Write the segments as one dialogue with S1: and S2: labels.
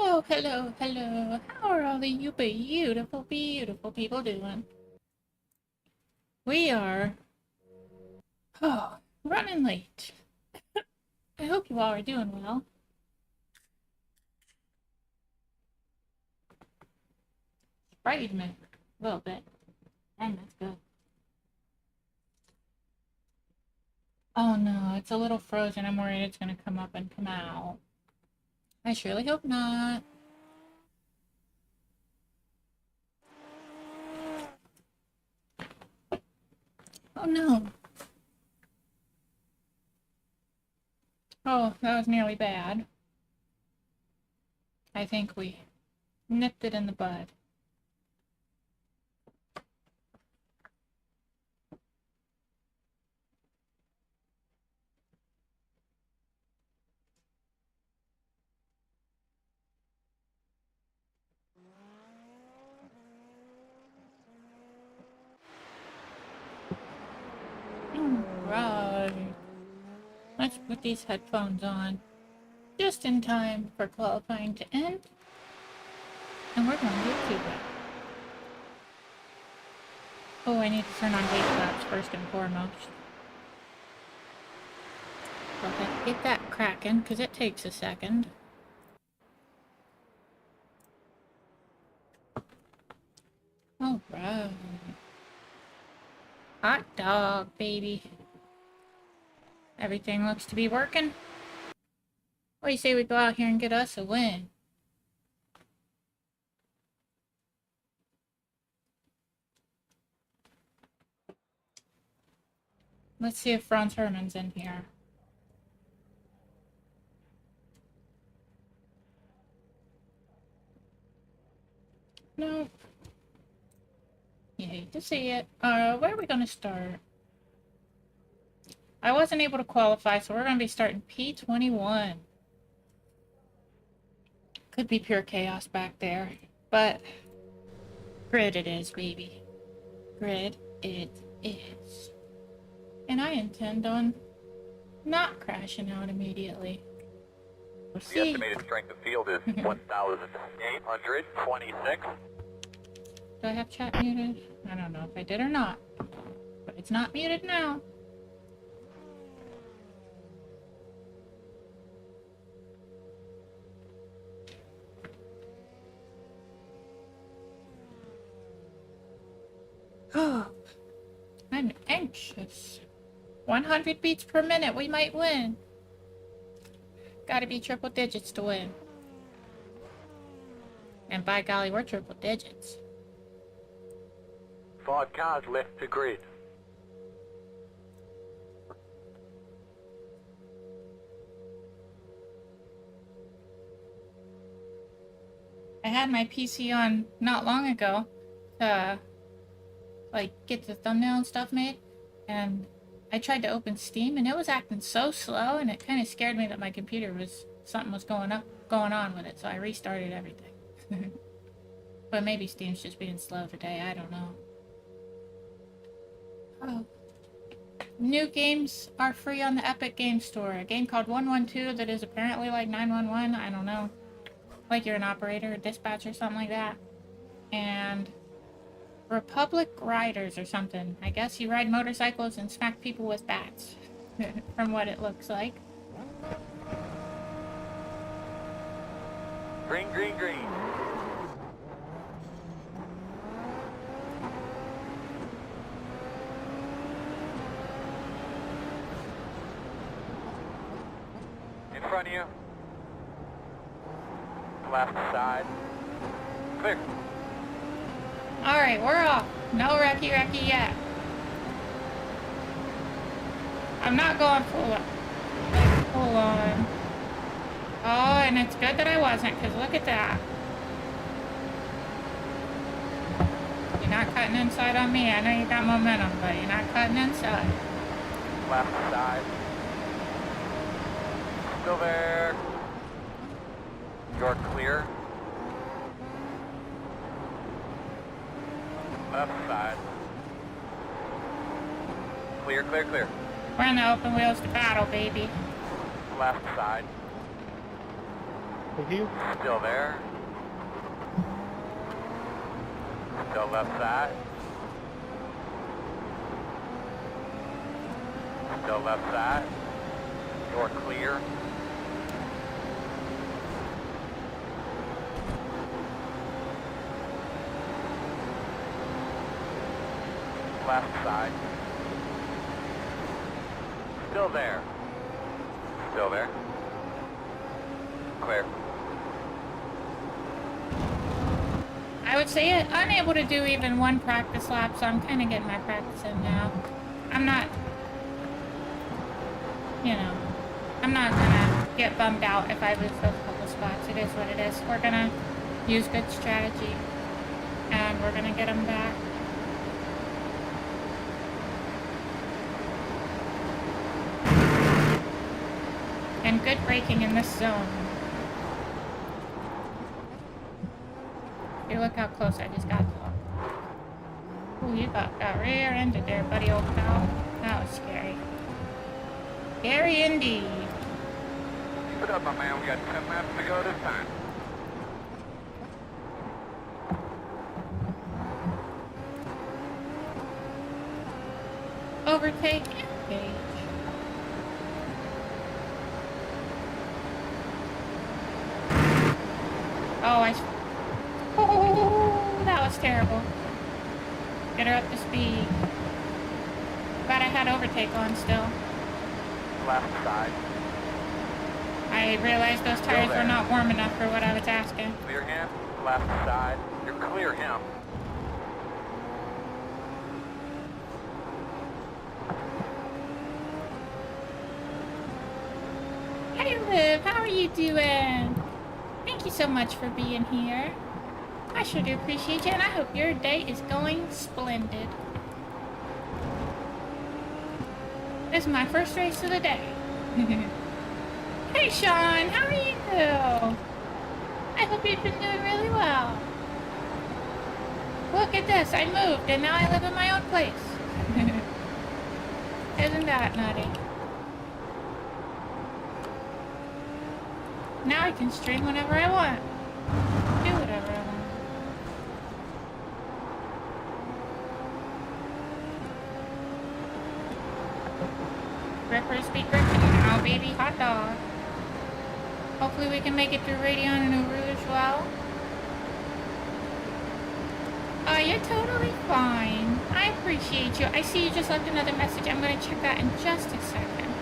S1: Hello, hello, hello. How are all of you beautiful, beautiful people doing? We are, running late. I hope you all are doing well. Sprayed me a little bit. Dang, that's good. Oh no, it's a little frozen. I'm worried it's gonna come up and come out. I surely hope not. Oh no. Oh, that was nearly bad. I think we nipped it in the bud. Right. Let's put these headphones on just in time for qualifying to end. And we're going to get to it. Oh, I need to turn on weight flaps first and foremost. Go ahead and get that cracking, because it takes a second. Alright. Hot dog, baby. Everything looks to be working. What do you say we go out here and get us a win? Let's see if Franz Herman's in here. Nope. You hate to see it. Where are we gonna start? I wasn't able to qualify, so we're gonna be starting P21. Could be pure chaos back there, but grid it is, baby. Grid it is. And I intend on not crashing out immediately. We'll see.
S2: The estimated strength of field is 1,826.
S1: Do I have chat muted? I don't know if I did or not. But it's not muted now. Oh, I'm anxious. 100 beats per minute, we might win. Gotta be triple digits to win. And by golly, we're triple digits.
S2: 5 cars left to grid.
S1: I had my PC on not long ago to like get the thumbnail and stuff made, and I tried to open Steam and it was acting so slow, and it kind of scared me that my computer was something was going on with it, so I restarted everything. But maybe Steam's just being slow today, I don't know. Oh. New games are free on the Epic Game Store. A game called 112 that is apparently like 911, I don't know. Like you're an operator, a dispatcher, something like that. And Republic Riders or something. I guess you ride motorcycles and smack people with bats. From what it looks like.
S2: Green, green, green. In front of you. Left side. Clear.
S1: Alright, we're off. No wrecky yet. I'm not going full on. Oh, and it's good that I wasn't, because look at that. You're not cutting inside on me. I know you got momentum, but you're not cutting inside.
S2: Left side. Still there. You're clear. Left side. Clear, clear, clear.
S1: We're in the open wheels to battle, baby.
S2: Left side.
S3: Thank you.
S2: Still there. Still left side. Still left side. You're clear. Left side. Still there. Still there. Clear.
S1: I would say it, unable to do even one practice lap, so I'm kind of getting my practice in now. I'm not, you know, I'm not gonna get bummed out if I lose those couple spots. It is what it is. We're gonna use good strategy, and we're gonna get them back. And good braking in this zone. Hey, look how close I just got to him. Ooh, you got rear ended there, buddy, old pal. That was scary. Scary indeed.
S2: Keep it up, my man. We got 10 laps to go this time.
S1: Overtake, engage. Oh, that was terrible. Get her up to speed. Glad I had overtake on still.
S2: Left side.
S1: I realized those tires were not warm enough for what I was asking.
S2: Clear him. Left side. You're clear him.
S1: Hey Liv, how are you doing? Thank you so much for being here. I sure do appreciate you, and I hope your day is going splendid. This is my first race of the day. Hey Sean, how are you? I hope you've been doing really well. Look at this, I moved and now I live in my own place. Isn't that nutty? Now I can stream whenever I want. Do whatever I want. Rippers be gripping now, baby. Hot dog. Hopefully we can make it through Radion and Uru as well. Oh, you're totally fine. I appreciate you. I see you just left another message. I'm going to check that in just a second.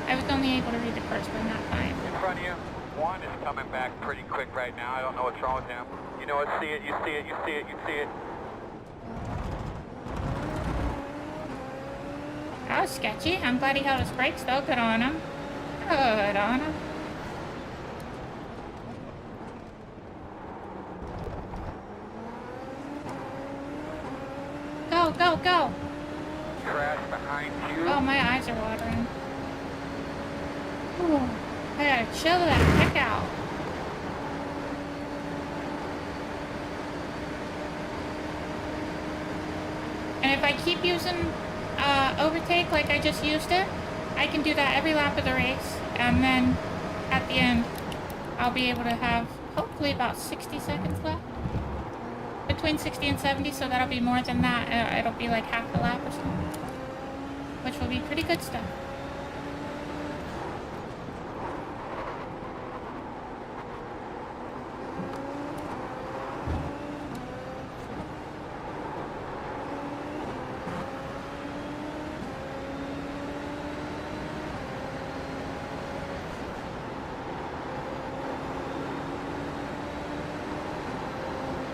S1: I was only able to read the first one that time.
S2: In front of you. One is coming back pretty quick right now. I don't know what's wrong with him. You know what? See it, you see it, you see it, you see it.
S1: That was sketchy. I'm glad he held his brakes though. Good on him. Good on him. Go, go, go.
S2: Crash behind you.
S1: Oh, my eyes are watering. Ooh, I gotta chill that heck out. And if I keep using overtake like I just used it, I can do that every lap of the race. And then at the end, I'll be able to have hopefully about 60 seconds left. Between 60 and 70, so that'll be more than that. It'll be like half the lap or something. Which will be pretty good stuff.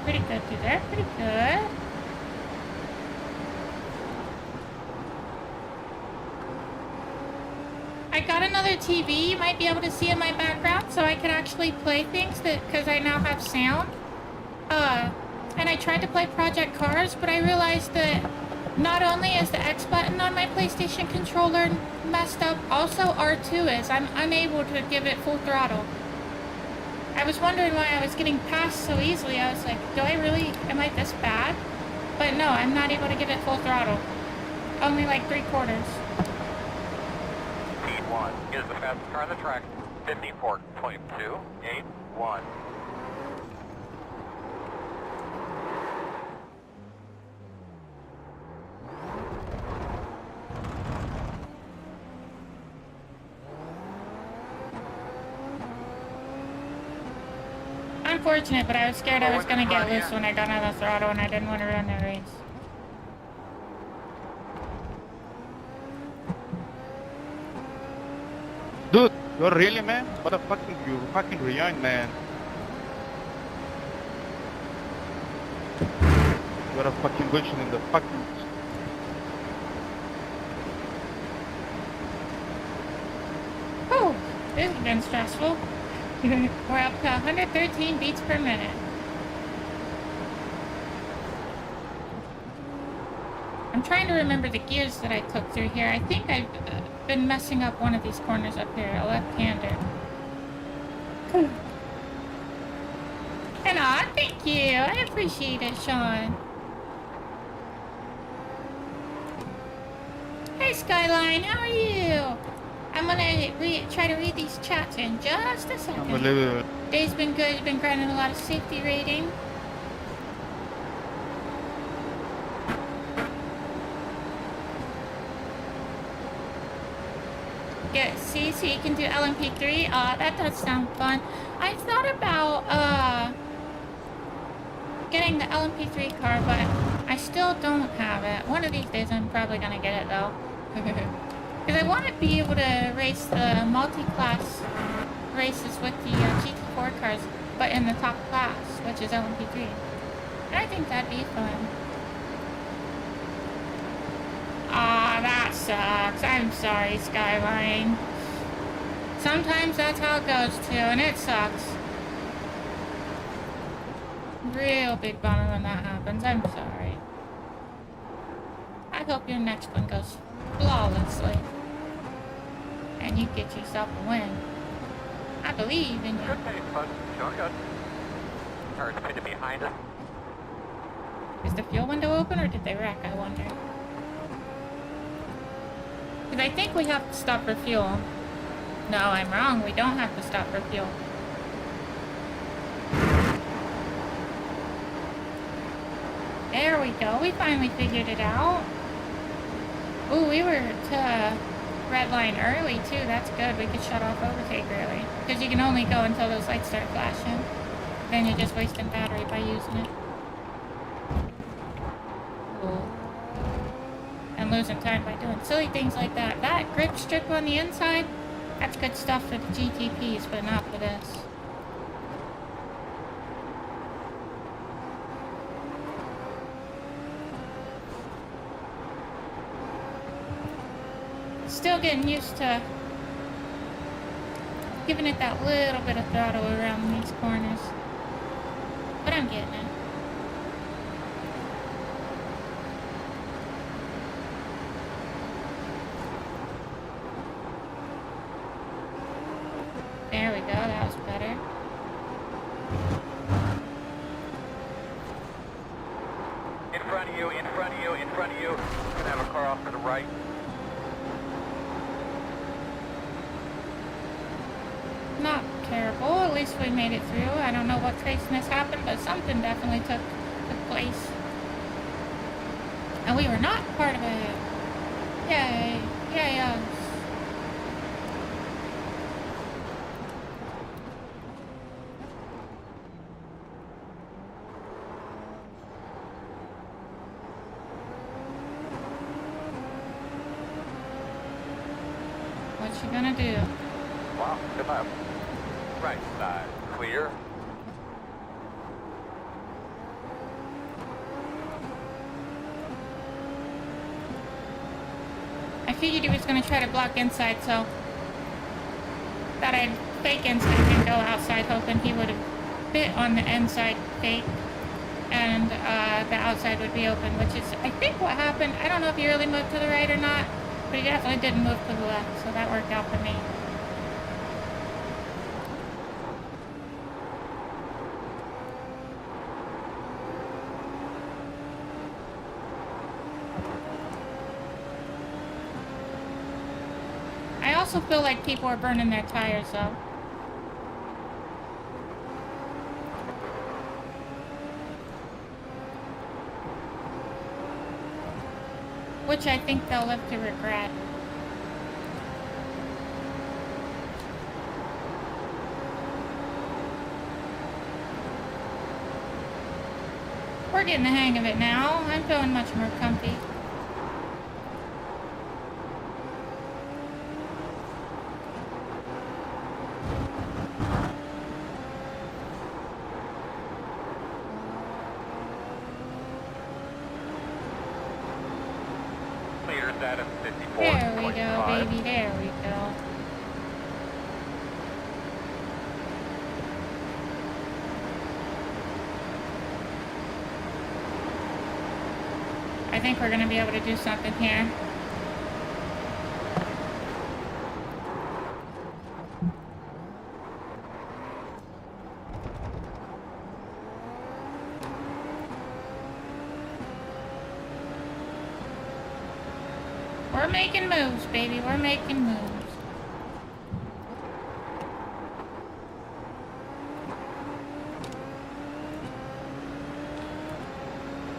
S1: Pretty good through there, pretty good. I got another TV you might be able to see in my background so I can actually play things because I now have sound. And I tried to play Project Cars, but I realized that not only is the X button on my PlayStation controller messed up, also R2 is. I'm unable to give it full throttle. I was wondering why I was getting past so easily. I was like, am I this bad? But no, I'm not able to give it full throttle. Only like 3/4.
S2: P1 is the fastest car on the track. 54.2, 8. 1.
S1: Unfortunate, but I was scared I was gonna get loose when I got on the throttle and I didn't want to run the race.
S3: Dude, you're really, man? What the fucking, you fucking rewind, man. You're a fucking glitching in the fucking...
S1: Whew, this has been stressful. We're up to 113 beats per minute. I'm trying to remember the gears that I took through here. I think I've been messing up one of these corners up here, a left-hander. And thank you. I appreciate it, Sean. Hey, Skyline, how are you? I'm gonna try to read these chats in just a second.
S3: Unbelievable.
S1: Day's been good. You've been grinding a lot of safety rating. Yeah, see, so you can do LMP3. That does sound fun. I thought about getting the LMP3 car, but I still don't have it. One of these days, I'm probably gonna get it though. Because I want to be able to race the multi-class races with the GT4 cars, but in the top class, which is LMP3. And I think that'd be fun. That sucks. I'm sorry, Skyline. Sometimes that's how it goes too, and it sucks. Real big bummer when that happens. I'm sorry. I hope your next one goes flawlessly. And you get yourself a win. I believe in you.
S2: Good pace, bud. Showing good. Car's pitted behind us.
S1: Is the fuel window open or did they wreck, I wonder? Because I think we have to stop for fuel. No, I'm wrong. We don't have to stop for fuel. There we go. We finally figured it out. Ooh, we were to red line early too. That's good. We could shut off overtake early. Because you can only go until those lights start flashing. Then you're just wasting battery by using it. Cool. And losing time by doing silly things like that. That grip strip on the inside, that's good stuff for the GTPs, but not for this. Still getting used to giving it that little bit of throttle around these corners. But I'm getting it. There we go, that was better.
S2: In front of you, in front of you, in front of you. You're gonna have a car off to the right.
S1: Not terrible, at least we made it through. I don't know what craziness happened, but something definitely took place. And we were not part of it. Yay. Yay us. What you gonna do?
S2: Wow, good lap. Right side, clear.
S1: I figured he was gonna try to block inside, so thought I'd fake inside and go outside, hoping he would have bit on the inside fake, and the outside would be open, which is, I think, what happened. I don't know if he really moved to the right or not, but he definitely didn't move to the left, so that worked out for me. I also feel like people are burning their tires though. which I think they'll live to regret. We're getting the hang of it now. I'm feeling much more comfy.
S2: Clears that at 54.
S1: There we go, baby. There we go. I think we're gonna be able to do something here. We're making moves, baby. We're making moves.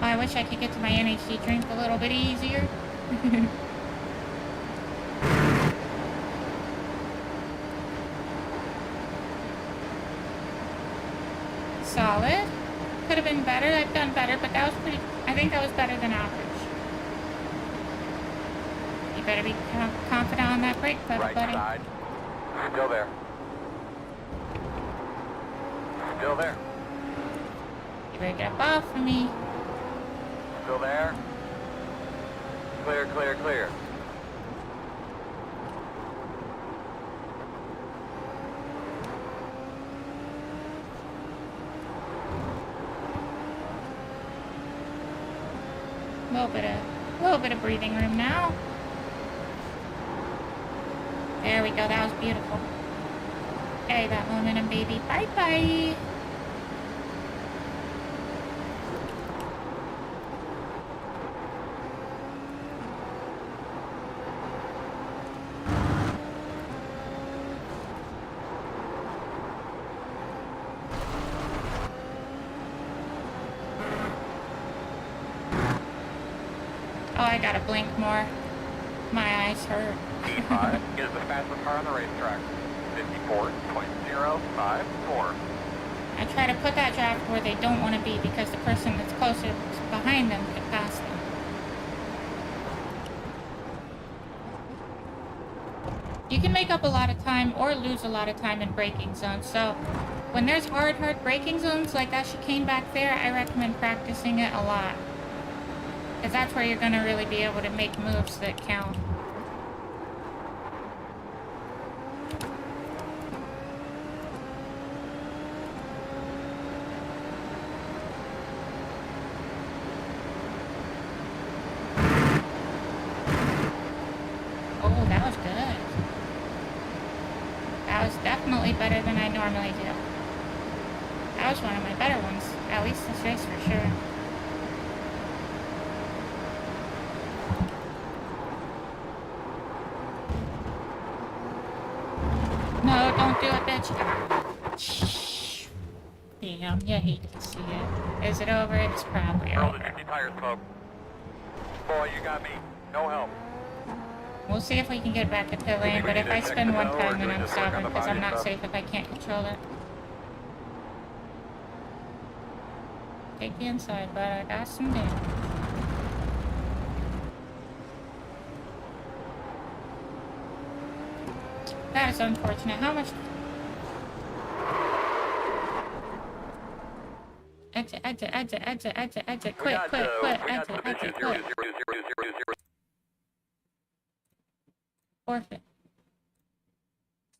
S1: Oh, I wish I could get to my NHD drink a little bit easier. Solid. Could have been better. I've done better, but that was pretty... I think that was better than average. You better be confident on that brake pedal,
S2: Right
S1: buddy.
S2: side. Still there. Still there.
S1: You better get up off of me.
S2: Still there. Clear, clear, clear.
S1: A little bit of breathing room now. There we go. That was beautiful. Carry that momentum, baby. Bye bye. Oh, I gotta blink more. My eyes hurt.
S2: P5 is the fastest car on the racetrack. 54.054.
S1: I try to put that draft where they don't want to be because the person that's closer behind them could pass them. You can make up a lot of time or lose a lot of time in braking zones. So when there's hard braking zones like that chicane back there, I recommend practicing it a lot. Because that's where you're going to really be able to make moves that count. Oh, that was good. That was definitely better than I normally do. That was one of my better ones. At least this race for sure. No, don't do it, bitch. Shh. Damn, you hate to see it. Is it over? It's probably
S2: Roll the
S1: over.
S2: 50 tires, smoke. Boy, you got me. No help.
S1: We'll see if we can get back to pit lane, but if I spin one time, then I'm stopping because I'm not safe if I can't control it. Take the inside, but I got some damage. That is unfortunate. How much... Exit, exit, exit, exit, exit, exit. Quit, quit, quit, exit, exit, quit. Forfeit.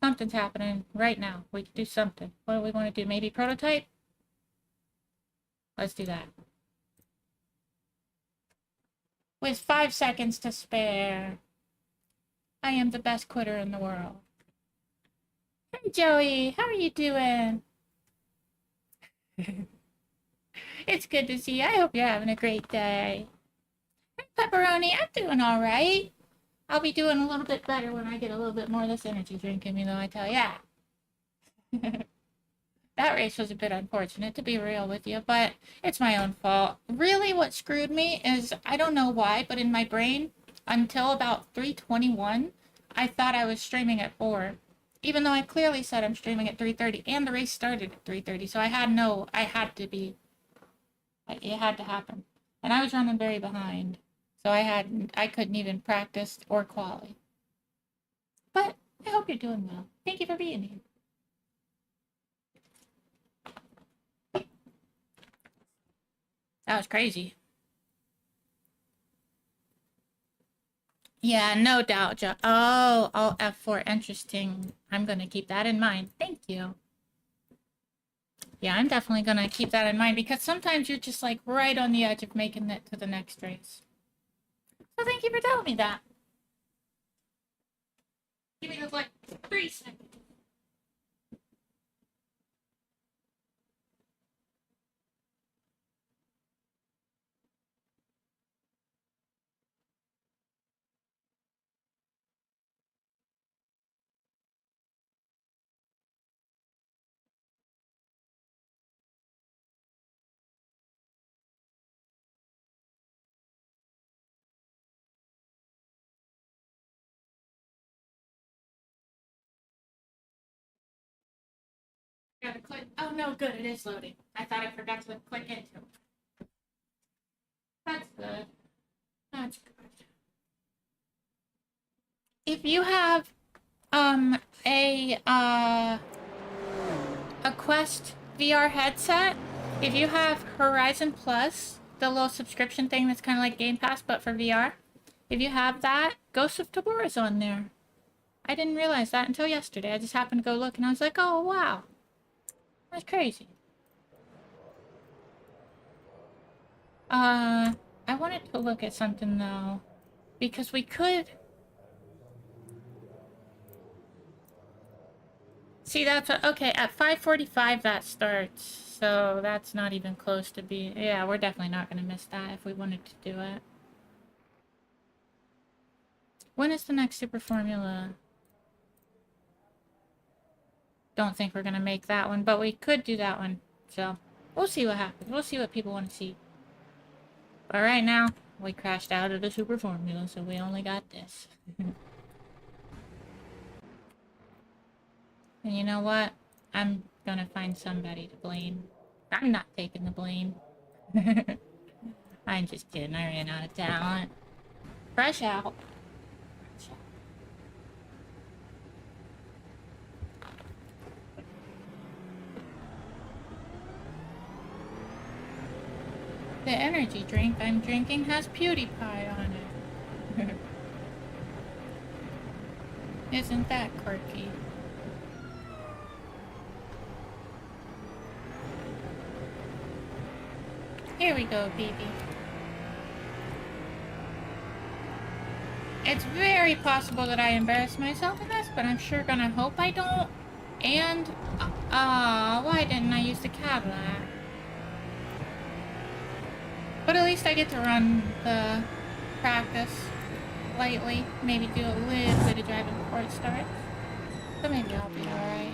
S1: Something's happening right now. We can do something. What do we want to do? Maybe prototype? Let's do that. With 5 seconds to spare. I am the best quitter in the world. Hey Joey, how are you doing? It's good to see you. I hope you're having a great day. Hey Pepperoni, I'm doing alright. I'll be doing a little bit better when I get a little bit more of this energy drink in me, though, I tell ya. That race was a bit unfortunate, to be real with you, but it's my own fault. Really, what screwed me is, I don't know why, but in my brain, until about 3:21, I thought I was streaming at 4. Even though I clearly said I'm streaming at 3:30, and the race started at 3:30, so I had to be, it had to happen. And I was running very behind, so I couldn't even practice or quali. But I hope you're doing well. Thank you for being here. That was crazy. Yeah, no doubt, Joe. Oh, F4, interesting. I'm gonna keep that in mind. Thank you. Yeah, I'm definitely gonna keep that in mind because sometimes you're just like right on the edge of making it to the next race. So thank you for telling me that. Give me like 3 seconds. Gotta click. Oh no, good. It is loading. I thought I forgot to click into it. That's good. That's good. If you have a Quest VR headset, if you have Horizon Plus, the little subscription thing that's kind of like Game Pass but for VR, if you have that, Ghost of Taboora's on there. I didn't realize that until yesterday. I just happened to go look and I was like, oh wow. That's crazy. I wanted to look at something though, because we could. See, that's okay. At 5:45 that starts, so that's not even close to being. Yeah, we're definitely not gonna miss that if we wanted to do it. When is the next Super Formula? Don't think we're gonna make that one, but we could do that one. So we'll see what happens. We'll see what people want to see. But right now, we crashed out of the Super Formula, so we only got this. And you know what? I'm gonna find somebody to blame. I'm not taking the blame. I'm just kidding. I ran out of talent. Fresh out. The energy drink I'm drinking has PewDiePie on it. Isn't that quirky? Here we go, baby. It's very possible that I embarrass myself in this, but I'm sure gonna hope I don't. And, why didn't I use the Cadillac? But at least I get to run the practice lightly. Maybe do a little bit of driving before it starts. So maybe I'll be alright.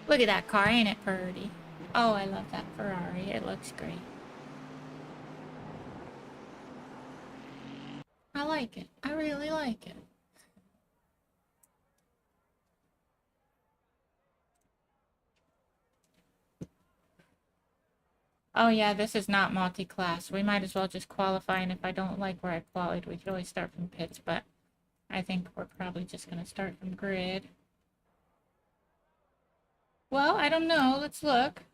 S1: Look at that car, ain't it pretty? Oh, I love that Ferrari. It looks great. I like it. I really like it. Oh yeah, this is not multi-class. We might as well just qualify, and if I don't like where I qualified, we could always start from pits, but I think we're probably just going to start from grid. Well, I don't know. Let's look.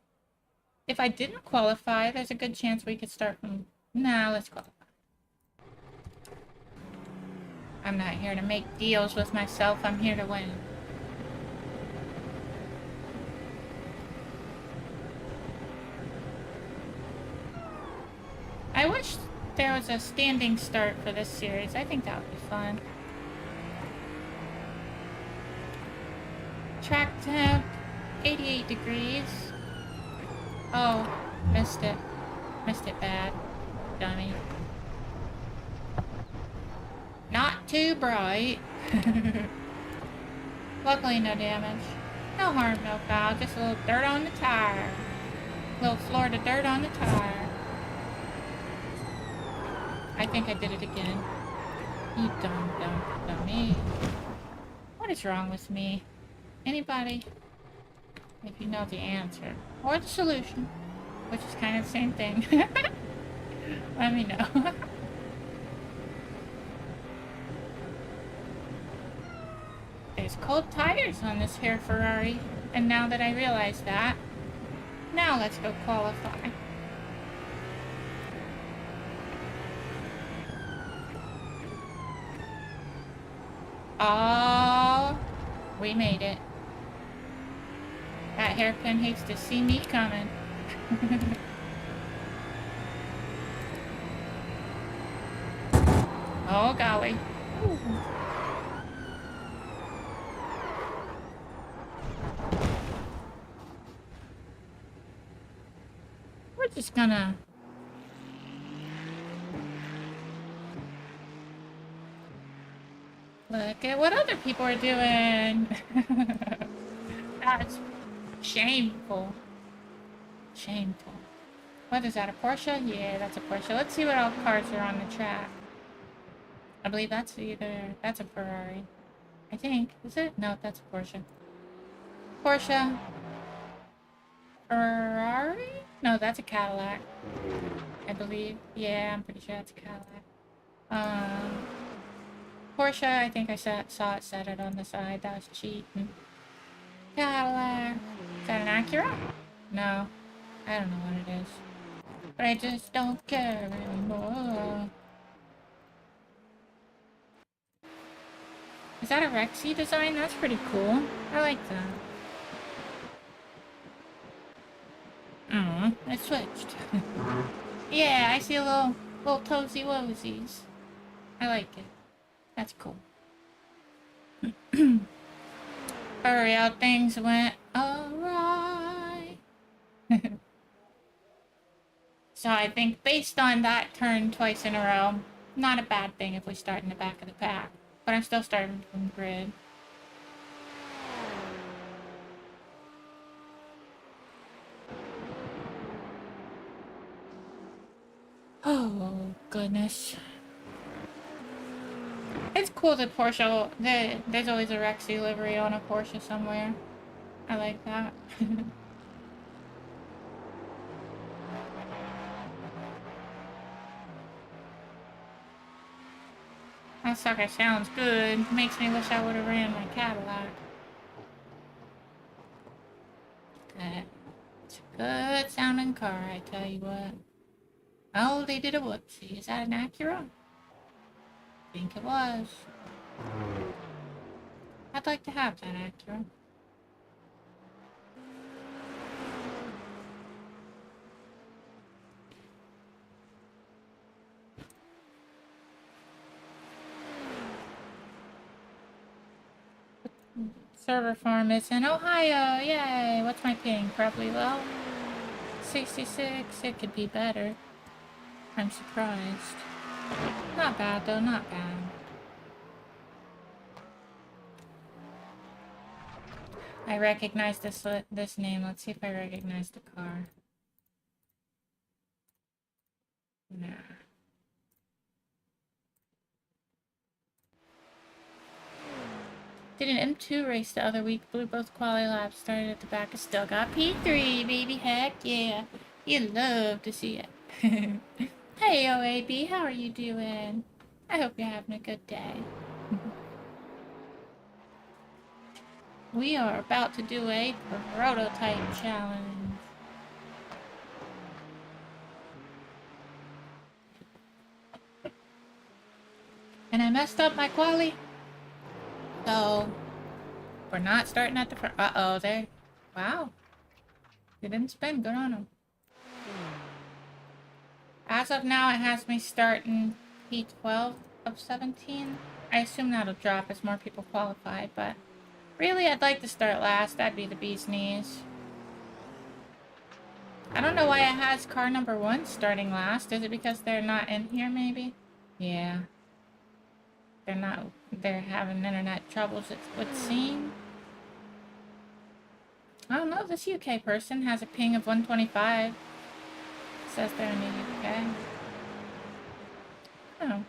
S1: If I didn't qualify, there's a good chance we could start from... Nah, let's qualify. I'm not here to make deals with myself. I'm here to win. I wish there was a standing start for this series. I think that would be fun. Track temp, 88 degrees. Oh, missed it. Missed it bad. Dummy. Not too bright. Luckily, no damage. No harm, no foul. Just a little dirt on the tire. A little Florida dirt on the tire. I think I did it again. You dummy. What is wrong with me? Anybody? If you know the answer. Or the solution. Which is kind of the same thing. Let me know. There's cold tires on this here Ferrari. And now that I realize that, now let's go qualify. Oh, we made it. That hairpin hates to see me coming. Oh, golly. Ooh. We're just gonna... Look at what other people are doing. That's shameful. Shameful. What is that, a Porsche? Yeah, that's a Porsche. Let's see what all cars are on the track. I believe that's that's a Ferrari. I think. Is it? No, that's a Porsche. Porsche. Ferrari? No, that's a Cadillac. I believe. Yeah, I'm pretty sure that's a Cadillac. Porsche, I think I saw it set it on the side. That was cheating. Cadillac. Is that an Acura? No. I don't know what it is. But I just don't care anymore. Is that a Rexy design? That's pretty cool. I like that. Oh, it switched. Yeah, I see a little toesy woesies. I like it. That's cool. Hurry out, things went alright. So I think based on that turn twice in a row, not a bad thing if we start in the back of the pack. But I'm still starting from the grid. Oh, goodness. It's cool that Porsche, there's always a Rexy livery on a Porsche somewhere. I like that. That sucker sounds good. Makes me wish I would have ran my Cadillac. Good. It's a good sounding car, I tell you what. Oh, they did a whoopsie. Is that an Acura? I think it was. I'd like to have that Acura. Server farm is in Ohio. Yay! What's my ping? Probably low. 66. It could be better. I'm surprised. Not bad though, not bad. I recognize this name. Let's see if I recognize the car. Nah. Did an M2 race the other week. Blew both quali laps. Started at the back. I still got P3, baby. Heck yeah. You love to see it. Hey, OAB. How are you doing? I hope you're having a good day. We are about to do a prototype challenge. And I messed up my quali. So, we're not starting at the front. Uh-oh, there. Wow. They didn't spin. Good on them. As of now, it has me starting P12 of 17. I assume that'll drop as more people qualify, but really, I'd like to start last. That'd be the bee's knees. I don't know why it has car number 1 starting last. Is it because they're not in here, maybe? Yeah. They're having internet troubles, it would seem. I don't know, this UK person has a ping of 125. Says they're in the UK. Oh.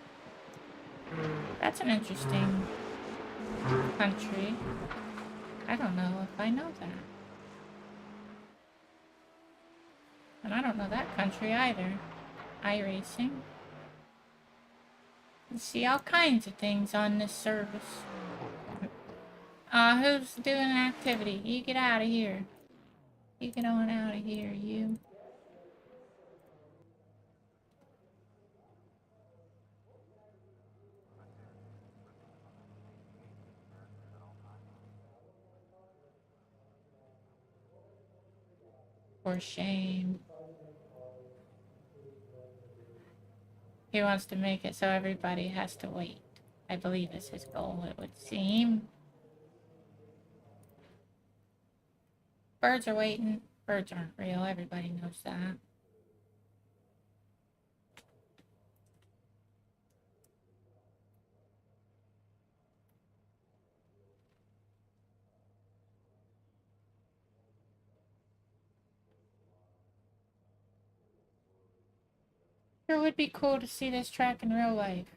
S1: That's an interesting country. I don't know if I know that. And I don't know that country either. iRacing. You see all kinds of things on this service. Who's doing an activity? You get out of here. You get on out of here, you. For shame. He wants to make it so everybody has to wait. I believe is his goal, it would seem. Birds are waiting. Birds aren't real. Everybody knows that. It would be cool to see this track in real life.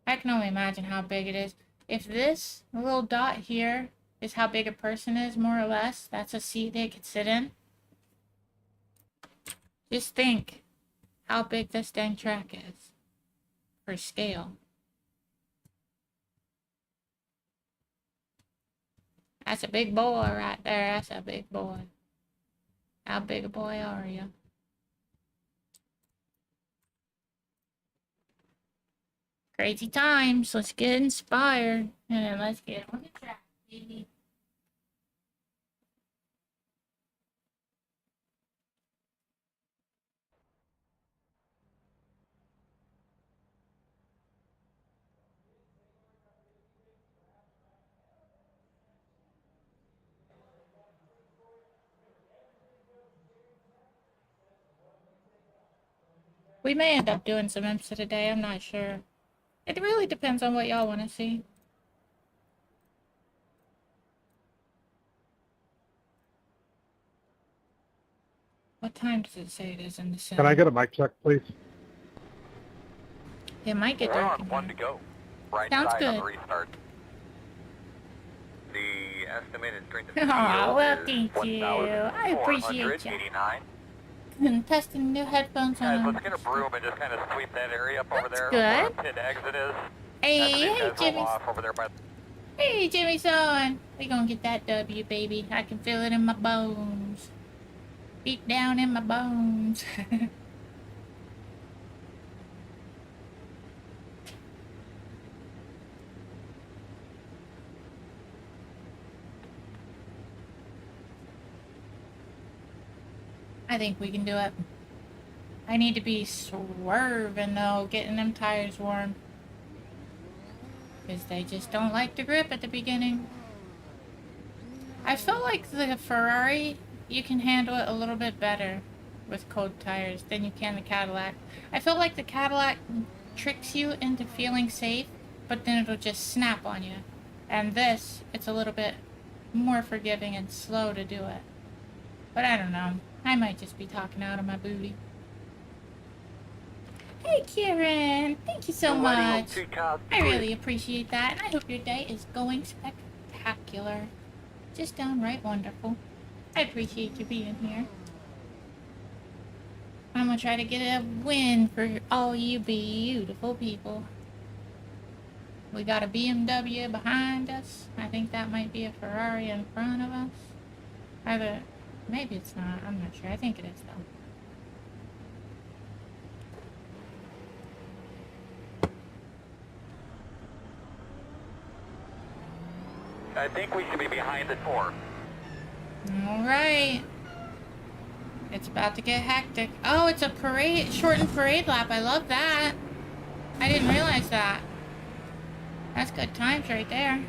S1: I can only imagine how big it is. If this little dot here is how big a person is, more or less, that's a seat they could sit in. Just think how big this dang track is for scale. That's a big boy right there. That's a big boy. How big a boy are you? Crazy times. Let's get inspired. And let's get on the track, baby. We may end up doing some IMSA today. I'm not sure. It really depends on what y'all want to see. What time does it say it is in the sim?
S3: Can I get a mic check, please?
S1: It might get
S2: We're
S1: dark.
S2: on 1 to go. Right
S1: Sounds
S2: side
S1: good.
S2: on the restart. The estimated strength of
S1: Aw,
S2: steel
S1: well,
S2: is
S1: thank you. I appreciate ya.
S2: 1,489.
S1: And testing new headphones
S2: Guys,
S1: on.
S2: let's get a broom and just kind of sweep that area up over there.
S1: That's
S2: Where pit exit is.
S1: Hey,
S2: After these
S1: hey,
S2: guys roll
S1: Jimmy.
S2: off over there by
S1: Hey, Jimmy son. We gonna get that W, baby. I can feel it in my bones. Deep down in my bones. I think we can do it. I need to be swerving though, getting them tires warm. Because they just don't like to grip at the beginning. I feel like the Ferrari, you can handle it a little bit better with cold tires than you can the Cadillac. I feel like the Cadillac tricks you into feeling safe, but then it'll just snap on you. And this, it's a little bit more forgiving and slow to do it. But I don't know. I might just be talking out of my booty. Hey, Kieran. Thank you so much. I really appreciate that, and I hope your day is going spectacular. Just downright wonderful. I appreciate you being here. I'm gonna try to get a win for all you beautiful people. We got a BMW behind us. I think that might be a Ferrari in front of us. Either, maybe it's not. I'm not sure. I think it is though.
S2: I think we should be behind the 4.
S1: Alright. It's about to get hectic. Oh, it's a parade, shortened parade lap. I love that. I didn't realize that. That's good times right there.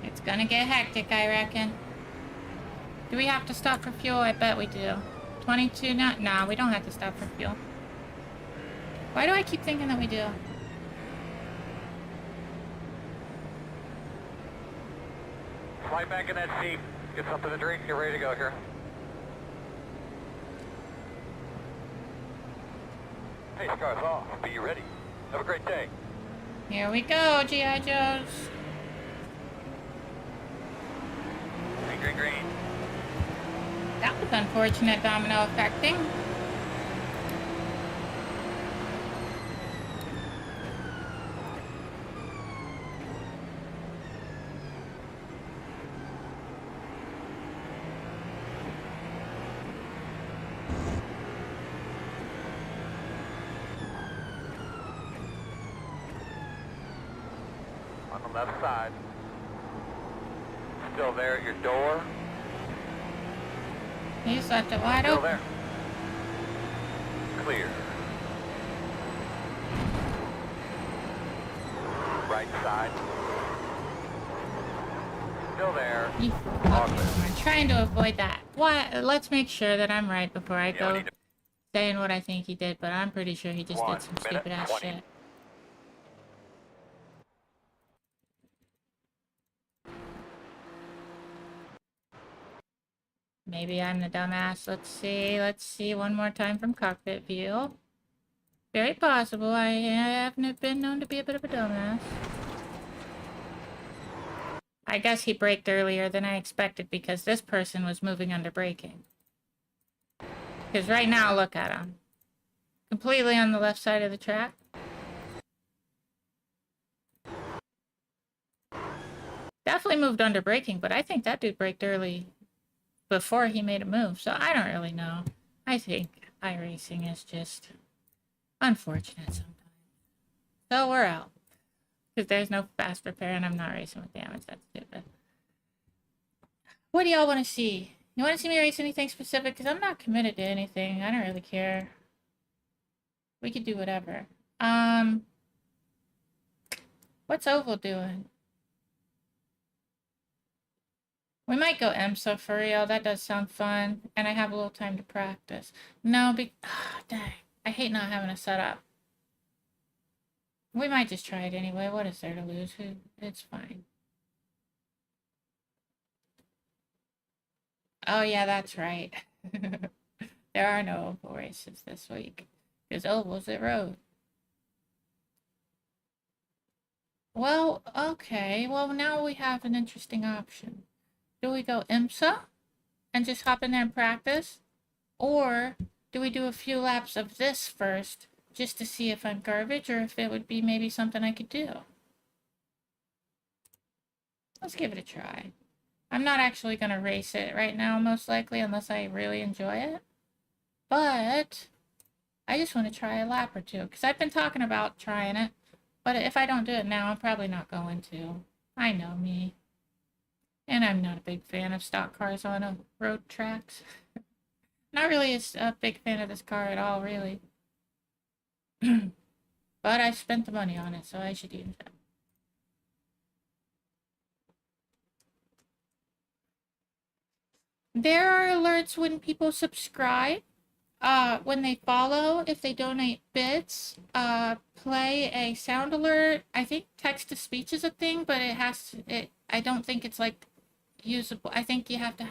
S1: It's gonna get hectic, I reckon. Do we have to stop for fuel? I bet we do. 22 now? Nah, we don't have to stop for fuel. Why do I keep thinking that we do?
S2: Slide back in that seat. Get something to drink. Get ready to go here. Hey, Scar's off. Be you ready. Have a great day.
S1: Here we go, G.I. Joes.
S2: Green, green, green.
S1: That was unfortunate domino effecting.
S2: On the left side. Still there at your door.
S1: He's left it wide
S2: Still
S1: open.
S2: there. Clear. Right side. Still there.
S1: You-
S2: All
S1: okay,
S2: clear.
S1: I'm trying to avoid that. Why? Let's make sure that I'm right before I
S2: Yeah, we
S1: go
S2: need to-
S1: saying what I think he did, but I'm pretty sure he just
S2: 1
S1: did some
S2: minute,
S1: stupid ass
S2: 20.
S1: shit. Maybe I'm the dumbass. Let's see. Let's see one more time from cockpit view. Very possible. I have been known to be a bit of a dumbass. I guess he braked earlier than I expected because this person was moving under braking. Because right now, look at him. Completely on the left side of the track. Definitely moved under braking, but I think that dude braked early before he made a move, so I don't really know. I think iRacing is just unfortunate sometimes. So we're out. Because there's no fast repair and I'm not racing with damage. That's stupid. What do y'all want to see? You want to see me race anything specific? Because I'm not committed to anything. I don't really care. We could do whatever. What's Oval doing? We might go EMSA for real. That does sound fun. And I have a little time to practice. No, dang. I hate not having a setup. We might just try it anyway. What is there to lose? It's fine. Oh, yeah, that's right. There are no oval races this week. Because oval's at road. Well, okay. Well, now we have an interesting option. Do we go IMSA and just hop in there and practice? Or do we do a few laps of this first just to see if I'm garbage or if it would be maybe something I could do? Let's give it a try. I'm not actually going to race it right now, most likely, unless I really enjoy it. But I just want to try a lap or two because I've been talking about trying it. But if I don't do it now, I'm probably not going to. I know me. And I'm not a big fan of stock cars on road tracks. Not really a big fan of this car at all, really. But I spent the money on it, so I should use it. There are alerts when people subscribe. When they follow, if they donate bits, play a sound alert. I think text to speech is a thing, but I don't think it's like usable. I think you have to,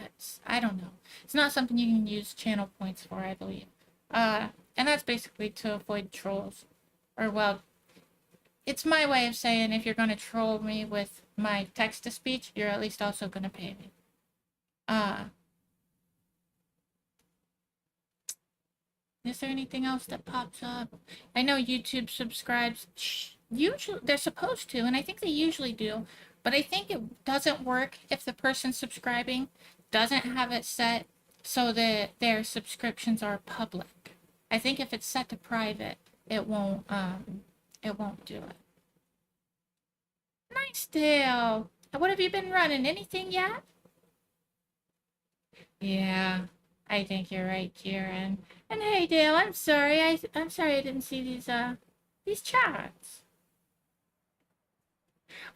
S1: I don't know. It's not something you can use channel points for, I believe. And that's basically to avoid trolls. Or, well, it's my way of saying if you're going to troll me with my text to speech, you're at least also going to pay me. Is there anything else that pops up? I know YouTube subscribes. Usually, they're supposed to, and I think they usually do. But I think it doesn't work if the person subscribing doesn't have it set so that their subscriptions are public. I think if it's set to private, it won't do it. Nice, Dale. What have you been running? Anything yet? Yeah, I think you're right, Kieran. And hey, Dale, I'm sorry. I'm sorry I didn't see these chats.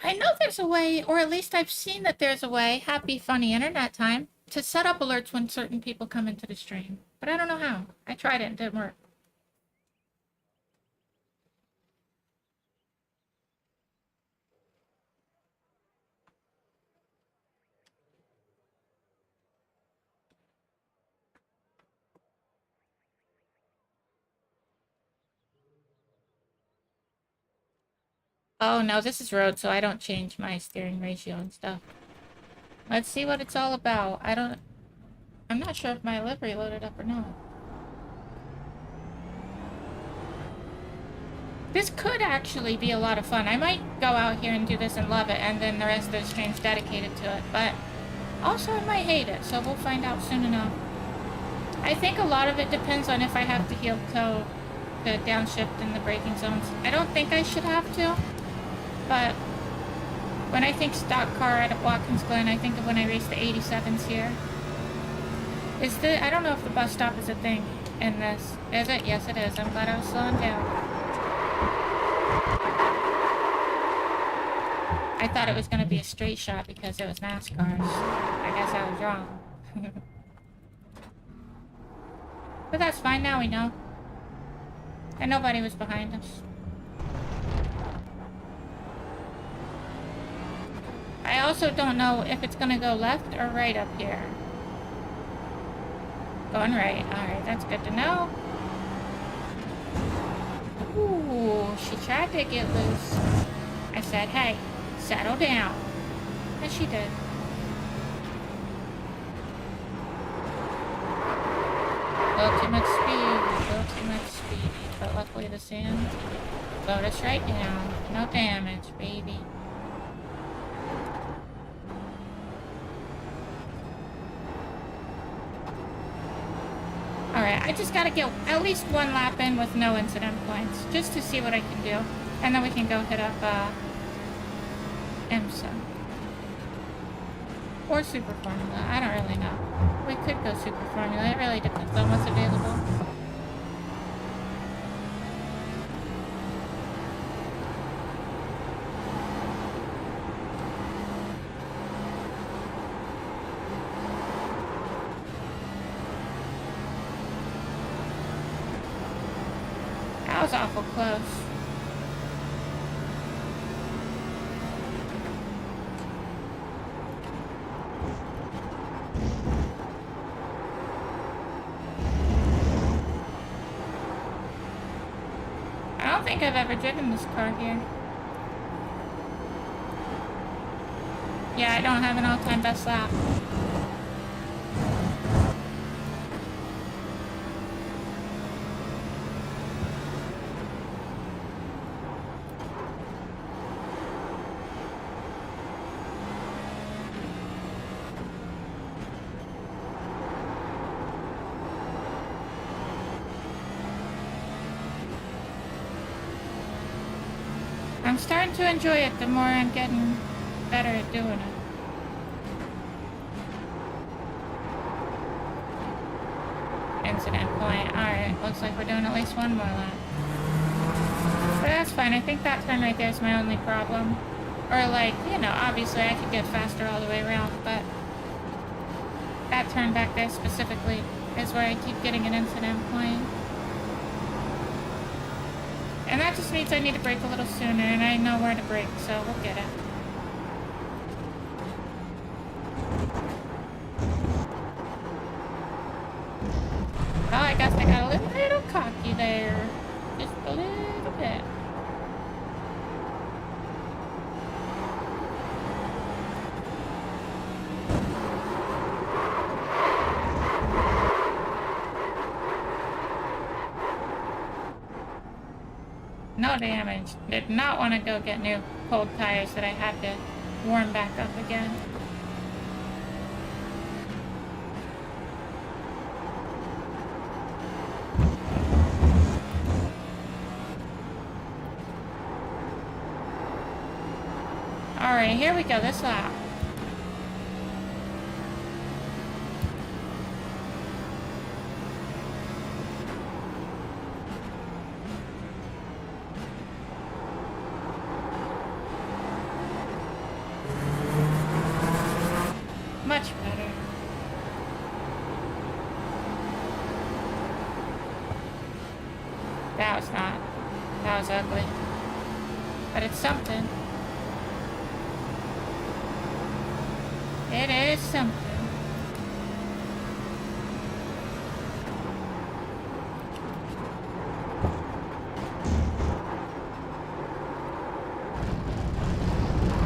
S1: I know there's a way, or at least I've seen that there's a way, happy funny internet time, to set up alerts when certain people come into the stream. But I don't know how. I tried it and it didn't work. Oh no, this is road, so I don't change my steering ratio and stuff. Let's see what it's all about. I'm not sure if my livery loaded up or not. This could actually be a lot of fun. I might go out here and do this and love it, and then the rest of the stream's dedicated to it. But also I might hate it, so we'll find out soon enough. I think a lot of it depends on if I have to heel toe to downshift in the braking zones. I don't think I should have to, but when I think stock car out of Watkins Glen, I think of when I raced the 87s here. I don't know if the bus stop is a thing in this. Is it? Yes, it is. I'm glad I was slowing down. I thought it was going to be a straight shot because it was NASCAR. I guess I was wrong. But that's fine, now we know. And nobody was behind us. I also don't know if it's gonna go left or right up here. Going right. Alright, that's good to know. Ooh, she tried to get loose. I said, hey, settle down. And she did. A little too much speed, but luckily the sand slowed us right down. No damage, baby. Alright, I just gotta get at least one lap in with no incident points, just to see what I can do. And then we can go hit up, IMSA. Or Super Formula, I don't really know. We could go Super Formula, it really depends on what's available. That was awful close. I don't think I've ever driven this car here. Yeah, I don't have an all-time best lap. I'm starting to enjoy it the more I'm getting better at doing it. Incident point. Alright, looks like we're doing at least one more lap. But that's fine. I think that turn right there is my only problem. Or like, you know, obviously I could get faster all the way around, but that turn back there specifically is where I keep getting an incident point. And that just means I need to brake a little sooner, and I know where to brake, so we'll get it. Oh, I guess I got a little cocky there. Just a little bit. No damage. Did not want to go get new cold tires that I had to warm back up again. Alright, here we go, this lap. Much better. That was not. That was ugly. But it's something. It is something.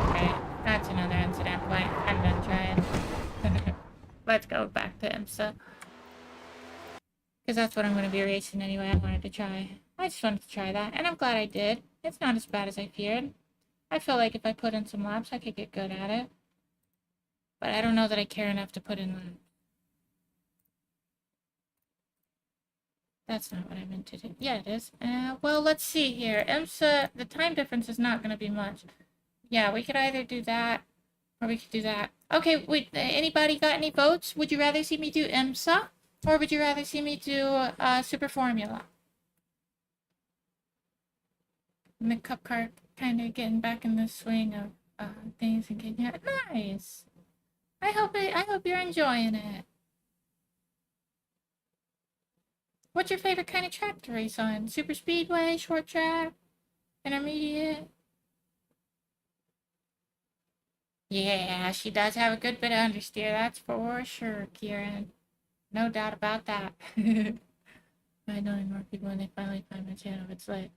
S1: Okay, that's another incident point. I'm done trying. Let's go back to IMSA. Because that's what I'm going to be racing anyway. I wanted to try. I just wanted to try that. And I'm glad I did. It's not as bad as I feared. I feel like if I put in some laps, I could get good at it. But I don't know that I care enough to put in laps. That's not what I meant to do. Yeah, it is. Well, let's see here. IMSA, the time difference is not going to be much. Yeah, we could either do that, or we could do that. Okay, wait, anybody got any votes? Would you rather see me do IMSA, or would you rather see me do Super Formula? And the cup car kind of getting back in the swing of things and getting it. Nice! I hope you're enjoying it. What's your favorite kind of track to race on? Super speedway, short track, intermediate? Yeah, she does have a good bit of understeer, that's for sure, Kieran. No doubt about that. I know more people when they finally find my channel. It's like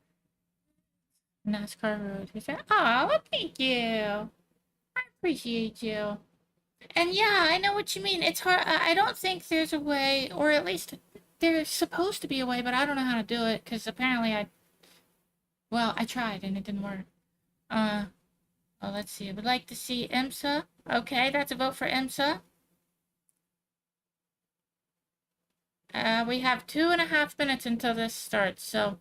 S1: NASCAR road. He said, "Oh, thank you. I appreciate you." And yeah, I know what you mean. It's hard. I don't think there's a way, or at least there's supposed to be a way, but I don't know how to do it because apparently I tried and it didn't work. Well, let's see. I would like to see IMSA. Okay, that's a vote for IMSA. We have 2.5 minutes until this starts, so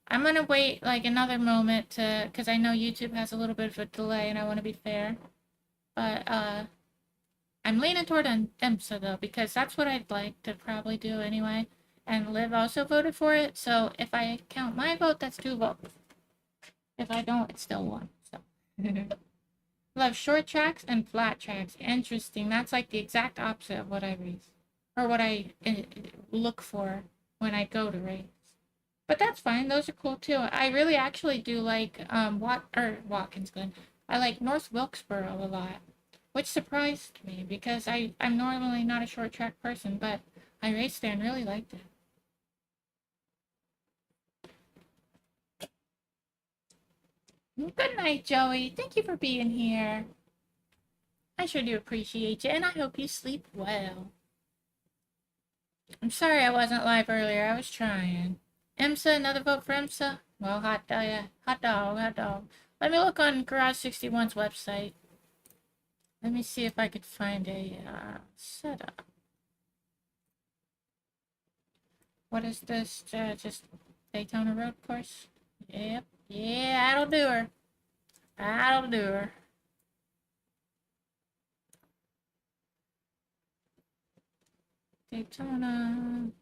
S1: I'm gonna wait like another moment because I know YouTube has a little bit of a delay and I want to be fair. But I'm leaning toward IMSA though because that's what I'd like to probably do anyway. And Liv also voted for it, so if I count my vote, that's 2 votes. If I don't, it's still 1. So love short tracks and flat tracks. Interesting. That's like the exact opposite of what I race. Or what I look for when I go to race. But that's fine. Those are cool too. I really actually do like Watkins Glen. I like North Wilkesboro a lot, which surprised me because I'm normally not a short track person, but I raced there and really liked it. Good night, Joey. Thank you for being here. I sure do appreciate you, and I hope you sleep well. I'm sorry I wasn't live earlier. I was trying. IMSA, another vote for IMSA? Well, hot dog. Let me look on Garage 61's website. Let me see if I could find a setup. What is this? Just Daytona Road Course? Yep. Yeah, that'll do her. That'll do her. Daytona.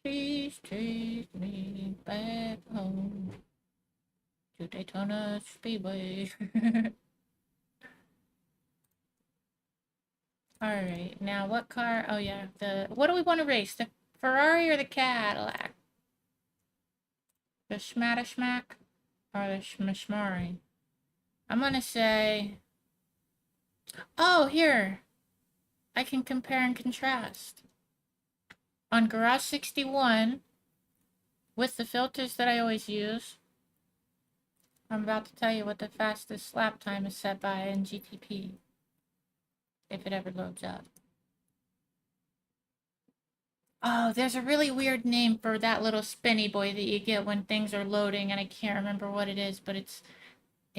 S1: Please take me back home to Daytona Speedway. Alright, now what car? Oh yeah, what do we want to race? The Ferrari or the Cadillac? The Schmack or the Schmashmari? I'm gonna say... Oh, here! I can compare and contrast. On Garage 61, with the filters that I always use, I'm about to tell you what the fastest lap time is set by in GTP. If it ever loads up. Oh, there's a really weird name for that little spinny boy that you get when things are loading, and I can't remember what it is, but it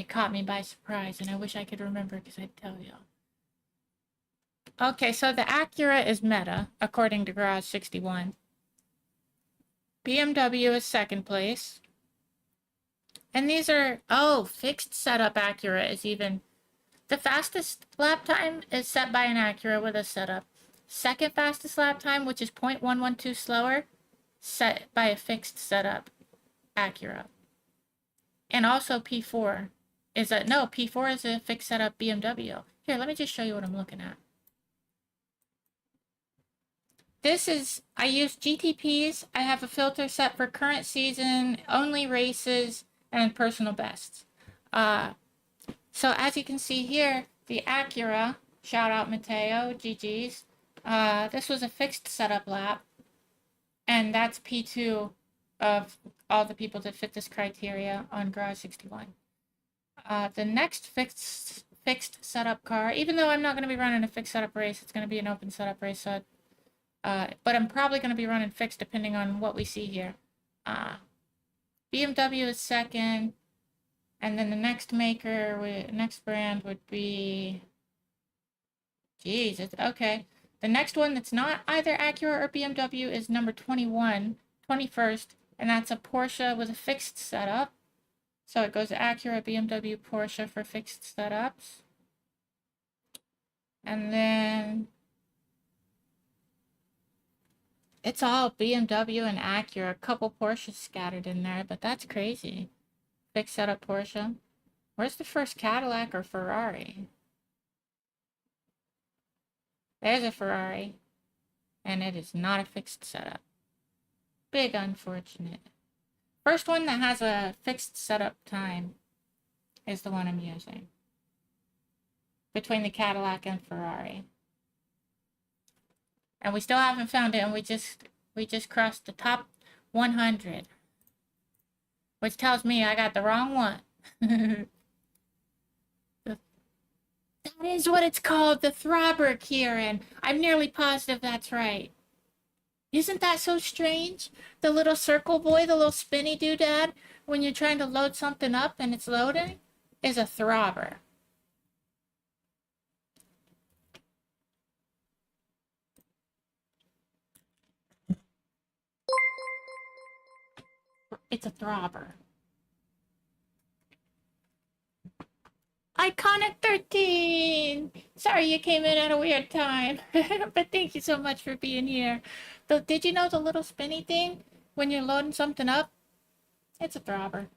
S1: caught me by surprise, and I wish I could remember because I'd tell you. Okay, so the Acura is meta, according to Garage 61. BMW is second place. And these are, fixed setup Acura is even... The fastest lap time is set by an Acura with a setup. Second fastest lap time, which is 0.112 slower, set by a fixed setup Acura. And also P4 is P4 is a fixed setup BMW. Here, let me just show you what I'm looking at. I use GTPs. I have a filter set for current season, only races, and personal bests. So as you can see here, the Acura, shout out Mateo, GG's. This was a fixed setup lap, and that's P2 of all the people that fit this criteria on Garage 61. The next fixed setup car, even though I'm not going to be running a fixed setup race, it's going to be an open setup race, so but I'm probably going to be running fixed depending on what we see here. BMW is second, and then the next next brand would be, geez, okay. The next one that's not either Acura or BMW is number 21, 21st, and that's a Porsche with a fixed setup. So it goes Acura, BMW, Porsche for fixed setups. And then it's all BMW and Acura, a couple Porsches scattered in there, but that's crazy. Fixed setup Porsche. Where's the first Cadillac or Ferrari? There's a Ferrari, and it is not a fixed setup. Big unfortunate. First one that has a fixed setup time is the one I'm using. Between the Cadillac and Ferrari. And we still haven't found it, and we just crossed the top 100. Which tells me I got the wrong one. That is what it's called, the Throbber, Kieran. I'm nearly positive that's right. Isn't that so strange? The little circle boy, the little spinny doodad, when you're trying to load something up and it's loading, is a Throbber. It's a Throbber. Iconic 13! Sorry you came in at a weird time, but thank you so much for being here. Did you know the little spinny thing, when you're loading something up? It's a Throbber.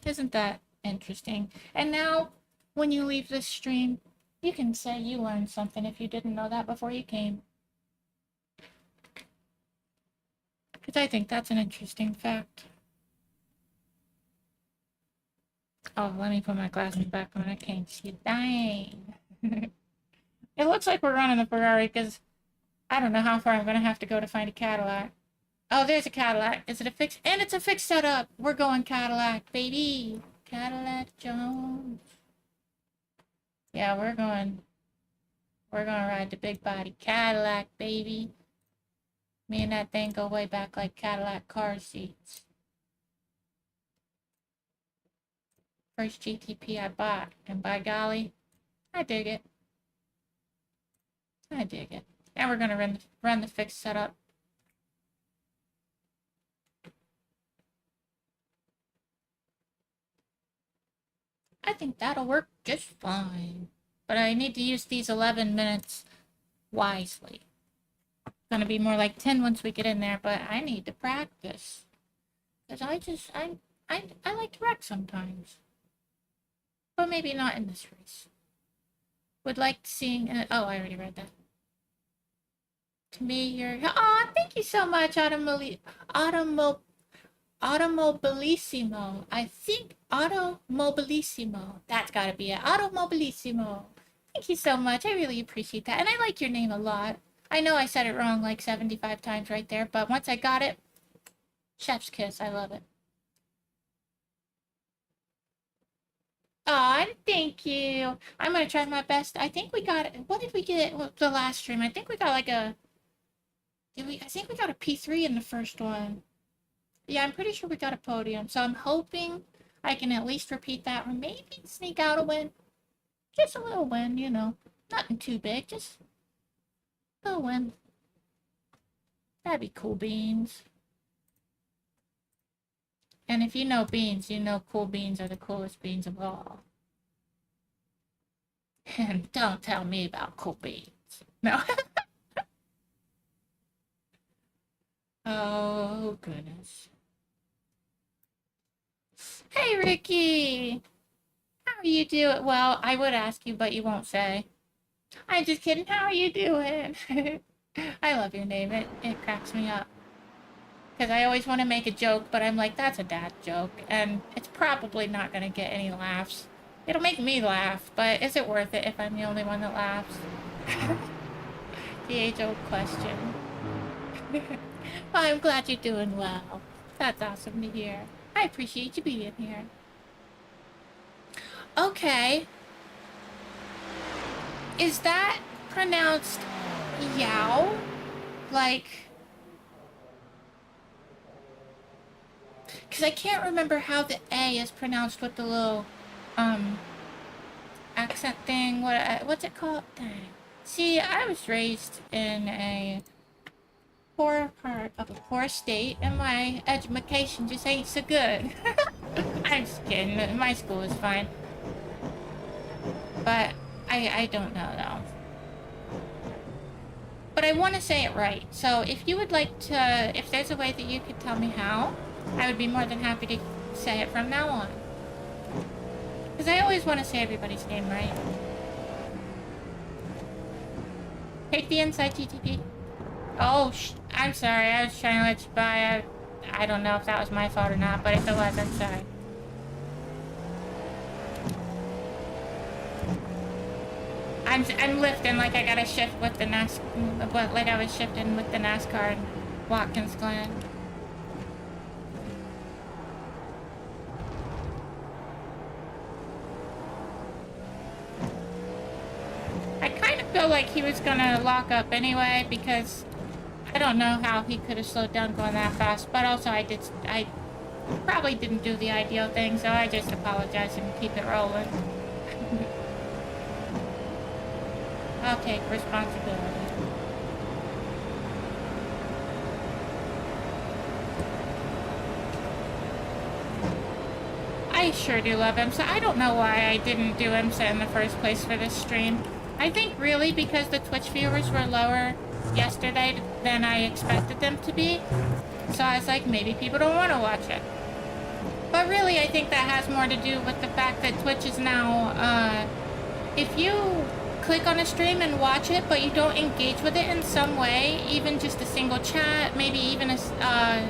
S1: Isn't that interesting? And now, when you leave this stream, you can say you learned something if you didn't know that before you came. Because I think that's an interesting fact. Oh, let me put my glasses back on. I can't see. Dang. It looks like we're running a Ferrari because I don't know how far I'm going to have to go to find a Cadillac. Oh, there's a Cadillac. Is it a fixed? And it's a fixed setup. We're going Cadillac, baby. Cadillac Jones. Yeah, we're going to ride the big body Cadillac, baby. Me and that thing go way back like Cadillac car seats. First GTP I bought, and by golly, I dig it. I dig it. And we're gonna run the fixed setup. I think that'll work just fine. But I need to use these 11 minutes wisely. It's gonna be more like 10 once we get in there, but I need to practice. Because I like to wreck sometimes. But maybe not in this race. Would like seeing. Oh, I already read that. To me, you're. Aw, thank you so much, Automobilissimo. I think Automobilissimo. That's gotta be it. Automobilissimo. Thank you so much. I really appreciate that. And I like your name a lot. I know I said it wrong like 75 times right there, but once I got it, chef's kiss. I love it. Aw, thank you. I'm gonna try my best. I think we got. What did we get the last stream? I think we got like a. Did we? I think we got a P3 in the first one. Yeah, I'm pretty sure we got a podium. So I'm hoping I can at least repeat that, or maybe sneak out a win. Just a little win, you know. Nothing too big, just a little win. That'd be cool beans. And if you know beans, you know cool beans are the coolest beans of all. And don't tell me about cool beans. No. Oh, goodness. Hey, Ricky! How are you doing? Well, I would ask you, but you won't say. I'm just kidding. How are you doing? I love your name. It cracks me up. Because I always want to make a joke, but I'm like, that's a dad joke. And it's probably not going to get any laughs. It'll make me laugh, but is it worth it if I'm the only one that laughs? The age-old question. Well, I'm glad you're doing well. That's awesome to hear. I appreciate you being here. Okay. Is that pronounced yow? Like... Because I can't remember how the A is pronounced with the little, accent thing. What's it called? Dang. See, I was raised in a poor part of a poor state, and my education just ain't so good. I'm just kidding. My school is fine. But I don't know, though. But I want to say it right. So if you would like to, if there's a way that you could tell me how, I would be more than happy to say it from now on. Because I always want to say everybody's name right. Take the inside GTP. Oh, I'm sorry. I was trying to let you by. I don't know if that was my fault or not, but if it was, I'm sorry. I'm lifting like I gotta shift with the NASCAR, like I was shifting with the NASCAR in Watkins Glen. I kind of feel like he was gonna lock up anyway, because I don't know how he could have slowed down going that fast, but also I probably didn't do the ideal thing, so I just apologize and keep it rolling. I'll take responsibility. I sure do love IMSA. I don't know why I didn't do IMSA in the first place for this stream. I think really because the Twitch viewers were lower yesterday than I expected them to be. So I was like, maybe people don't want to watch it. But really, I think that has more to do with the fact that Twitch is now, if you click on a stream and watch it, but you don't engage with it in some way, even just a single chat, maybe even a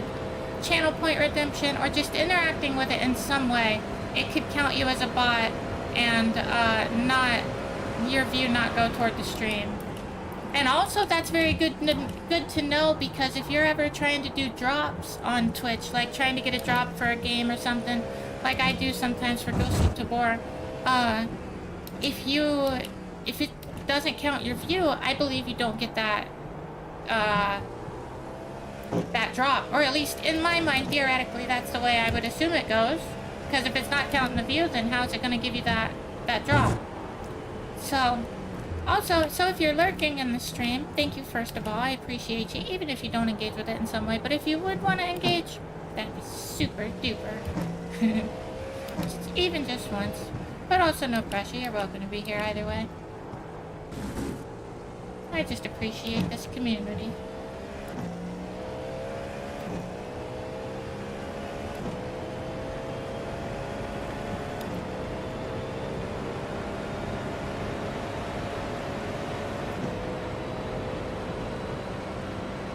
S1: channel point redemption, or just interacting with it in some way, it could count you as a bot and not your view not go toward the stream. And also that's very good to know, because if you're ever trying to do drops on Twitch, like trying to get a drop for a game or something, like I do sometimes for Ghost of Tabor, if it doesn't count your view, I believe you don't get that that drop. Or at least in my mind, theoretically, that's the way I would assume it goes. Because if it's not counting the view, then how is it going to give you that drop? So, also, so if you're lurking in the stream, thank you first of all. I appreciate you, even if you don't engage with it in some way. But if you would want to engage, that'd be super duper. Even just once. But also no pressure, you're welcome to be here either way. I just appreciate this community.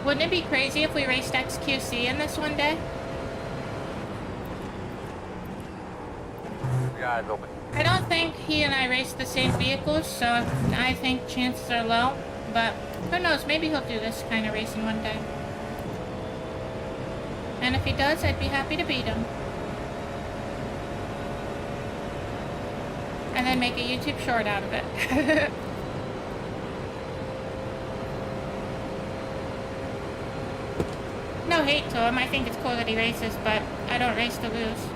S1: Wouldn't it be crazy if we raced XQC in this one day?
S2: Your eyes open.
S1: I don't think he and I raced the same vehicles, so I think chances are low. But who knows, maybe he'll do this kind of racing one day. And if he does, I'd be happy to beat him. And then make a YouTube short out of it. No hate to him, I think it's cool that he races, but I don't race to lose.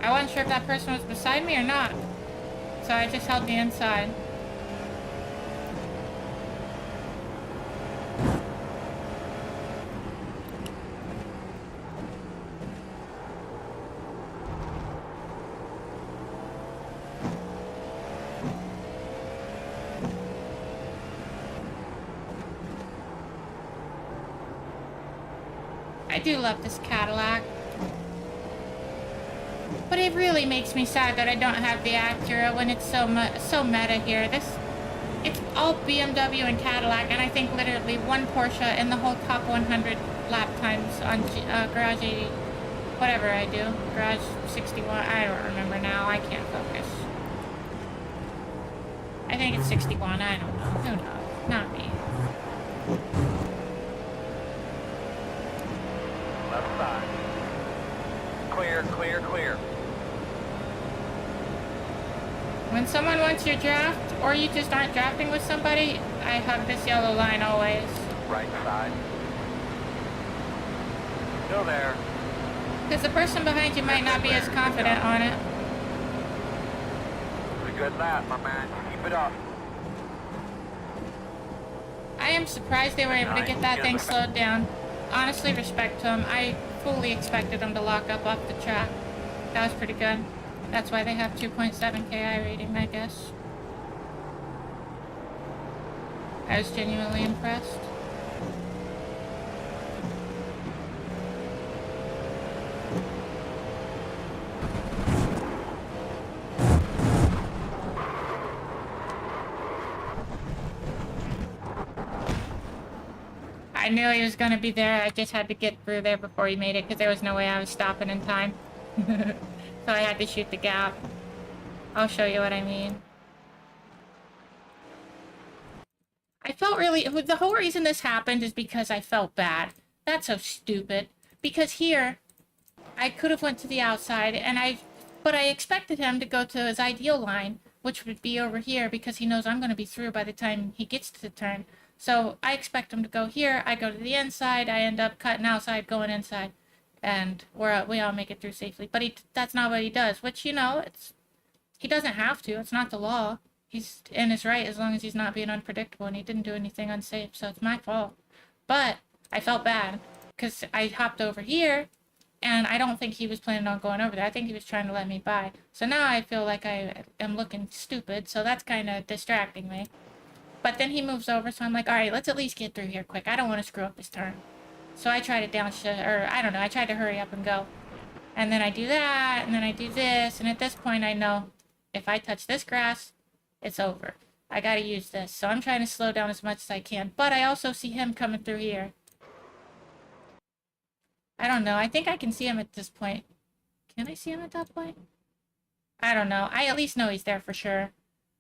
S1: I wasn't sure if that person was beside me or not, so I just held the inside. I do love this Cadillac. But it really makes me sad that I don't have the Acura when it's so meta here. It's all BMW and Cadillac, and I think literally one Porsche in the whole top 100 lap times on Garage 80, whatever I do. Garage 61, I don't remember now, I can't focus. I think it's 61, I don't know, who knows, not me.
S2: Left side. Clear, clear, clear.
S1: When someone wants your draft, or you just aren't drafting with somebody, I hug this yellow line always.
S2: Right side. Still there.
S1: Because the person behind you might not be as confident on it.
S2: It's a good lap, my man. Keep it up.
S1: I am surprised they were able to get that thing slowed down. Honestly, respect to them. I fully expected them to lock up off the track. That was pretty good. That's why they have 2.7 KI rating, I guess. I was genuinely impressed. I knew he was going to be there. I just had to get through there before he made it because there was no way I was stopping in time. So I had to shoot the gap. I'll show you what I mean. I felt really... The whole reason this happened is because I felt bad. That's so stupid. Because here, I could have went to the outside, but I expected him to go to his ideal line, which would be over here, because he knows I'm going to be through by the time he gets to the turn. So I expect him to go here, I go to the inside, I end up cutting outside, going inside. And we all make it through safely. But that's not what he does, which, you know, he doesn't have to. It's not the law. He's in his right as long as he's not being unpredictable, and he didn't do anything unsafe, so it's my fault. But I felt bad because I hopped over here, and I don't think he was planning on going over there. I think he was trying to let me by. So now I feel like I am looking stupid, so that's kind of distracting me. But then he moves over, so I'm like, all right, let's at least get through here quick. I don't want to screw up this turn. So I try to I tried to hurry up and go. And then I do that, and then I do this, and at this point I know if I touch this grass, it's over. I gotta use this. So I'm trying to slow down as much as I can. But I also see him coming through here. I don't know. I think I can see him at this point. Can I see him at that point? I don't know. I at least know he's there for sure.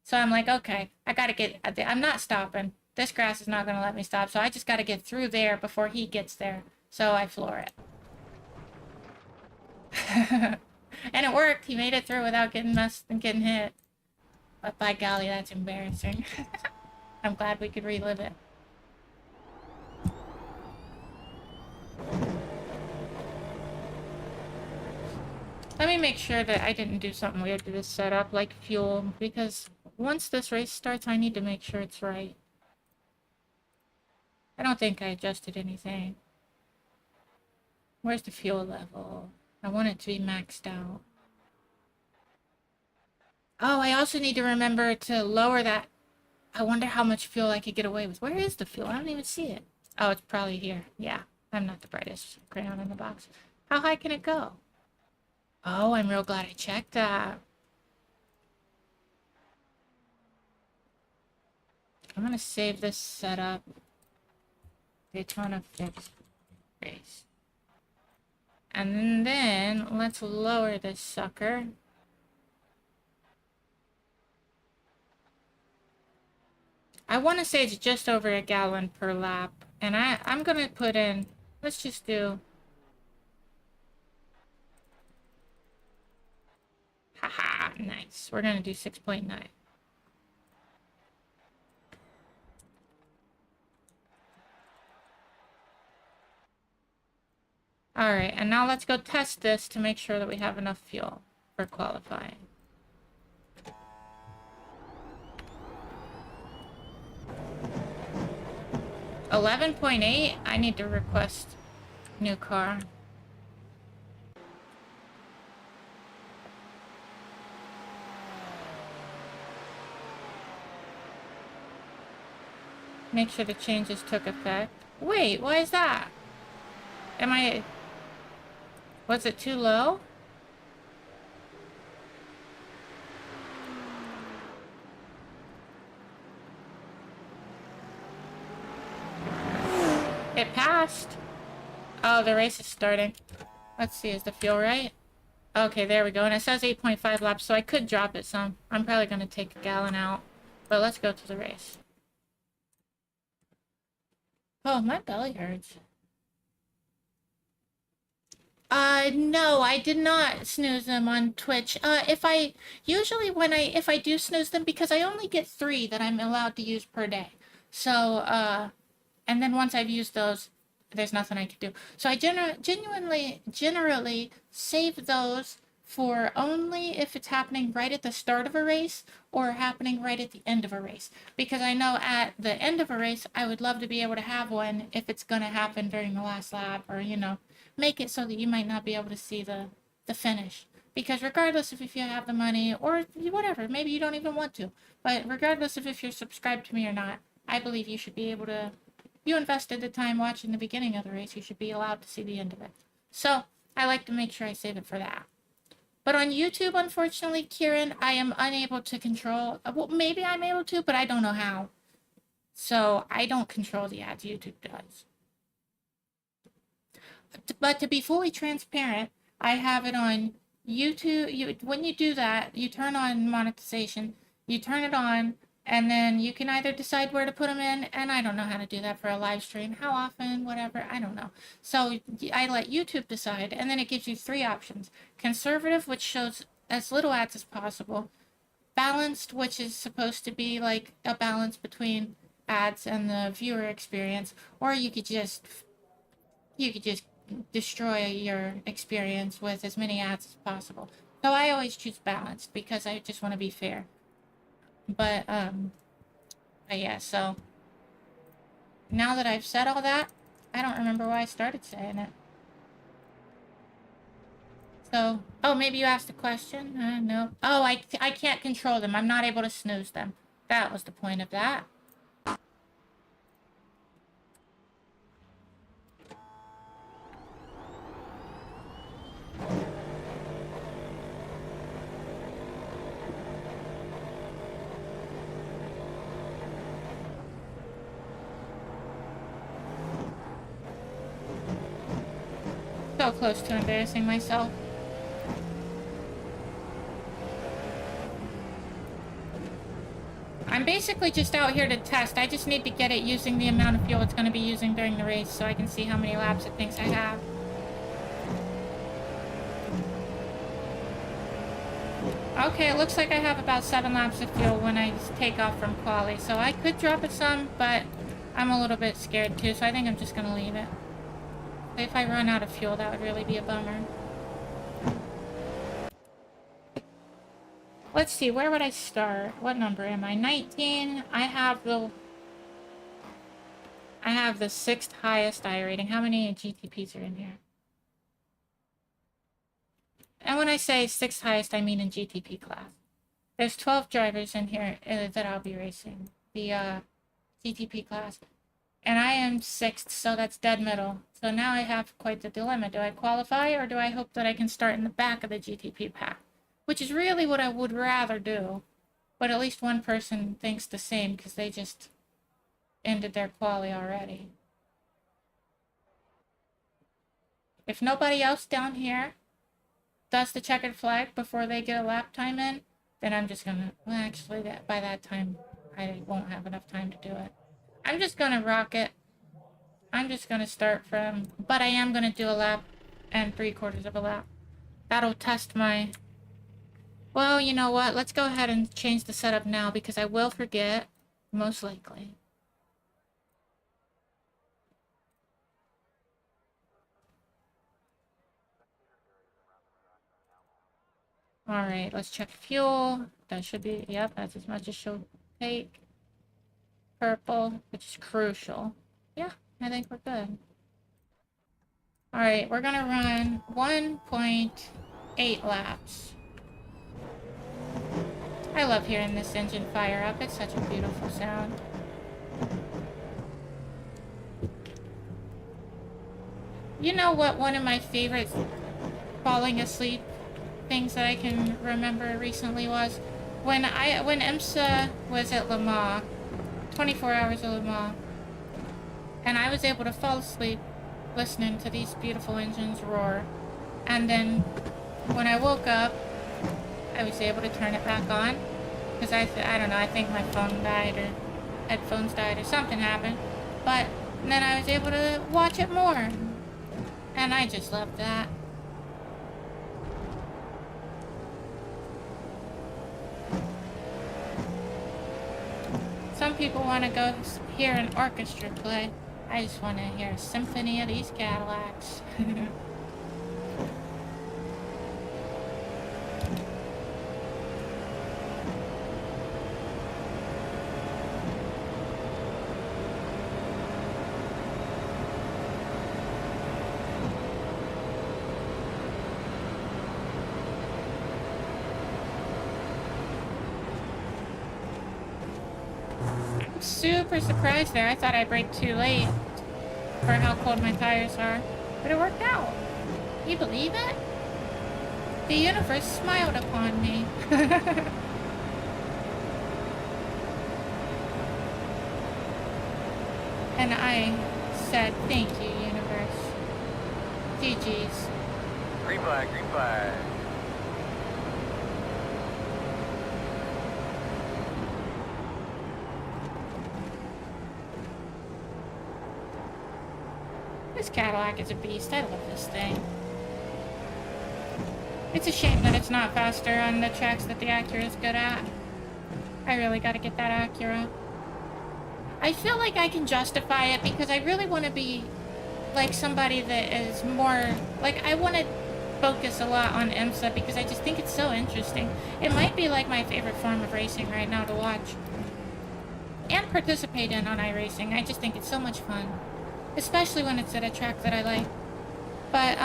S1: So I'm like, okay, I'm not stopping. This grass is not going to let me stop, so I just got to get through there before he gets there. So I floor it. And it worked. He made it through without getting messed and getting hit. But by golly, that's embarrassing. I'm glad we could relive it. Let me make sure that I didn't do something weird to this setup, like fuel, because once this race starts, I need to make sure it's right. I don't think I adjusted anything. Where's the fuel level? I want it to be maxed out. Oh, I also need to remember to lower that. I wonder how much fuel I could get away with. Where is the fuel? I don't even see it. Oh, it's probably here. Yeah, I'm not the brightest crayon in the box. How high can it go? Oh, I'm real glad I checked that. I'm gonna save this setup. Daytona fixed race. And then let's lower this sucker. I want to say it's just over a gallon per lap. And I'm gonna put in, let's just do, haha, nice. We're gonna do 6.9. Alright, and now let's go test this to make sure that we have enough fuel for qualifying. $11.8. I need to request new car. Make sure the changes took effect. Wait, why is that? Am I... Was it too low? It passed. Oh, the race is starting. Let's see, is the fuel right? Okay, there we go. And it says 8.5 laps, so I could drop it some. I'm probably going to take a gallon out. But let's go to the race. Oh, my belly hurts. No, I did not snooze them on Twitch. If I do snooze them, because I only get 3 that I'm allowed to use per day. So, and then once I've used those, there's nothing I can do. So I generally save those for only if it's happening right at the start of a race or happening right at the end of a race. Because I know at the end of a race, I would love to be able to have one if it's going to happen during the last lap, or, you know, make it so that you might not be able to see the finish. Because regardless of if you have the money or whatever, maybe you don't even want to, but regardless of if you're subscribed to me or not, I believe you should be able to, you invested the time watching the beginning of the race, you should be allowed to see the end of it. So I like to make sure I save it for that. But on YouTube, unfortunately, Kieran, I am unable to control, well, maybe I'm able to, but I don't know how. So I don't control the ads, YouTube does. But to be fully transparent, I have it on YouTube. When you do that, you turn on monetization, you turn it on, and then you can either decide where to put them in, and I don't know how to do that for a live stream, how often, whatever, I don't know. So I let YouTube decide, and then it gives you 3 options. Conservative, which shows as little ads as possible. Balanced, which is supposed to be like a balance between ads and the viewer experience, or you could just destroy your experience with as many ads as possible. So I always choose balanced because I just want to be fair. But yeah, so now that I've said all that, I don't remember why I started saying it. So, oh, maybe you asked a question? No. Oh, I can't control them. I'm not able to snooze them. That was the point of that. So close to embarrassing myself. I'm basically just out here to test. I just need to get it using the amount of fuel it's going to be using during the race so I can see how many laps it thinks I have. Okay, it looks like I have about 7 laps of fuel when I take off from quali, so I could drop it some, but I'm a little bit scared too, so I think I'm just going to leave it. If I run out of fuel, that would really be a bummer. Let's see, where would I start? What number am I? 19. I have the 6th highest iRating. How many GTPs are in here? And when I say 6th highest, I mean in GTP class. There's 12 drivers in here that I'll be racing. The GTP class. And I am 6th, so that's dead middle. So now I have quite the dilemma. Do I qualify, or do I hope that I can start in the back of the GTP pack? Which is really what I would rather do. But at least one person thinks the same, because they just ended their quali already. If nobody else down here does the checkered flag before they get a lap time in, then I'm just gonna, well, actually, by that time, I won't have enough time to do it. I'm just gonna rock it. I'm just gonna start from, but I am gonna do a lap and 3/4 of a lap. That'll test my, well, you know what? Let's go ahead and change the setup now because I will forget, most likely. Alright, let's check fuel. That should be, yep, that's as much as she'll take. Purple, which is crucial. Yeah, I think we're good. Alright, we're gonna run 1.8 laps. I love hearing this engine fire up. It's such a beautiful sound. You know what one of my favorite falling asleep things that I can remember recently was? When IMSA was at Le Mans, 24 hours of Le Mans, and I was able to fall asleep listening to these beautiful engines roar. And then when I woke up, I was able to turn it back on. Because I don't know, I think my phone died or headphones died or something happened. But then I was able to watch it more. And I just loved that. Some people want to go hear an orchestra play. I just want to hear a symphony of these Cadillacs. Super surprised there. I thought I braked too late for how cold my tires are. But it worked out. Can you believe it? The universe smiled upon me. And I said, thank you, universe. GG's.
S2: Green flag, green flag.
S1: This Cadillac is a beast. I love this thing. It's a shame that it's not faster on the tracks that the Acura is good at. I really gotta get that Acura. I feel like I can justify it because I really want to be like somebody that is more... Like, I want to focus a lot on IMSA because I just think it's so interesting. It might be like my favorite form of racing right now to watch. And participate in on iRacing. I just think it's so much fun. Especially when it's at a track that I like. But,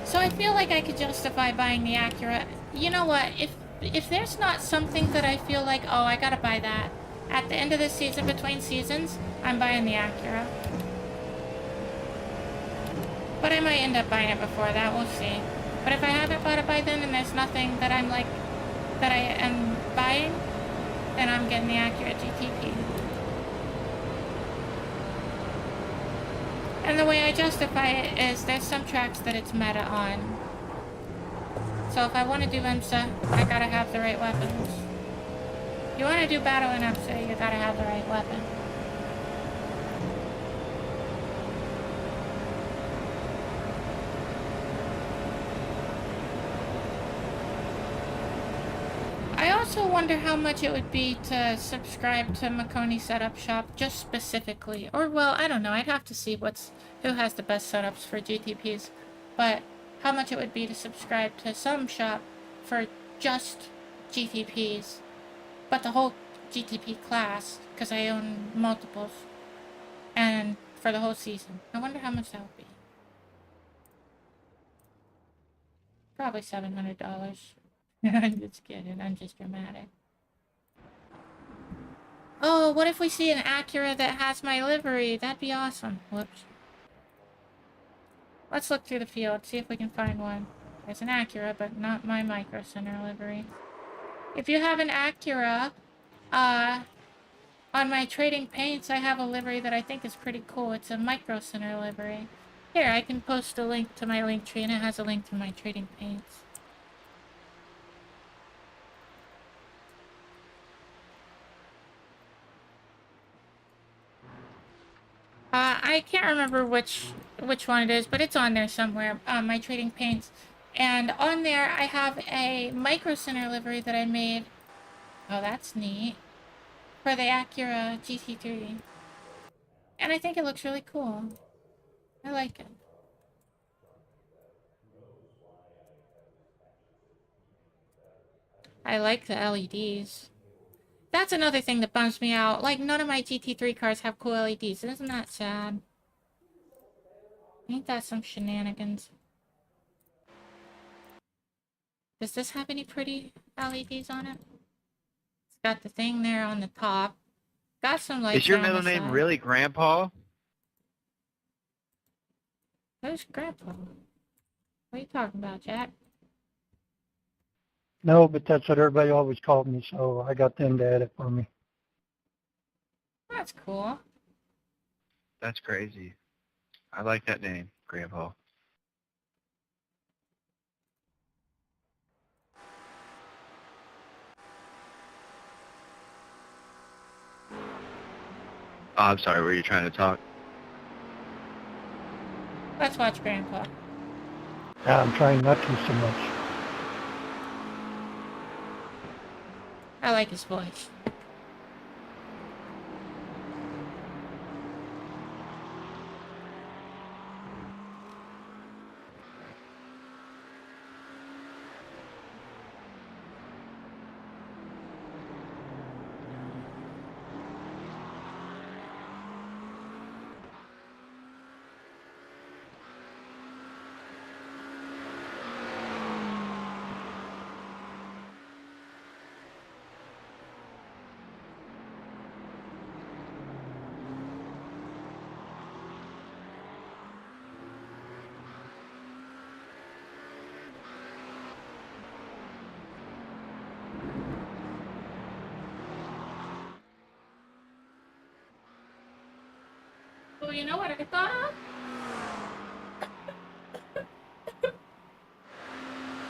S1: so I feel like I could justify buying the Acura. You know what? If there's not something that I feel like, oh, I gotta buy that. At the end of the season, between seasons, I'm buying the Acura. But I might end up buying it before that, we'll see. But if I haven't bought it by then and there's nothing that I'm like, that I am buying, then I'm getting the Acura GTP. And the way I justify it is there's some tracks that it's meta on. So if I want to do IMSA, I gotta have the right weapons. You want to do battle in IMSA, you gotta have the right weapon. I also wonder how much it would be to subscribe to Makoni Setup Shop just specifically. Or, well, I don't know. I'd have to see who has the best setups for GTPs. But how much it would be to subscribe to some shop for just GTPs. But the whole GTP class, because I own multiples. And for the whole season. I wonder how much that would be. Probably $700. I'm just kidding. I'm just dramatic. Oh, what if we see an Acura that has my livery? That'd be awesome. Whoops. Let's look through the field, see if we can find one. There's an Acura, but not my Micro Center livery. If you have an Acura, on my Trading Paints, I have a livery that I think is pretty cool. It's a Micro Center livery. Here, I can post a link to my Linktree, and it has a link to my Trading Paints. I can't remember which one it is, but it's on there somewhere, my Trading Paints. And on there, I have a Micro Center livery that I made. Oh, that's neat. For the Acura GT3. And I think it looks really cool. I like it. I like the LEDs. That's another thing that bums me out. Like, none of my GT3 cars have cool LEDs. Isn't that sad? Ain't that some shenanigans? Does this have any pretty LEDs on it? It's got the thing there on the top. Got some lights.
S3: Is your
S1: on the
S3: middle name
S1: side.
S3: really Grandpa?
S1: Who's Grandpa? What are you talking about, Jack?
S4: No, but that's what everybody always called me, so I got them to add it for me.
S1: That's cool.
S3: That's crazy. I like that name, Grandpa. Oh, I'm sorry, were you trying to talk?
S1: Let's watch Grandpa.
S4: I'm trying not to so much.
S1: I like his voice. Oh, you know what I thought of?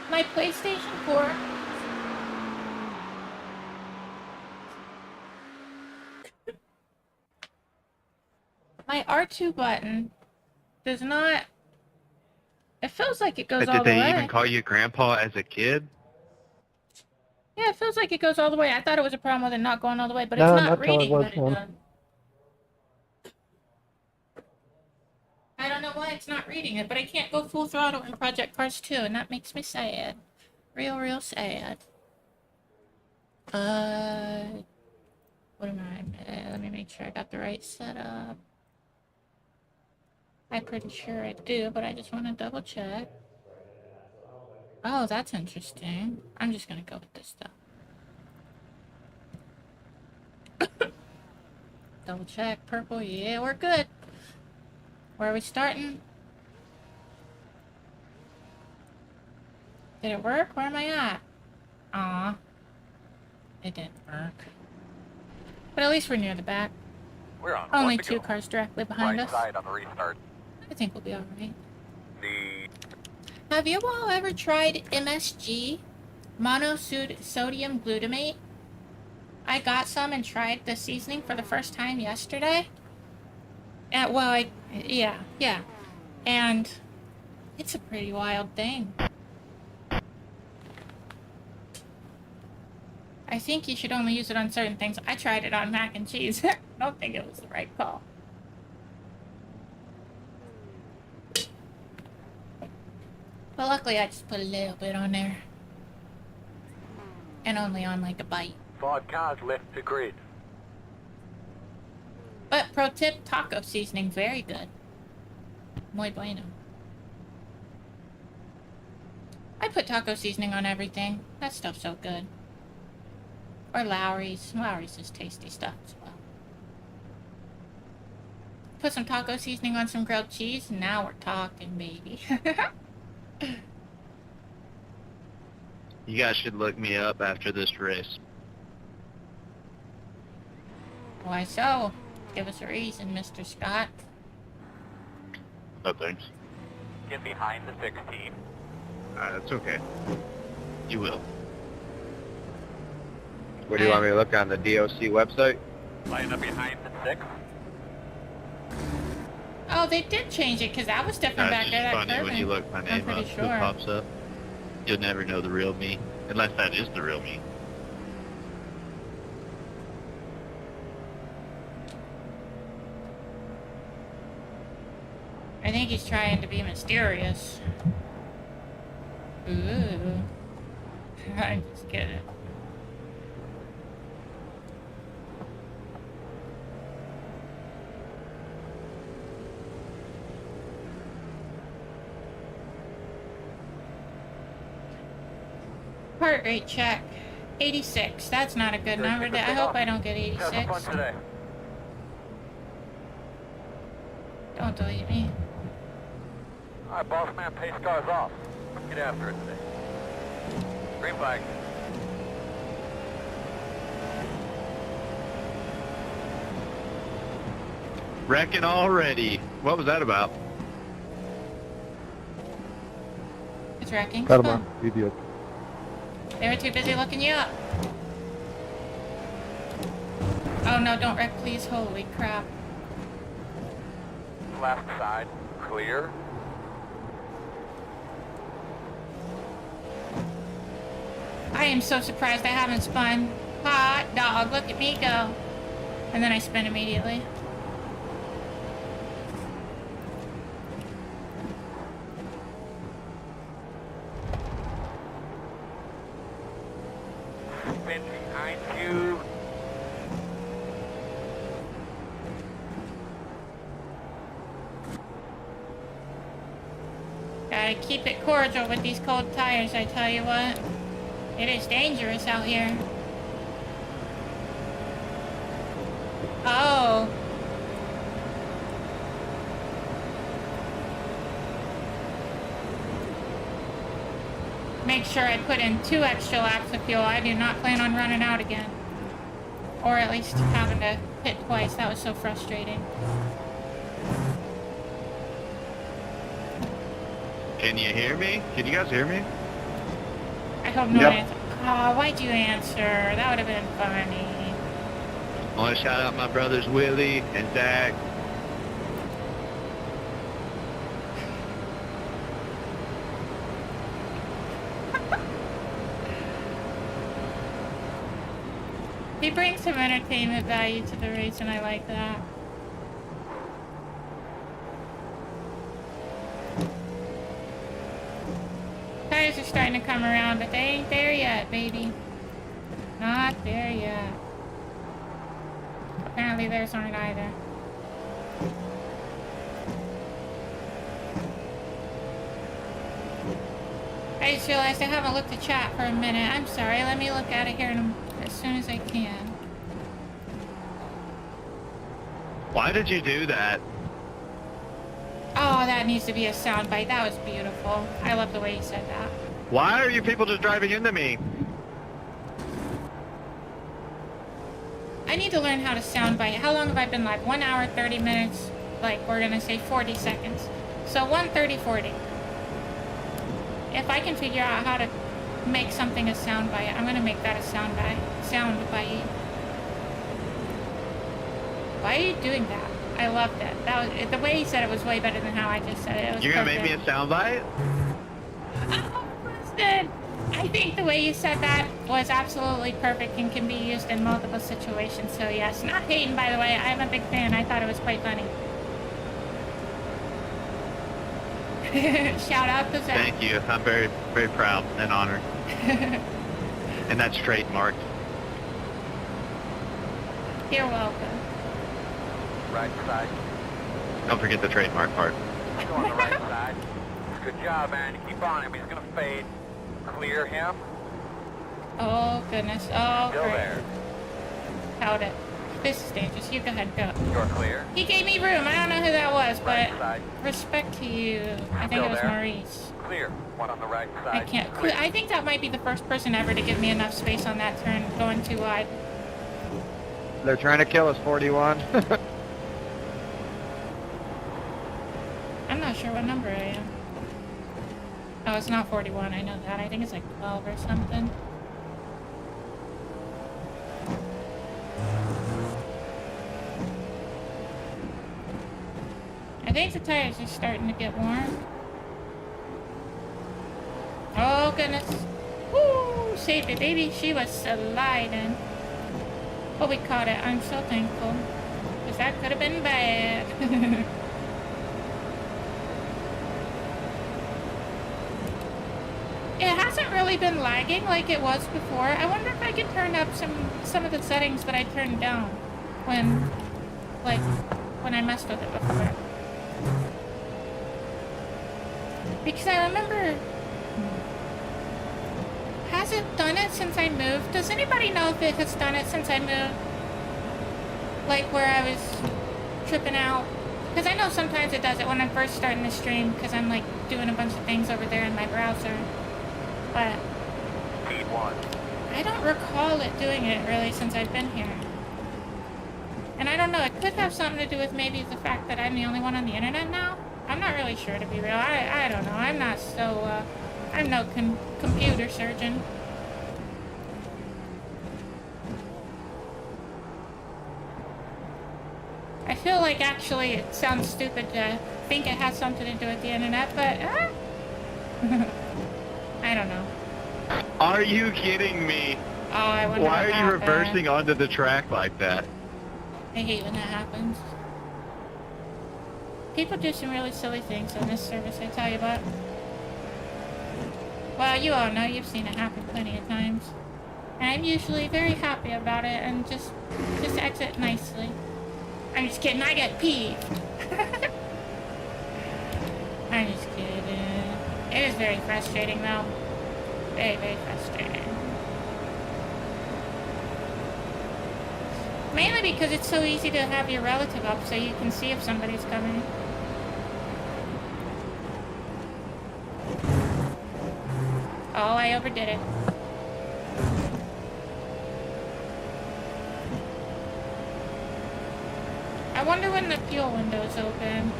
S1: My PlayStation 4. My R2 button does not. It feels like it goes all
S3: Did
S1: the
S3: they
S1: way.
S3: even call you Grandpa as a kid?
S1: Yeah, it feels like it goes all the way. I thought it was a problem with it not going all the way, but
S4: No,
S1: it's not
S4: not till it
S1: reading
S4: was
S1: that it
S4: one.
S1: does. I don't know why it's not reading it, but I can't go full throttle in Project Cars 2, and that makes me sad. Real sad. What am I? Let me make sure I got the right setup. I'm pretty sure I do, but I just want to double check. Oh, that's interesting. I'm just gonna go with this stuff. Double check. Purple. Yeah, we're good. Where are we starting? Did it work? Where am I at? Aw. It didn't work. But at least we're near the back.
S2: We're on
S1: Only
S2: one to
S1: two
S2: go.
S1: cars directly behind
S2: Right
S1: us.
S2: side on the restart.
S1: I think we'll be alright.
S2: The
S1: Have you all ever tried MSG? Monosodium glutamate? I got some and tried the seasoning for the first time yesterday. Yeah. And it's a pretty wild thing. I think you should only use it on certain things. I tried it on mac and cheese. I don't think it was the right call. But luckily I just put a little bit on there. And only on like a bite.
S2: 5 cars left to grid.
S1: But pro tip, taco seasoning, very good. Muy bueno. I put taco seasoning on everything. That stuff's so good. Or Lowry's. Lowry's is tasty stuff as well. Put some taco seasoning on some grilled cheese, and now we're talking, baby.
S3: You guys should look me up after this race.
S1: Why so? Give us a reason, Mr. Scott.
S3: No thanks.
S2: Get behind the 16.
S3: That's okay. You will. Where do you want me to look on the DOC website?
S2: Line up behind the 6.
S1: Oh, they did change it, because that was different back
S3: It's
S1: there.
S3: just
S1: That
S3: funny when you look my name
S1: pretty
S3: up,
S1: sure.
S3: who pops up. You'll never know the real me, unless that is the real me.
S1: I think he's trying to be mysterious. Ooh. I'm just kidding. Heart rate check. 86. That's not a good number. I hope I don't get
S2: How's the fun
S1: 86.
S2: today?
S1: Don't delete me.
S2: Alright, boss man, pace car's off. Get after it today. Green flag.
S3: Wrecking already. What was that about?
S1: It's wrecking.
S5: Karma, idiot.
S1: They were too busy looking you up. Oh no, don't wreck please. Holy crap.
S2: Left side, clear.
S1: I am so surprised I haven't spun. Hot dog, look at me go. And then I spin immediately.
S2: Spin behind you.
S1: Gotta keep it cordial with these cold tires, I tell you what. It is dangerous out here. Oh. Make sure I put in 2 extra laps of fuel. I do not plan on running out again. Or at least having to pit twice. That was so frustrating.
S3: Can you hear me? Can you guys hear me?
S1: I hope no
S5: Yep.
S1: one answered. Oh, why'd you answer? That would have been funny.
S3: I want to shout out my brothers Willie and Zach.
S1: He brings some entertainment value to the race, and I like that. Tires are starting to come around, but they ain't there yet, baby. Not there yet. Apparently theirs aren't either. I just realized I haven't looked at chat for a minute. I'm sorry. Let me look at it here as soon as I can.
S3: Why did you do that?
S1: Oh, that needs to be a soundbite. That was beautiful. I love the way you said that.
S3: Why are you people just driving into me?
S1: I need to learn how to soundbite. How long have I been live? 1 hour, 30 minutes. Like, we're gonna say 40 seconds. So 1:30, 40. If I can figure out how to make something a soundbite, I'm gonna make that a soundbite. Soundbite. Why are you doing that? I loved it. That was the way he said it was way better than how I just said it. It was
S3: You're gonna make
S1: perfect.
S3: me a soundbite?
S1: Oh, Kristen! I think the way you said that was absolutely perfect and can be used in multiple situations. So yes, not hating, by the way. I'm a big fan. I thought it was quite funny. Shout out to Zach.
S3: Thank you. I'm very, very proud and honored. And that's trademarked.
S1: You're welcome.
S2: Right side.
S3: Don't forget the trademark part.
S2: Go on the right side. Good job, man. You keep on him. He's gonna fade. Clear him.
S1: Oh goodness. Oh
S2: Still
S1: great.
S2: there.
S1: Held it. This is dangerous. You go ahead, go.
S2: You're clear.
S1: He gave me room. I don't know who that was,
S2: Right
S1: but
S2: side.
S1: respect to you. I think
S2: Still
S1: it was
S2: there.
S1: Maurice.
S2: Clear. One on the right side.
S1: I can't.
S2: Clear.
S1: I think that might be the first person ever to give me enough space on that turn, going too wide.
S5: They're trying to kill us, 41.
S1: I'm not sure what number I am. Oh, it's not 41. I know that. I think it's like 12 or something. I think the tires are starting to get warm. Oh, goodness. Woo! Saved it, baby. She was sliding. But we caught it. I'm so thankful. Because that could have been bad. It hasn't really been lagging like it was before. I wonder if I can turn up some of the settings that I turned down when I messed with it before. Because I remember, has it done it since I moved? Does anybody know if it has done it since I moved? Like where I was tripping out Because I know sometimes it does it when I'm first starting the stream, because I'm like doing a bunch of things over there in my browser. But
S2: P1.
S1: I don't recall it doing it really since I've been here. And I don't know, it could have something to do with maybe the fact that I'm the only one on the internet now. I'm not really sure, to be real. I don't know. I'm not so, I'm no computer surgeon. I feel like actually it sounds stupid to think it has something to do with the internet, but I don't know.
S3: Are you kidding me?
S1: Oh, I wonder
S3: Why
S1: what
S3: are you
S1: happened.
S3: reversing onto the track like that?
S1: I hate when that happens. People do some really silly things in this service, I tell you what. Well, you all know, you've seen it happen plenty of times. And I'm usually very happy about it and just exit nicely. I'm just kidding, I get peeved. I'm just kidding. It is very frustrating though. Very, very frustrating. Mainly because it's so easy to have your relative up so you can see if somebody's coming. Oh, I overdid it. I wonder when the fuel window's open.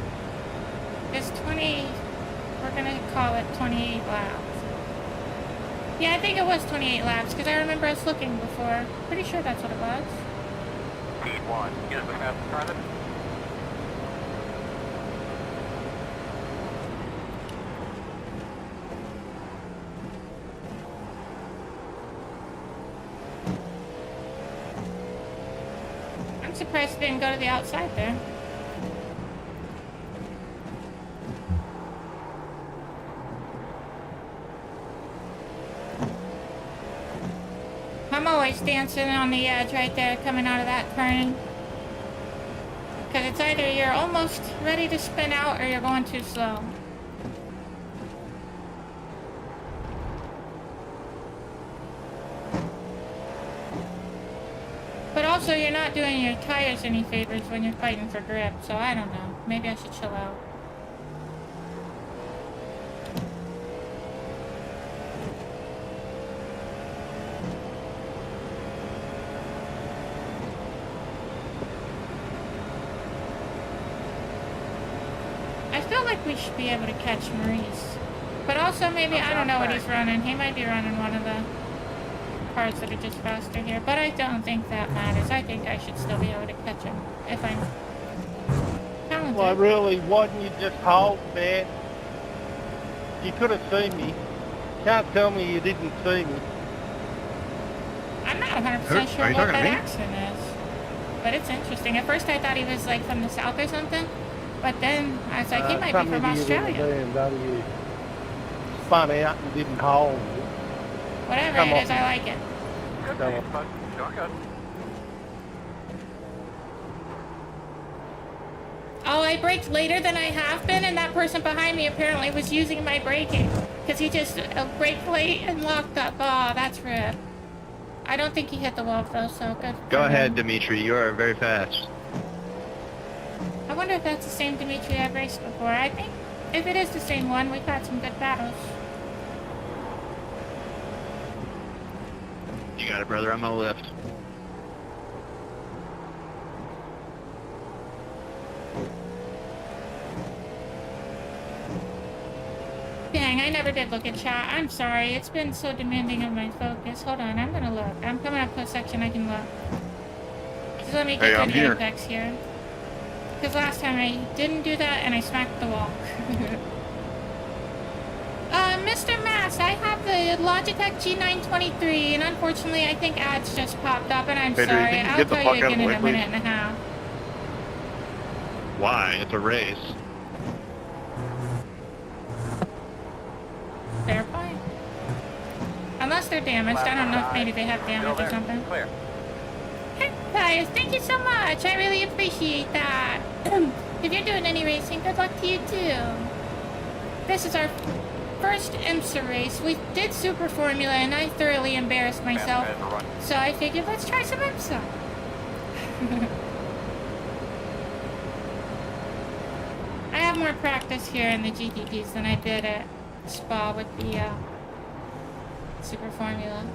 S1: It's 20... We're gonna call it 28 laps. Yeah, I think it was 28 laps, because I remember us looking before. Pretty sure that's what it was.
S2: P1. Get us the fastest further.
S1: I'm surprised it didn't go to the outside there. I'm always dancing on the edge right there coming out of that turn. Because it's either you're almost ready to spin out or you're going too slow. But also you're not doing your tires any favors when you're fighting for grip, so I don't know. Maybe I should chill out. I feel like we should be able to catch Maurice. But also maybe, I don't know what he's running. He might be running one of the cars that are just faster here. But I don't think that matters. I think I should still be able to catch him. If I'm talented.
S4: Well, really, wasn't you just hauled, man? You could have seen me. Can't tell me you didn't see me.
S1: I'm not 100%
S3: Are
S1: sure
S3: you
S1: what
S3: talking
S1: that
S3: to me?
S1: accent is. But it's interesting. At first I thought he was like from the south or something. But then I was like, he might be from Australia.
S4: You spun out and didn't haul.
S1: Whatever
S4: Come
S1: it is,
S4: on.
S1: I like it.
S2: Good
S4: Come
S2: pace,
S4: on.
S2: bud. Doing good.
S1: Oh, I braked later than I have been, and that person behind me apparently was using my braking. Because he just braked late and locked up. Oh, that's rip. I don't think he hit the wall though, so good.
S3: Go
S1: for
S3: ahead,
S1: him.
S3: Dimitri. You are very fast.
S1: I wonder if that's the same Dimitri I've raced before. I think if it is the same one, we've had some good battles.
S3: You got it, brother. I'm gonna lift.
S1: Dang, I never did look at chat. I'm sorry. It's been so demanding of my focus. Hold on, I'm gonna look. I'm coming up to a section I can look. Just let me
S3: Hey,
S1: get
S3: I'm
S1: the
S3: here.
S1: apex here. Because last time I didn't do that and I smacked the wall. Mr. Mass, I have the Logitech G923 and unfortunately I think ads just popped up and I'm
S3: Hey, do you
S1: sorry.
S3: think you
S1: I'll
S3: get the
S1: tell
S3: fuck
S1: you
S3: out of
S1: again
S3: the
S1: in
S3: way,
S1: a minute
S3: please?
S1: and a half.
S3: Why? It's a race.
S1: They're fine. Unless they're damaged. I don't know if maybe they have
S2: Still
S1: damage or
S2: there.
S1: something.
S2: Clear.
S1: Hey guys, thank you so much. I really appreciate that. If you're doing any racing, good luck to you too. This is our first IMSA race. We did Super Formula and I thoroughly embarrassed myself.
S2: Fast run.
S1: So I figured let's try some IMSA. more practice here in the GTPs than I did at Spa with the Super Formula.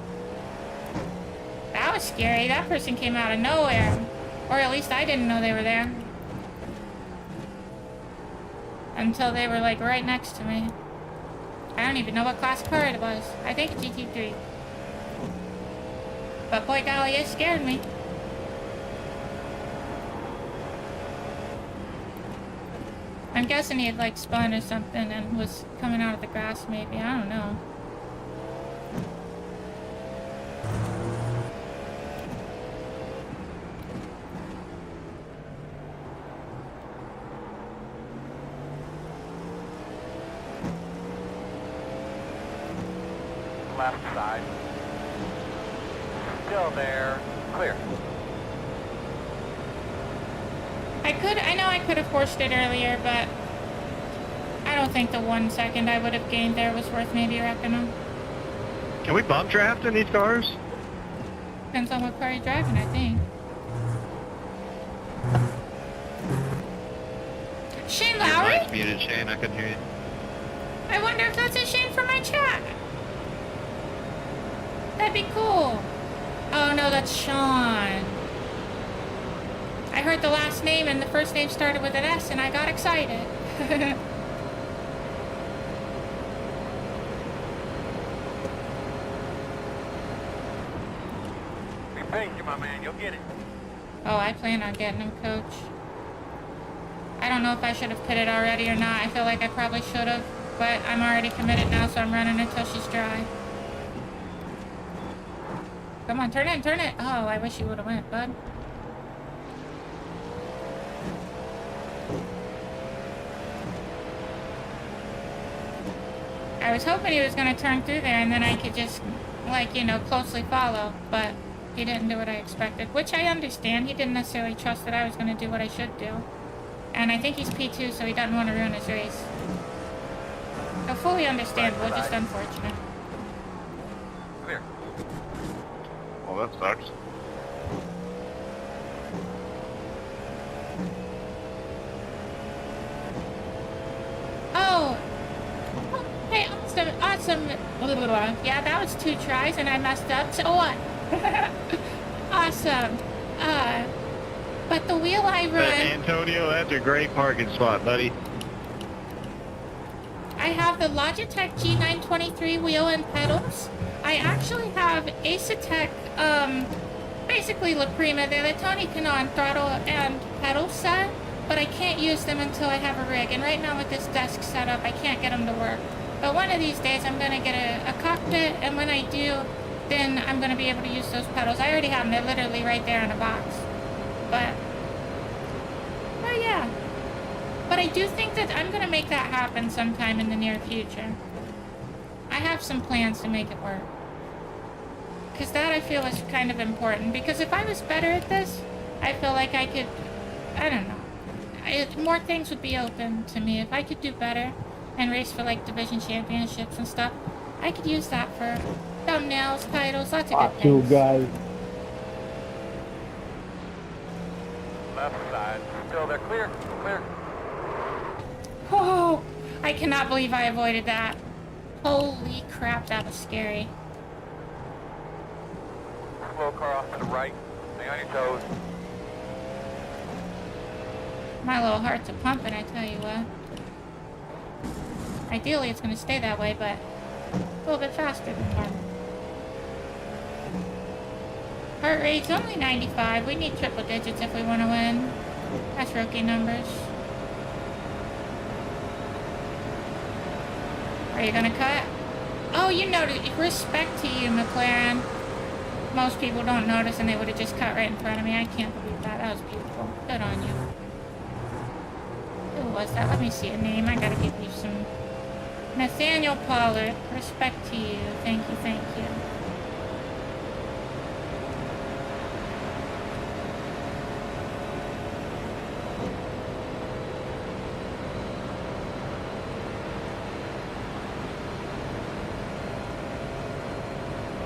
S1: That was scary. That person came out of nowhere. Or at least I didn't know they were there. Until they were like right next to me. I don't even know what class car it was. I think GT3. But boy golly, it scared me. I'm guessing he had like spun or something and was coming out of the grass maybe. I don't know.
S2: Left side. Still there. Clear.
S1: I know I could have forced it earlier, but I don't think the 1 second I would have gained there was worth maybe wrecking them.
S3: Can we bump draft in these cars?
S1: Depends on what car you're driving, I think. Shane
S3: Your
S1: Lowry?
S3: mic's muted, Shane. I couldn't hear you.
S1: I wonder if that's a Shane from my chat. That'd be cool. Oh no, that's Sean. I heard the last name and the first name started with an S and I got excited.
S2: Be patient, my man. You'll get it.
S1: Oh, I plan on getting him, coach. I don't know if I should have pitted already or not. I feel like I probably should have, but I'm already committed now, so I'm running until she's dry. Come on, turn it, turn it. Oh, I wish you would have went, bud. I was hoping he was going to turn through there and then I could just, like, you know, closely follow, but he didn't do what I expected, which I understand. He didn't necessarily trust that I was going to do what I should do. And I think he's P2, so he doesn't want to ruin his race. So fully understandable, just unfortunate.
S2: Clear.
S3: Well, that sucks.
S1: Oh! Hey, awesome. Blah, blah, blah. Yeah, that was 2 tries and I messed up, so what? Awesome. But the wheel I run...
S3: Antonio, that's a great parking spot, buddy.
S1: I have the Logitech G923 wheel and pedals. I actually have Acetec, basically La Prima. They're the Tony Kanaan throttle and pedal set, but I can't use them until I have a rig. And right now with this desk setup, I can't get them to work. But one of these days, I'm going to get a cockpit, and when I do, then I'm going to be able to use those pedals. I already have them. They're literally right there in a box. But yeah. But I do think that I'm going to make that happen sometime in the near future. I have some plans to make it work. Because that I feel is kind of important. Because if I was better at this, I feel like I could, I don't know. More things would be open to me. If I could do better and race for like division championships and stuff, I could use that for thumbnails, titles, lots of good things.
S4: guys.
S2: Left side. Still there. Clear. Clear.
S1: Oh, I cannot believe I avoided that. Holy crap, that was scary.
S2: Slow car off to the right. Stay on your toes.
S1: My little heart's a pumping, I tell you what. Ideally, it's going to stay that way, but a little bit faster than normal. Heart rate's only 95. We need triple digits if we want to win. That's rookie numbers. Are you going to cut? Oh, you noticed. Respect to you, McLaren. Most people don't notice and they would have just cut right in front of me. I can't believe that. That was beautiful. Good on you. Who was that? Let me see a name. I gotta give you some... Nathaniel Pollard. Respect to you. Thank you, thank you.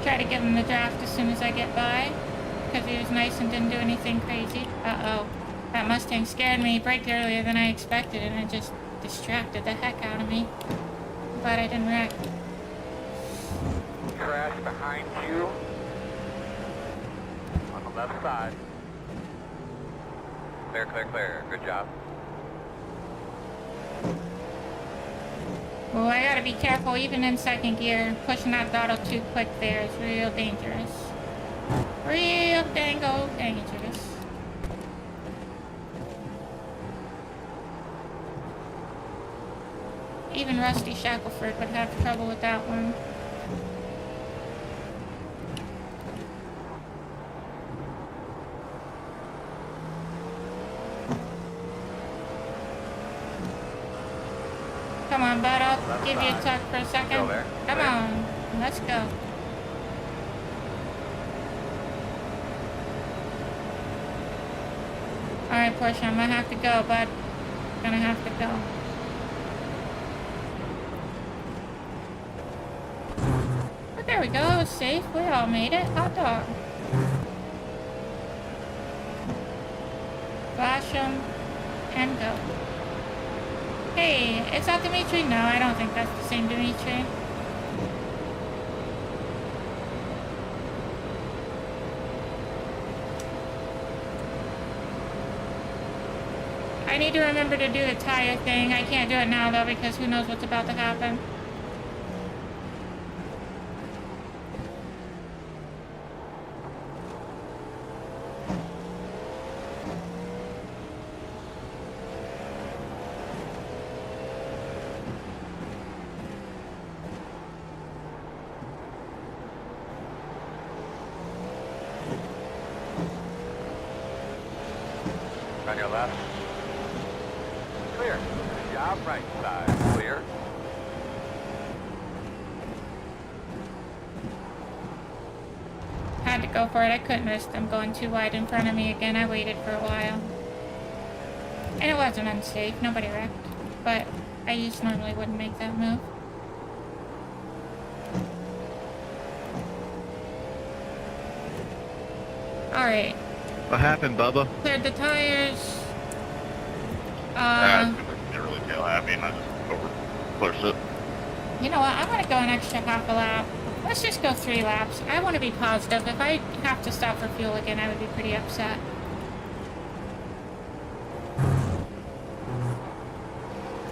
S1: Try to give him the draft as soon as I get by, because he was nice and didn't do anything crazy. Uh-oh. That Mustang scared me. He braked earlier than I expected, and it just distracted the heck out of me. Glad I didn't wreck.
S2: Crash behind you. On the left side. Clear, clear, clear. Good job.
S1: Oh, I gotta be careful even in second gear. Pushing that throttle too quick there is real dangerous. Real dango dangerous. Even Rusty Shackelford would have trouble with that one. Come on, bud, I'll give you a tug for a second.
S2: Go there.
S1: Come
S2: There.
S1: on, let's go. Alright, Porsche, I'm gonna have to go, bud. Gonna have to go. But there we go, it was safe. We all made it. Hot dog. Flash 'em and go. Hey, is that Dimitri? No, I don't think that's the same Dimitri. I need to remember to do the tire thing. I can't do it now though because who knows what's about to happen.
S2: On your left. Clear. Good job. Right side. Clear.
S1: Had to go for it. I couldn't risk them going too wide in front of me again. I waited for a while. And it wasn't unsafe. Nobody wrecked. But I just normally wouldn't make that move. Alright.
S3: What happened, Bubba?
S1: Cleared the tires.
S6: I didn't really feel happy and I just pushed it.
S1: You know what? I'm gonna go an extra half a lap. Let's just go 3 laps. I want to be positive. If I have to stop for fuel again, I would be pretty upset.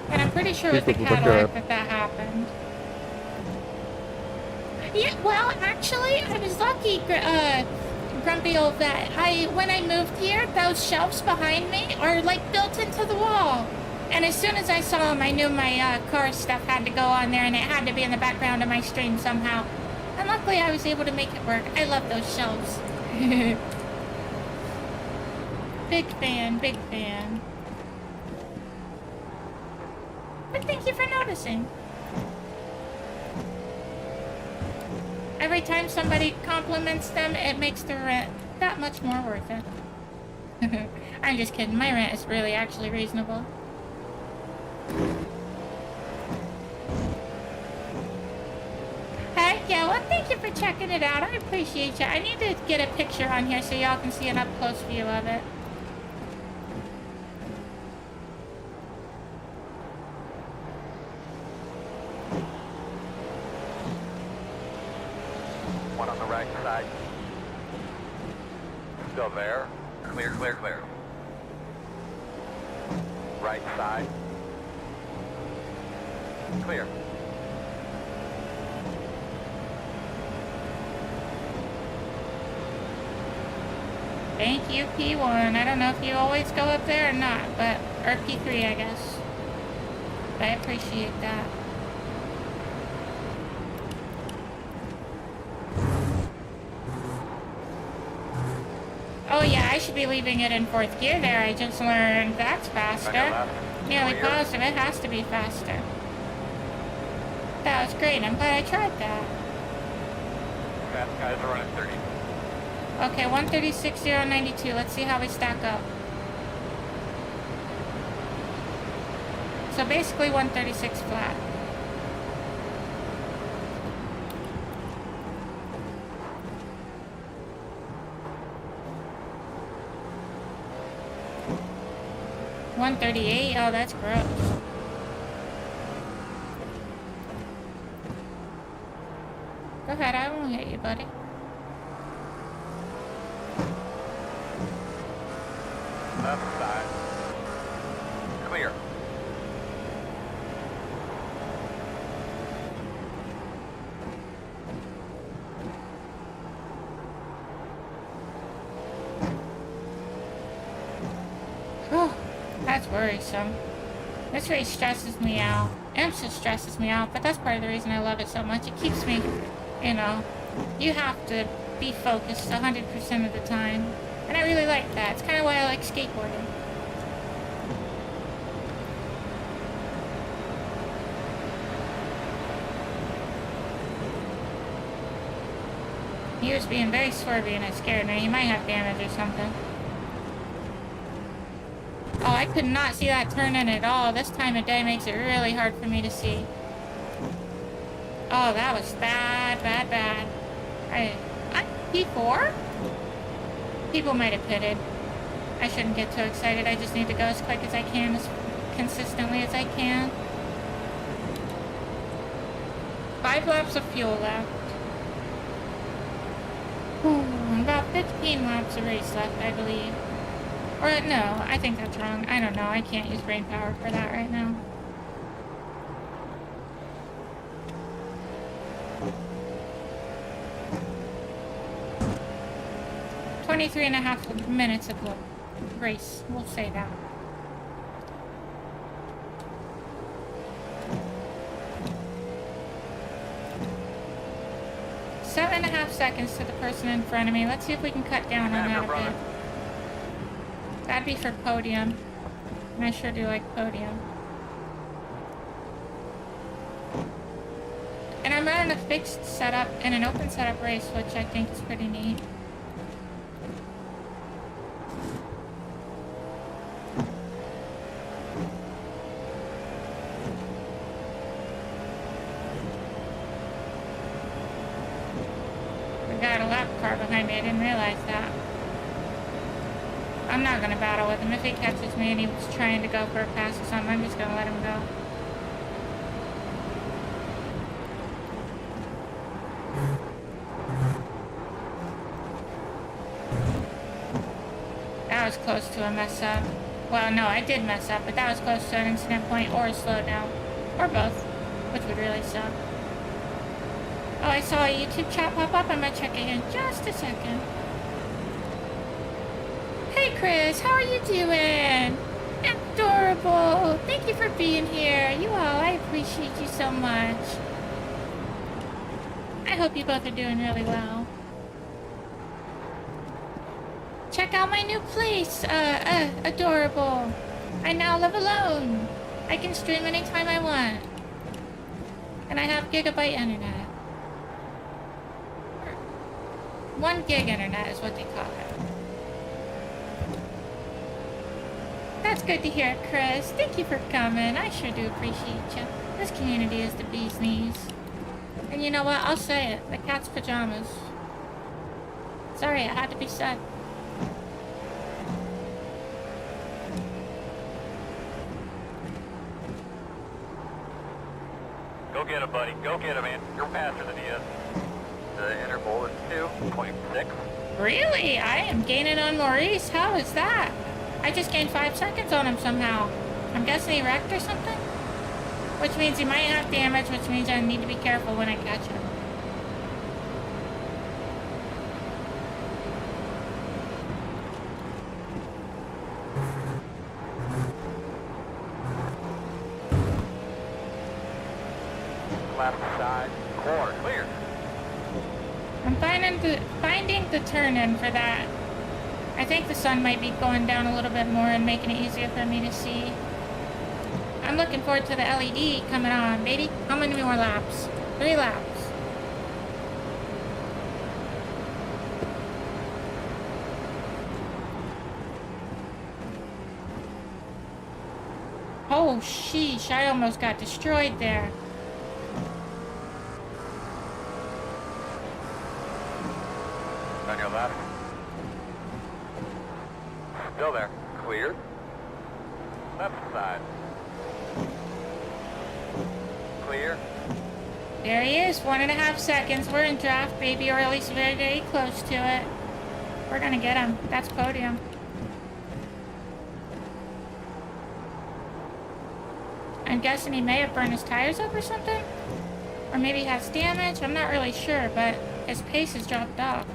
S1: And I'm pretty sure it was the Cadillac that happened. Yeah, well, actually, I was lucky, Grumpy Old Vet. When I moved here, those shelves behind me are like built into the wall. And as soon as I saw them, I knew my car stuff had to go on there, and it had to be in the background of my stream somehow. And luckily, I was able to make it work. I love those shelves. Big fan, big fan. But thank you for noticing. Every time somebody compliments them, it makes the rent that much more worth it. I'm just kidding. My rent is really actually reasonable. Heck yeah, well thank you for checking it out. I appreciate you. I need to get a picture on here so y'all can see an up-close view of it.
S2: One on the right side. Still there. Clear, clear, clear. Right side. Clear.
S1: Thank you, P1. I don't know if you always go up there or not, but... Or P3, I guess. But I appreciate that. Oh yeah, I should be leaving it in 4th gear there. I just learned that's faster. Nearly positive it has to be faster. That was great. I'm glad I tried that.
S2: Fast guys are running 30.
S1: Okay, 136.092. Let's see how we stack up. So basically 136 flat. $138? Oh, that's gross. Go ahead, I won't hit you, buddy.
S2: Left side. Clear.
S1: Whew, that's worrisome. This race stresses me out. IMSA stresses me out, but that's part of the reason I love it so much. It keeps me, you know, you have to be focused 100% of the time. And I really like that. It's kind of why I like skateboarding. He was being very swervy and it scared me. He might have damage or something. Oh, I could not see that turn in at all. This time of day makes it really hard for me to see. Oh, that was bad, bad, bad. I'm P4? People might have pitted. I shouldn't get too excited. I just need to go as quick as I can, as consistently as I can. 5 laps of fuel left. Ooh, about 15 laps of race left, I believe. Or, no, I think that's wrong. I don't know. I can't use brain power for that right now. .5 minutes of the race. We'll say that. Seven and a half seconds to the person in front of me. Let's see if we can cut down on that a bit. That'd be for podium. And I sure do like podium. And I'm running a fixed setup and an open setup race, which I think is pretty neat. I got a lap car behind me. I didn't realize that. I'm not gonna battle with him. If he catches me and he was trying to go for a pass or something, I'm just gonna let him go. That was close to a mess up. Well, no, I did mess up, but that was close to an incident point or a slowdown. Or both, which would really suck. Oh, I saw a YouTube chat pop up. I'm gonna check it in just a second. Hey Chris, how are you doing? Adorable. Thank you for being here. You all, I appreciate you so much. I hope you both are doing really well. Check out my new place. Adorable. I now live alone. I can stream anytime I want. And I have gigabyte internet. 1 gig internet is what they call it. That's good to hear, Chris. Thank you for coming. I sure do appreciate you. This community is the bee's knees. And you know what? I'll say it. The cat's pajamas. Sorry, it had to be said.
S2: Go get him, buddy. Go get him, man. You're faster than he is. The interval is 2.6.
S1: Really? I am gaining on Maurice? How is that? I just gained 5 seconds on him somehow. I'm guessing he wrecked or something? Which means he might have damage, which means I need to be careful when I catch him.
S2: Left side. Core. Clear.
S1: I'm finding the turn in for that. I think the sun might be going down a little bit more and making it easier for me to see. I'm looking forward to the LED coming on, baby. How many more laps? 3 laps. Oh, sheesh. I almost got destroyed there.
S2: On your left. Still there. Clear. Left side. Clear.
S1: There he is, 1.5 seconds. We're in draft, baby, or at least very, very close to it. We're gonna get him. That's podium. I'm guessing he may have burned his tires up or something? Or maybe he has damage? I'm not really sure, but his pace has dropped off.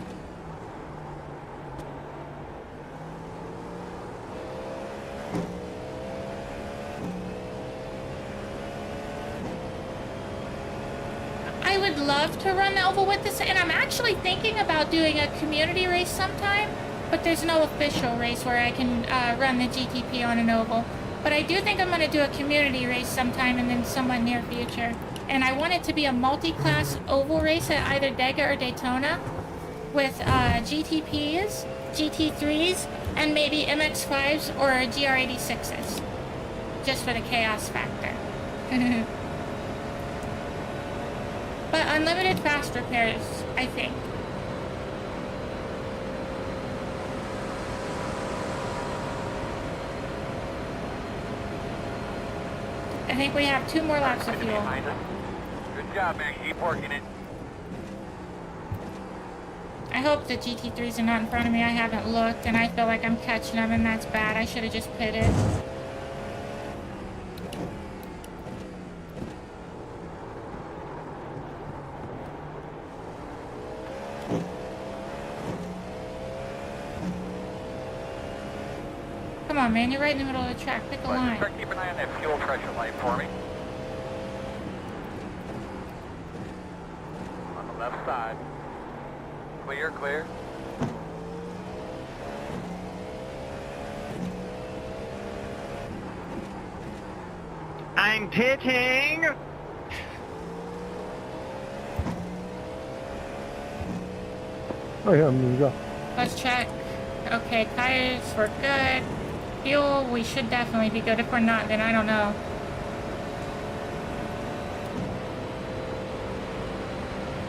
S1: I would love to run the oval with this, and I'm actually thinking about doing a community race sometime, but there's no official race where I can run the GTP on an oval. But I do think I'm going to do a community race sometime in the somewhat near future. And I want it to be a multi-class oval race at either Dega or Daytona with GTPs, GT3s, and maybe MX5s or GR86s. Just for the chaos factor. But unlimited fast repairs, I think. I think we have 2 more laps of fuel.
S2: Good job, man. Keep working it.
S1: I hope the GT3s are not in front of me. I haven't looked, and I feel like I'm catching them, and that's bad. I should have just pitted. Come on, man. You're right in the middle of the track. Pick a line.
S2: Keep an eye on that fuel pressure light for me. On the left side. Clear, clear.
S5: I'm pitting!
S4: Oh yeah, amigo.
S1: Let's check. Okay, tires, we're good. Fuel, we should definitely be good. If we're not, then I don't know.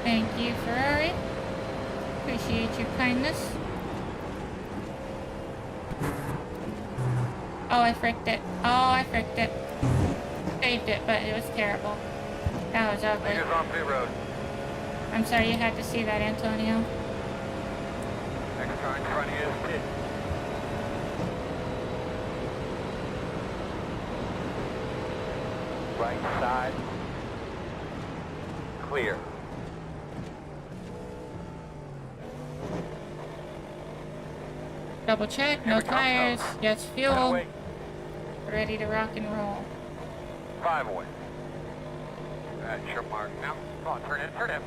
S1: Thank you, Ferrari. Appreciate your kindness. Oh, I fricked it. Oh, I fricked it. Saved it, but it was terrible. That was ugly.
S2: Fingers on pit road.
S1: I'm sorry you had to see that, Antonio.
S2: Next car in front of you is pit. Right side. Clear.
S1: Double check, no
S2: Here we go.
S1: tires, yes
S2: Head
S1: fuel,
S2: away.
S1: ready to rock and roll.
S2: 5 away. That's your mark now. Come on, turn in, turn in.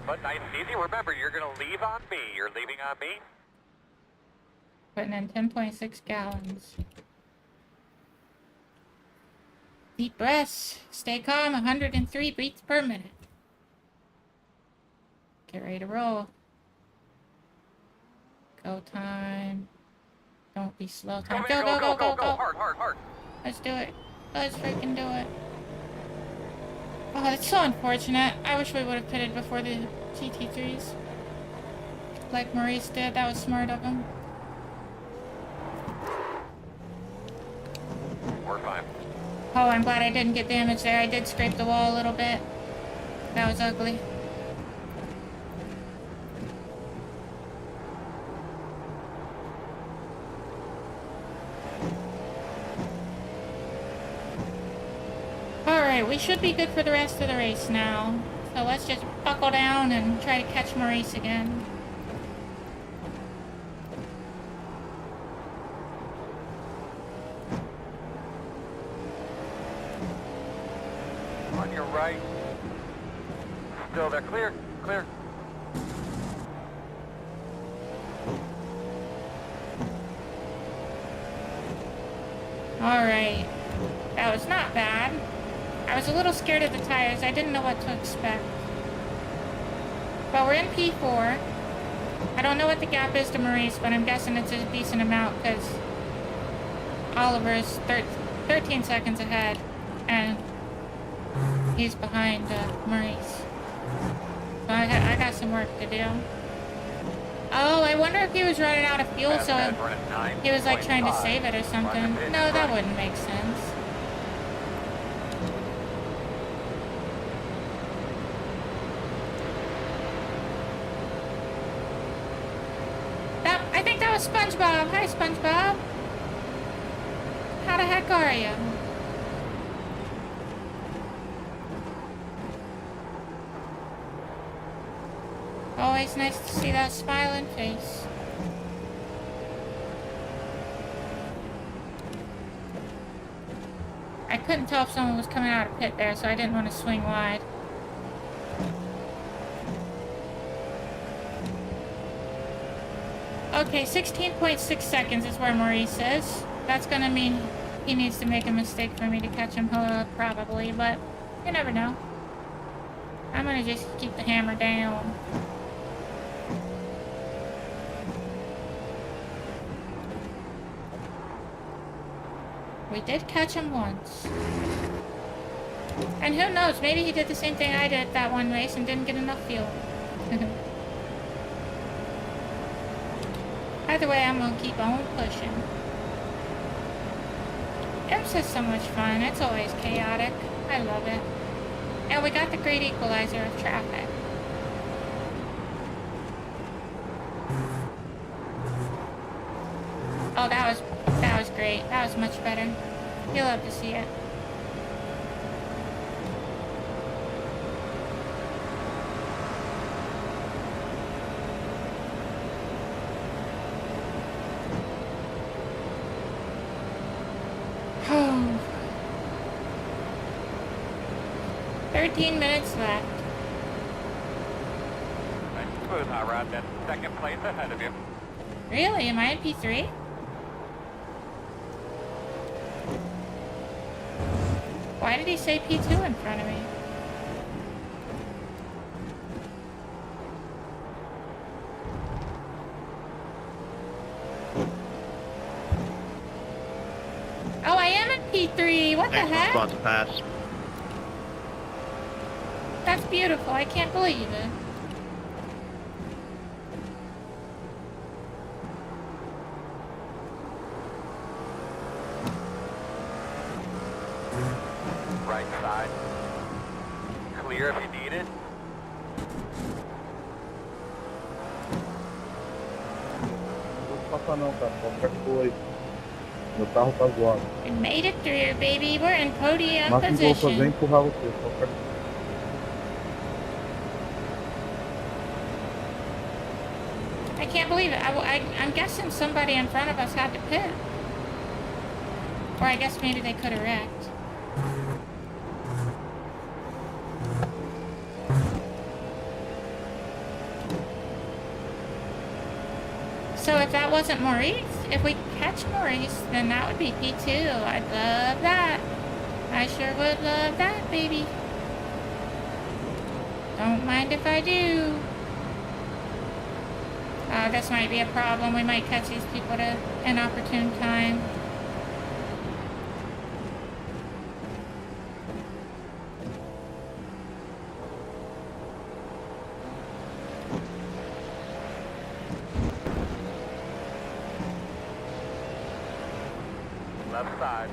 S2: But nice and easy. Remember, you're going to leave on me. You're leaving on me.
S1: Putting in 10.6 gallons. Deep breaths. Stay calm. 103 beats per minute. Get ready to roll. Go time. Don't be slow time. Go, go, go, go, go.
S2: Hard, hard, hard.
S1: Let's do it. Let's freaking do it. Oh, that's so unfortunate. I wish we would have pitted before the GT3s. Like Maurice did. That was smart of him.
S2: We're fine.
S1: Oh, I'm glad I didn't get damaged there. I did scrape the wall a little bit. That was ugly. Alright, we should be good for the rest of the race now. So let's just buckle down and try to catch Maurice again.
S2: On your right. Still there. Clear, clear.
S1: Alright. That was not bad. I was a little scared of the tires. I didn't know what to expect. But we're in P4. I don't know what the gap is to Maurice, but I'm guessing it's a decent amount because Oliver's 13 seconds ahead and he's behind Maurice. So I got some work to do. Oh, I wonder if he was running out of fuel, so he was like trying to save it or something. No, that wouldn't make sense. SpongeBob. Hi, SpongeBob. How the heck are you? Always nice to see that smiling face. I couldn't tell if someone was coming out of pit there, so I didn't want to swing wide. Okay, 16.6 seconds is where Maurice is. That's gonna mean he needs to make a mistake for me to catch him, probably, but you never know. I'm gonna just keep the hammer down. We did catch him once. And who knows, maybe he did the same thing I did that one race and didn't get enough fuel. Either way, I'm gonna keep on pushing. IMSA is so much fun. It's always chaotic. I love it. And we got the great equalizer of traffic. Oh, that was great. That was much better. You'll love to see it. Oh. 13 minutes left.
S2: Nice smooth, hot rod. That's second place ahead of you.
S1: Really? Am I in P3? Why did he say P2 in front of me? Oh, I am in P3! What the
S3: Excellent
S1: heck?
S3: spot to pass.
S1: That's beautiful. I can't believe it.
S2: Right side. Clear if you need it.
S7: Não vou passar não, cara. Qualquer coisa. Meu carro tá zoado.
S1: We made it through, baby. We're in podium
S7: O máximo que eu vou fazer é
S1: position.
S7: empurrar você. Qualquer...
S1: I can't believe it. I'm guessing somebody in front of us had to pit. Or I guess maybe they could have wrecked. So if that wasn't Maurice, if we catch Maurice, then that would be P2. I'd love that. I sure would love that, baby. Don't mind if I do. This might be a problem. We might catch these people at an opportune time.
S2: Left side.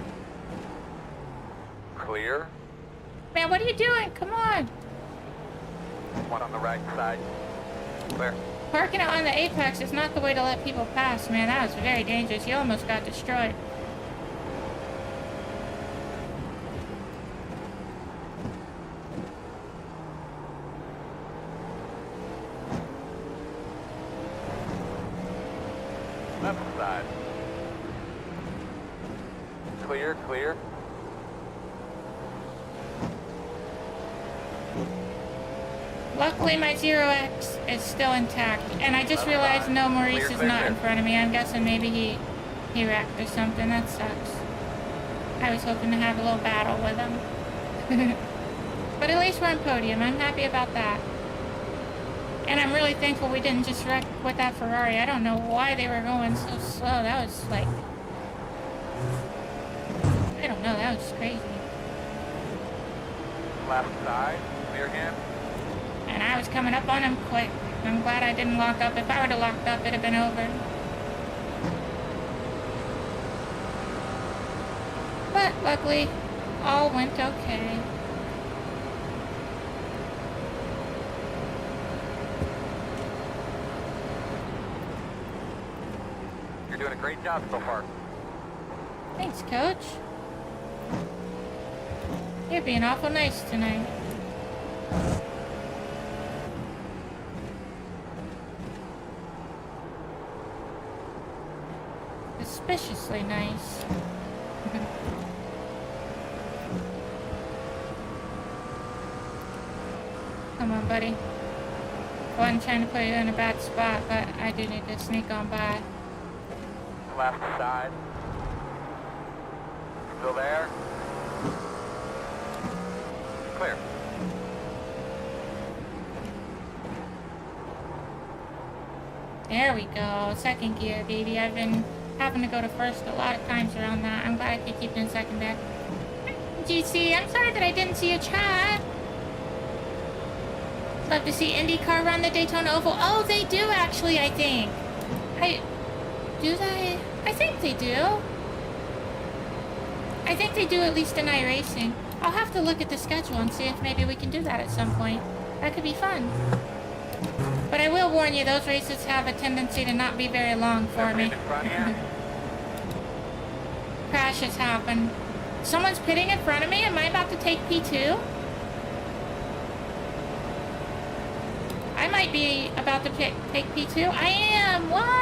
S2: Clear.
S1: Man, what are you doing? Come on.
S2: One on the right side. Clear.
S1: Parking it on the apex is not the way to let people pass, man. That was very dangerous. You almost got destroyed.
S2: Left side. Clear, clear.
S1: Luckily, my 0X is still intact. And I just realized no, Maurice is not in front of me. I'm guessing maybe he wrecked or something. That sucks. I was hoping to have a little battle with him. But at least we're on podium. I'm happy about that. And I'm really thankful we didn't just wreck with that Ferrari. I don't know why they were going so slow. That was like... I don't know. That was crazy.
S2: Left side. Clear again.
S1: And I was coming up on him quick. I'm glad I didn't lock up. If I would have locked up, it'd have been over. But luckily, all went okay.
S2: You're doing a great job so far.
S1: Thanks, Coach. You're being awful nice tonight. Suspiciously nice. Come on, buddy. I wasn't trying to put you in a bad spot, but I do need to sneak on by.
S2: Left side. Still there? Clear.
S1: There we go. Second gear, baby. I've been having to go to first a lot of times around that. I'm glad I could keep in second there. GC, I'm sorry that I didn't see your chat. Love to see IndyCar run the Daytona Oval. Oh, they do actually, I think. Do they? I think they do. I think they do at least in iRacing. I'll have to look at the schedule and see if maybe we can do that at some point. That could be fun. But I will warn you, those races have a tendency to not be very long for me. Crashes happen. Someone's pitting in front of me? Am I about to take P2? I might be about to take P2. I am! What?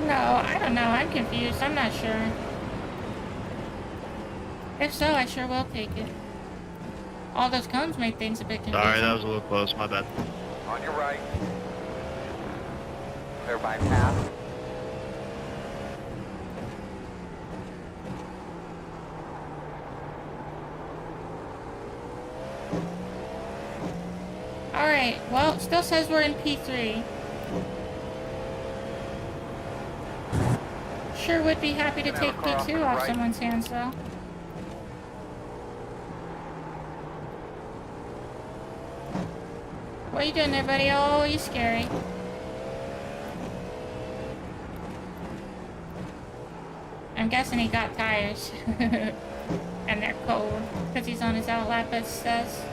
S1: No, I don't know. I'm confused. I'm not sure. If so, I sure will take it. All those cones make things a bit confusing.
S6: Sorry, that was a little close. My bad.
S2: On your right. Clear by path.
S1: Alright, well, it still says we're in P3. Sure would be happy to take P2 off someone's hands, though. What are you doing there, buddy? Oh, you're scary. I'm guessing he got tires. And they're cold. Because he's on his outlap, it says.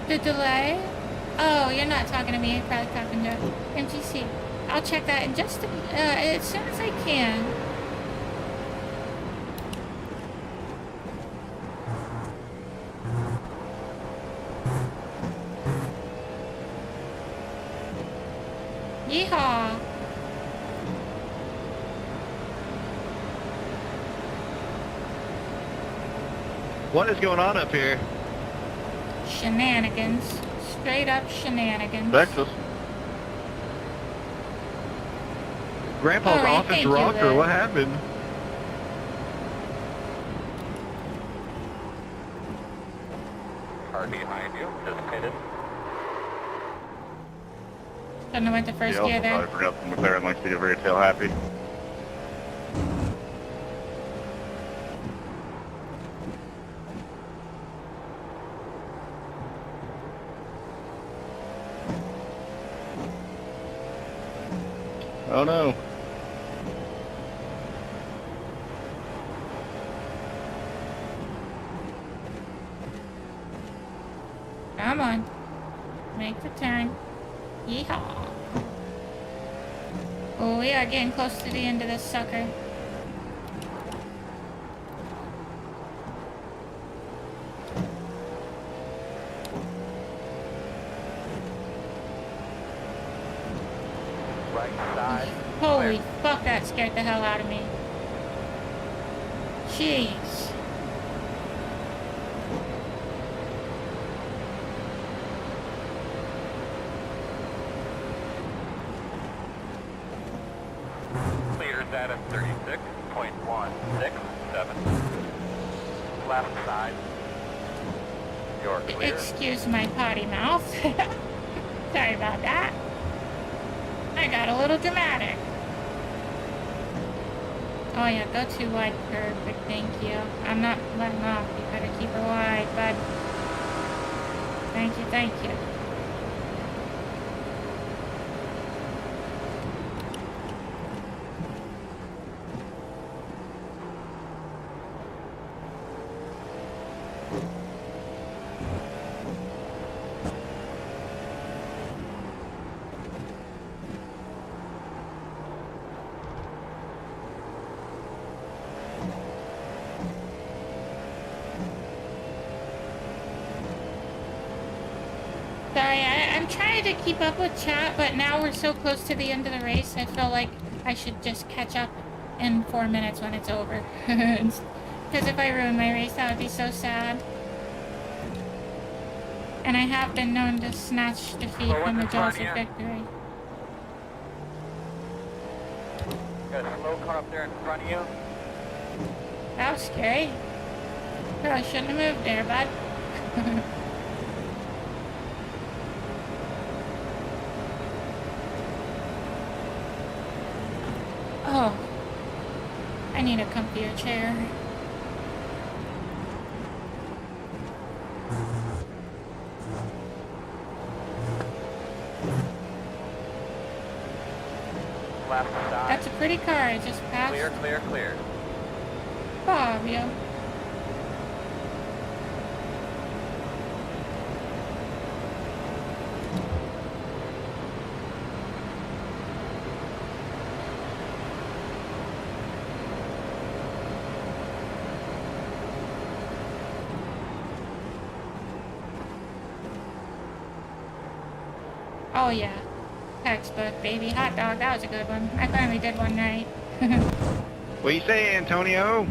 S1: The delay? Oh, you're not talking to me. You're probably talking to MTC. I'll check that in just as soon as I can. Yeehaw!
S6: What is going on up here?
S1: Shenanigans. Straight up shenanigans.
S6: Texas. Grandpa's
S1: Alright,
S6: off his
S1: thank you,
S6: rocker.
S1: Liz.
S6: What happened?
S2: Car behind you, just pitted.
S1: Shouldn't have went to first
S6: Yeah,
S1: gear there.
S6: I forgot the McLaren likes to get very tail happy. Oh no.
S1: Come on. Make the turn. Yeehaw. Oh, we are getting close to the end of this sucker.
S2: Right side.
S1: Holy fuck, that scared the hell out of me. Jeez.
S2: Clears that at 36.167. Left side. You're clear.
S1: Excuse my potty mouth. Sorry about that. I got a little dramatic. Oh yeah, go too wide, perfect, thank you. I'm not letting off, you better keep her wide, bud. Thank you, thank you. Sorry, I'm trying to keep up with chat, but now we're so close to the end of the race, I feel like I should just catch up in 4 minutes when it's over. Because if I ruin my race, that would be so sad. And I have been known to snatch defeat from the jaws of victory.
S2: Got a slow car up there in front of you.
S1: That was scary. Probably shouldn't have moved there, bud. Oh, I need a comfier chair.
S2: Left side.
S1: That's a pretty car I just passed.
S2: Clear, clear, clear.
S1: Fabio. Oh yeah, textbook, baby. Hot dog, that was a good one. I finally did one right.
S3: What you say, Antonio?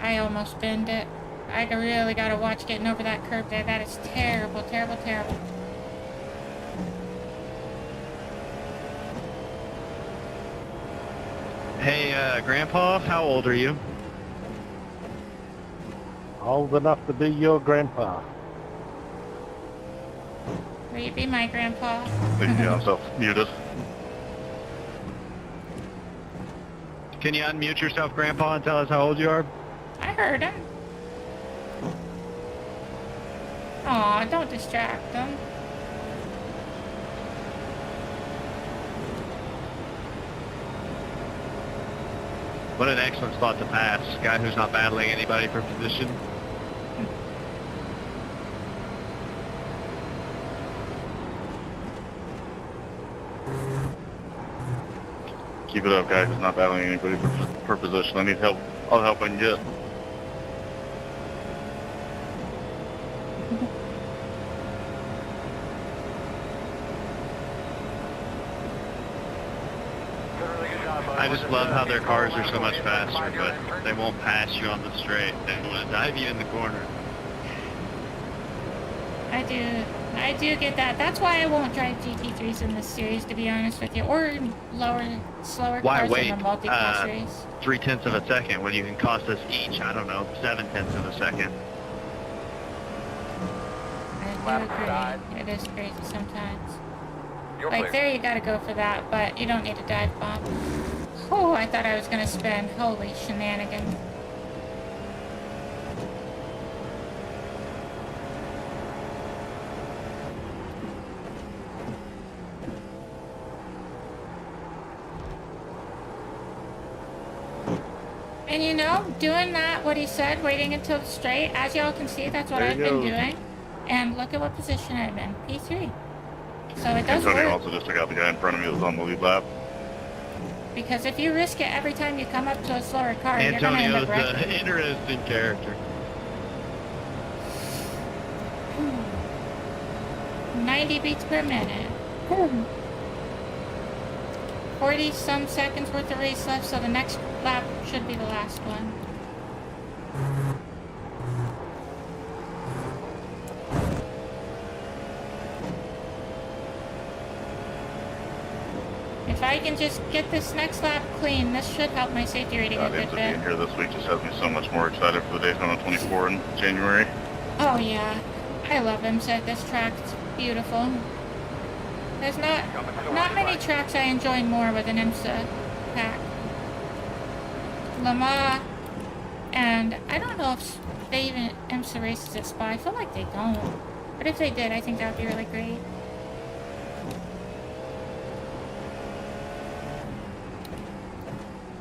S1: I almost binned it. I really gotta watch getting over that curb there. That is terrible, terrible, terrible.
S3: Hey, Grandpa, how old are you?
S4: Old enough to be your grandpa.
S1: Will you be my grandpa?
S6: Please get himself muted.
S3: Can you unmute yourself, Grandpa, and tell us how old you are?
S1: I heard him. Aw, don't distract him.
S3: What an excellent spot to pass. Guy who's not battling anybody for position.
S6: Keep it up, guys. It's not battling anybody for position. I need help. All the help I can get.
S3: I just love how their cars are so much faster, but they won't pass you on the straight. They want to dive you in the corner.
S1: I do get that. That's why I won't drive GT3s in this series, to be honest with you, or slower
S3: Why
S1: cars
S3: wait
S1: in the multi-class race.
S3: 0.3 of a second when you can cost us each, I don't know, 0.7 of a second?
S1: I do agree. It is crazy sometimes.
S2: You're
S1: Like,
S2: clear.
S1: there you gotta go for that, but you don't need a dive bomb. Oh, I thought I was gonna spin. Holy shenanigans. And you know, doing that, what he said, waiting until the straight, as y'all can see, that's what
S6: There
S1: I've
S6: he
S1: been
S6: goes.
S1: doing. And look at what position I'm in, P3. So it does
S6: Antonio
S1: work.
S6: also just took out the guy in front of me that was on the lead lap.
S1: Because if you risk it every time you come up to a slower car, you're gonna end
S3: Antonio's
S1: up wrecking.
S3: an interesting character.
S1: 90 beats per minute. 40 some seconds worth of race left, so the next lap should be the last one. If I can just get this next lap clean, this should help my safety rating a good
S6: Ends up being
S1: bit.
S6: here this week just has me so much more excited for the Daytona 24 in January.
S1: Oh yeah, I love IMSA. This track, it's beautiful. There's not many tracks I enjoy more with an IMSA pack. Le Mans, and I don't know if they even IMSA races at Spa. I feel like they don't. But if they did, I think that would be really great.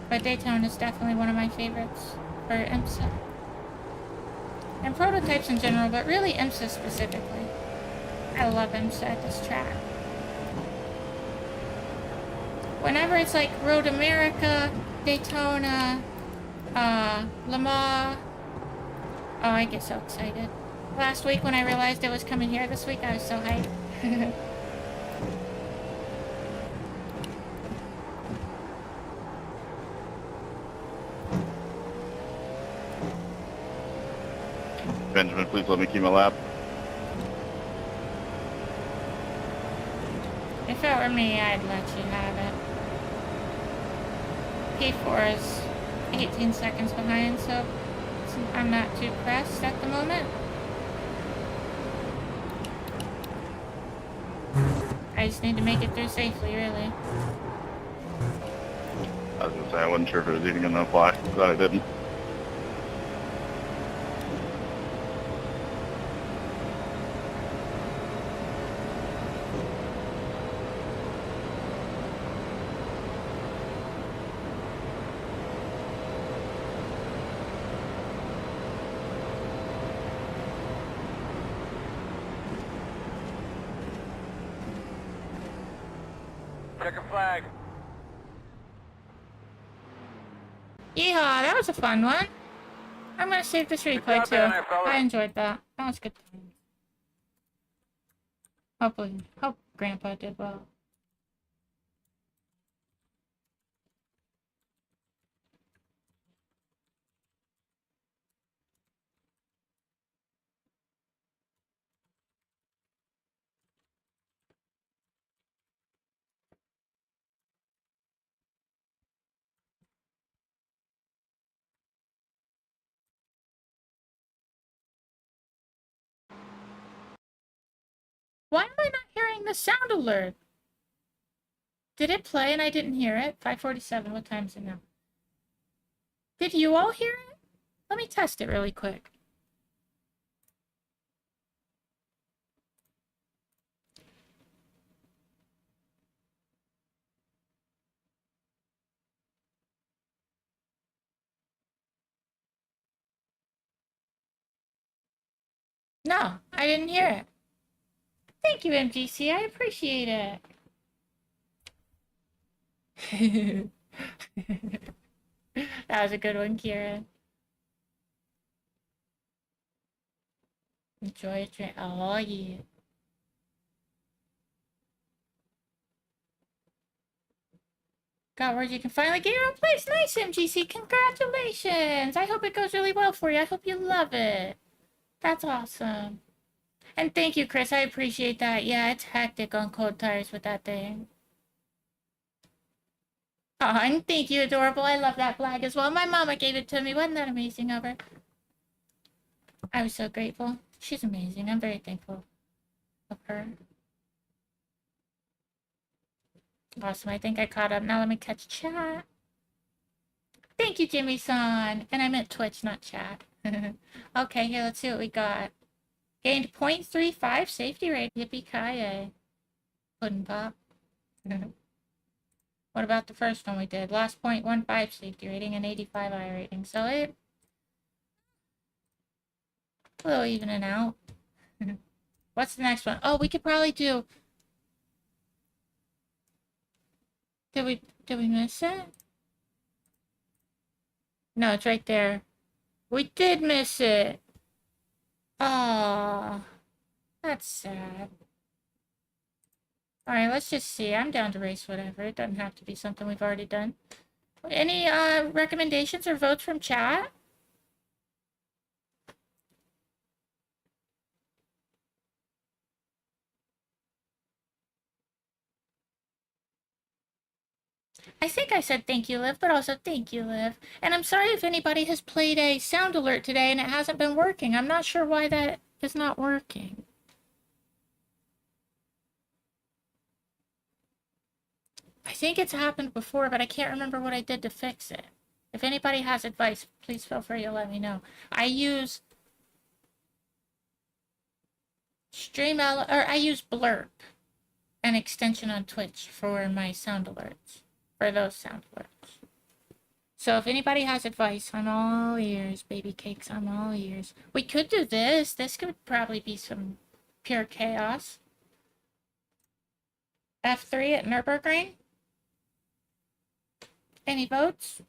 S1: But Daytona is definitely one of my favorites for IMSA. And prototypes in general, but really IMSA specifically. I love IMSA at this track. Whenever it's like Road America, Daytona, Le Mans, oh, I get so excited. Last week when I realized it was coming here this week, I was so hyped.
S6: Benjamin, please let me keep my lap.
S1: If it were me, I'd let you have it. P4 is 18 seconds behind, so I'm not too pressed at the moment. I just need to make it through safely, really.
S6: I was gonna say I wasn't sure if it was even gonna apply. Glad I didn't.
S2: Checker flag.
S1: Yeehaw, that was a fun one. I'm gonna save this replay
S2: job
S1: too.
S2: down there, fella.
S1: I enjoyed that. That was good. Hope Grandpa did well. Why am I not hearing the sound alert? Did it play and I didn't hear it? 5:47, what time is it now? Did you all hear it? Let me test it really quick. No, I didn't hear it. Thank you, MGC. I appreciate it. That was a good one, Kieran. Enjoy a drink. Oh, yeah. Got word you can finally get your own place. Nice, MGC. Congratulations. I hope it goes really well for you. I hope you love it. That's awesome. And thank you, Chris. I appreciate that. Yeah, it's hectic on cold tires with that thing. Oh, and thank you, Adorable. I love that flag as well. My mama gave it to me. Wasn't that amazing of her? I was so grateful. She's amazing. I'm very thankful of her. Awesome. I think I caught up. Now let me catch chat. Thank you, Jimmy-san. And I meant Twitch, not chat. Okay, here, let's see what we got. Gained 0.35 safety rate. Yippee-ki-yay. Puddin' pop. What about the first one we did? Lost 0.15 safety rating and 85 I rating. So it... a little evening out. What's the next one? Oh, we could probably do... Did we miss it? No, it's right there. We did miss it. Aww. That's sad. Alright, let's just see. I'm down to race whatever. It doesn't have to be something we've already done. Any recommendations or votes from chat? I think I said thank you, Liv, but also thank you, Liv. And I'm sorry if anybody has played a sound alert today and it hasn't been working. I'm not sure why that is not working. I think it's happened before, but I can't remember what I did to fix it. If anybody has advice, please feel free to let me know. I use I use Blurp, an extension on Twitch for my sound alerts, for those sound alerts. So if anybody has advice, I'm all ears, baby cakes, I'm all ears. We could do this. This could probably be some pure chaos. F3 at Nürburgring? Any votes?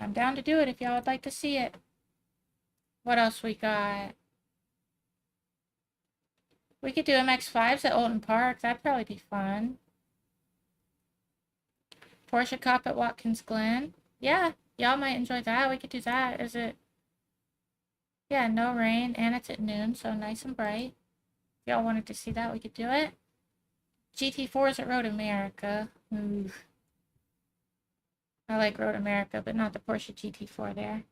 S1: I'm down to do it if y'all would like to see it. What else we got? We could do MX-5s at Olden Park. That'd probably be fun. Porsche Cup at Watkins Glen. Yeah, y'all might enjoy that. We could do that. Is it? Yeah, no rain, and it's at noon, so nice and bright. If y'all wanted to see that, we could do it. GT4s at Road America. Ooh. I like Road America, but not the Porsche GT4 there.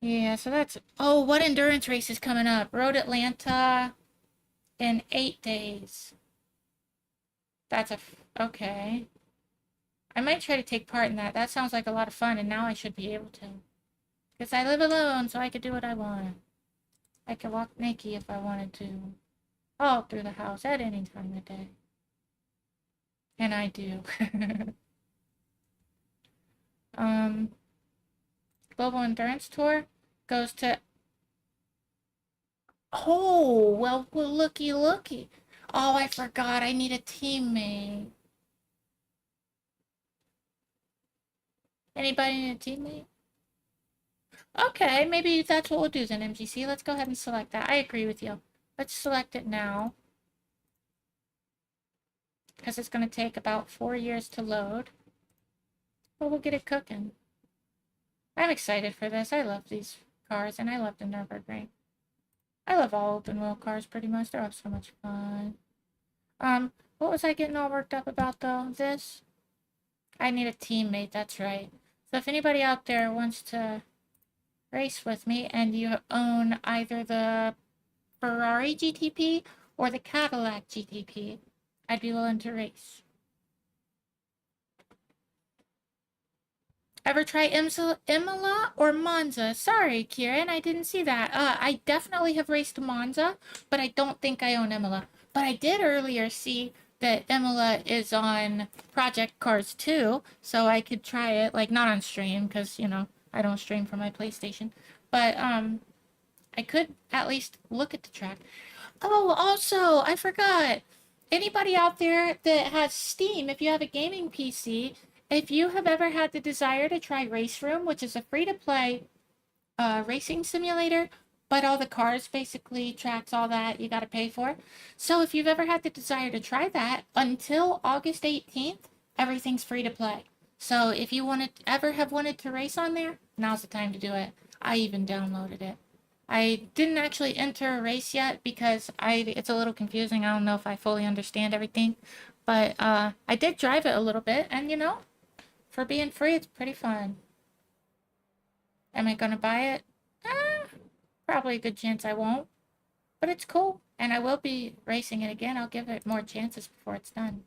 S1: Yeah, so that's... Oh, what endurance race is coming up? Road Atlanta in 8 days. That's a... Okay. I might try to take part in that. That sounds like a lot of fun, and now I should be able to. Because I live alone, so I could do what I want. I could walk naked if I wanted to. All through the house at any time of day. And I do. Global Endurance Tour goes to... Oh, well, looky. Oh, I forgot. I need a teammate. Anybody need a teammate? Okay, maybe that's what we'll do then, MGC. Let's go ahead and select that. I agree with you. Let's select it now. Because it's going to take about 4 years to load. But we'll get it cooking. I'm excited for this. I love these cars, and I love the Nürburgring. I love all open-wheel cars, pretty much. They're all so much fun. What was I getting all worked up about, though? This? I need a teammate, that's right. So if anybody out there wants to race with me, and you own either the Ferrari GTP or the Cadillac GTP, I'd be willing to race. Ever try Imola or Monza? Sorry, Kieran, I didn't see that. I definitely have raced Monza, but I don't think I own Imola. But I did earlier see that Imola is on Project Cars 2, so I could try it, like, not on stream, because, you know, I don't stream from my PlayStation. But, I could at least look at the track. Oh, also, I forgot. Anybody out there that has Steam, if you have a gaming PC, if you have ever had the desire to try Race Room, which is a free-to-play racing simulator, but all the cars, basically, tracks, all that, you gotta pay for. So if you've ever had the desire to try that, until August 18th, everything's free to play. So if you ever have wanted to race on there, now's the time to do it. I even downloaded it. I didn't actually enter a race yet because it's a little confusing. I don't know if I fully understand everything. But I did drive it a little bit, and you know, for being free, it's pretty fun. Am I gonna buy it? Probably a good chance I won't. But it's cool, and I will be racing it again. I'll give it more chances before it's done.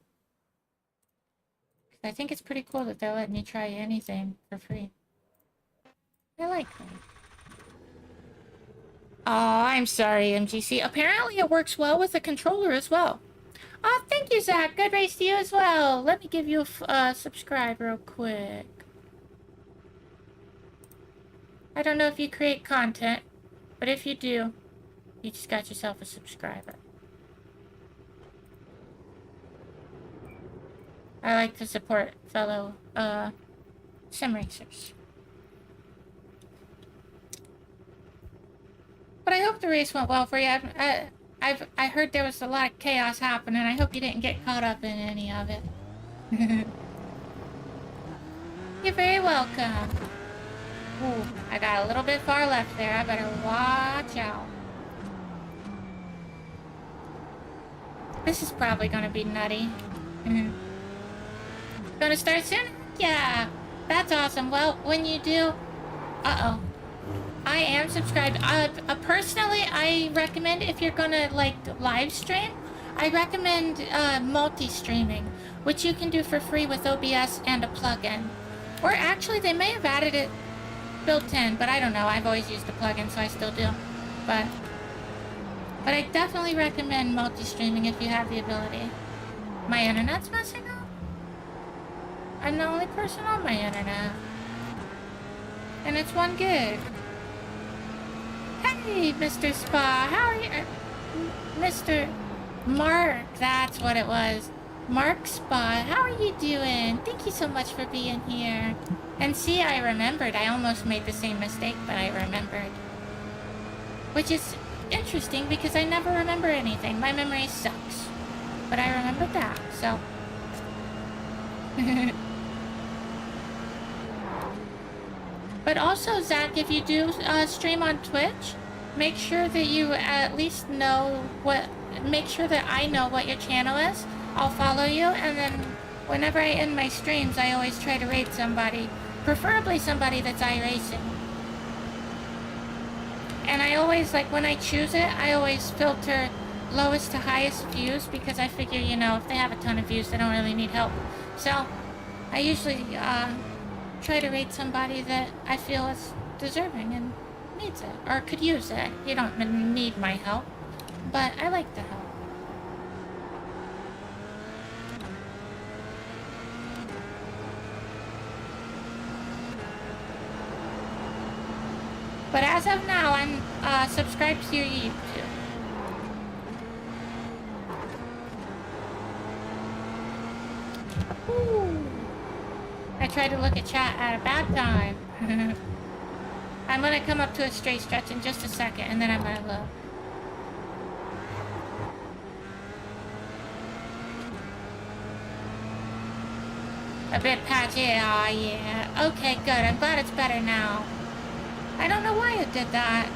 S1: I think it's pretty cool that they're letting you try anything for free. I like that. Oh, I'm sorry, MGC. Apparently it works well with the controller as well. Oh, thank you, Zach. Good race to you as well. Let me give you a subscribe real quick. I don't know if you create content, but if you do, you just got yourself a subscriber. I like to support fellow sim racers. But I hope the race went well for you. I heard there was a lot of chaos happening. I hope you didn't get caught up in any of it. You're very welcome. Ooh, I got a little bit far left there. I better watch out. This is probably gonna be nutty. Gonna start soon? Yeah, that's awesome. Well, when you do... Uh-oh. I am subscribed. Personally, I recommend if you're gonna, like, live stream, I recommend multi-streaming, which you can do for free with OBS and a plugin. Or actually, they may have added it built in, but I don't know. I've always used the plugin, so I still do. But I definitely recommend multi-streaming if you have the ability. My internet's messing up? I'm the only person on my internet. And it's 1 gig. Hey, Mr. Spa, how are you? Mr. Mark, that's what it was. Mark Spa, how are you doing? Thank you so much for being here. And see, I remembered. I almost made the same mistake, but I remembered. Which is interesting because I never remember anything. My memory sucks. But I remember that, so. But also, Zach, if you do stream on Twitch, make sure that you at least know what, make sure that I know what your channel is. I'll follow you, and then whenever I end my streams, I always try to rate somebody, preferably somebody that's iRacing. And I always, like, when I choose it, I always filter lowest to highest views, because I figure, you know, if they have a ton of views, they don't really need help. So, I usually, try to rate somebody that I feel is deserving and needs it, or could use it. You don't need my help, but I like the help. But as of now, I'm subscribed to your YouTube. Ooh. I tried to look at chat at a bad time. I'm gonna come up to a straight stretch in just a second, and then I'm gonna look. A bit patchy, aw, yeah. Okay, good, I'm glad it's better now. I don't know why it did that.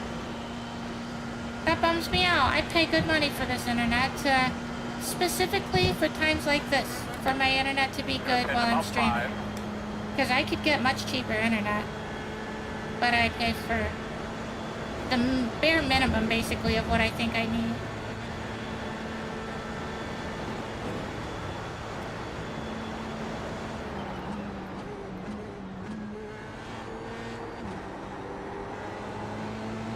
S1: That bums me out. I pay good money for this internet, specifically for times like this, for my internet to be good while I'm streaming. Because I could get much cheaper internet, but I pay for the bare minimum, basically, of what I think I need.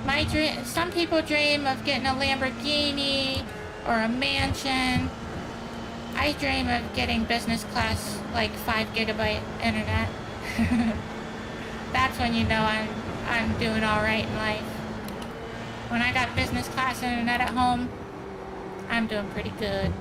S1: My dream, some people dream of getting a Lamborghini or a mansion. I dream of getting business class, like 5 gigabyte internet. That's when you know I'm doing all right in life. When I got business class internet at home, I'm doing pretty good.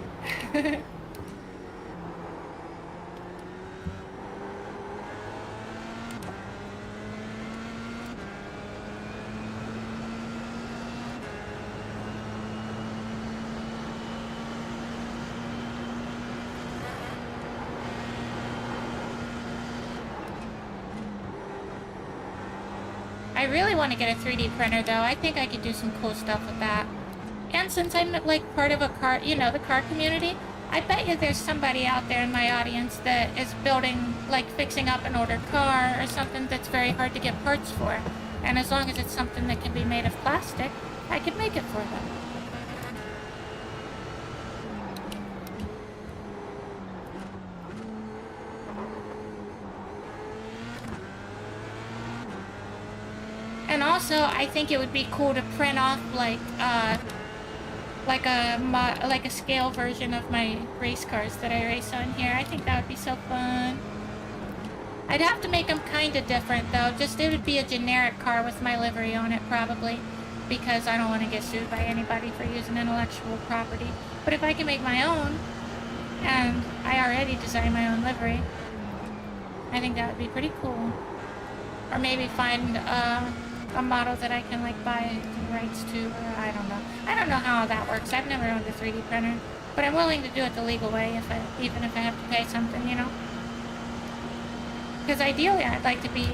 S1: I really want to get a 3D printer though. I think I could do some cool stuff with that. And since I'm like part of a car, you know, the car community, I bet you there's somebody out there in my audience that is building, like fixing up an ordered car or something that's very hard to get parts for. And as long as it's something that can be made of plastic, I could make it for them. And also, I think it would be cool to print off like a scale version of my race cars that I race on here. I think that would be so fun. I'd have to make them kind of different though. Just it would be a generic car with my livery on it probably, because I don't want to get sued by anybody for using intellectual property. But if I can make my own, and I already designed my own livery, I think that would be pretty cool. Or maybe find a model that I can like buy the rights to, or I don't know. I don't know how that works. I've never owned a 3D printer, but I'm willing to do it the legal way, even if I have to pay something, you know. Because ideally, I'd like to be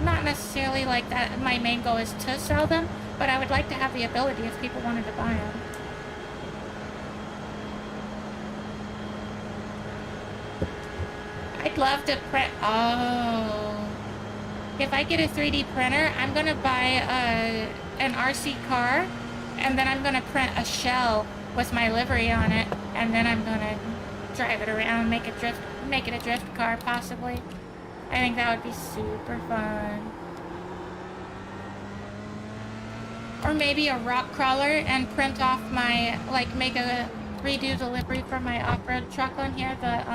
S1: not necessarily like that. My main goal is to sell them, but I would like to have the ability if people wanted to buy them. I'd love to print. Oh. If I get a 3D printer, I'm gonna buy an RC car, and then I'm gonna print a shell with my livery on it, and then I'm gonna drive it around, make it a drift car, possibly. I think that would be super fun. Or maybe a rock crawler and print off my, like, redo the livery for my off-road truck on here, the,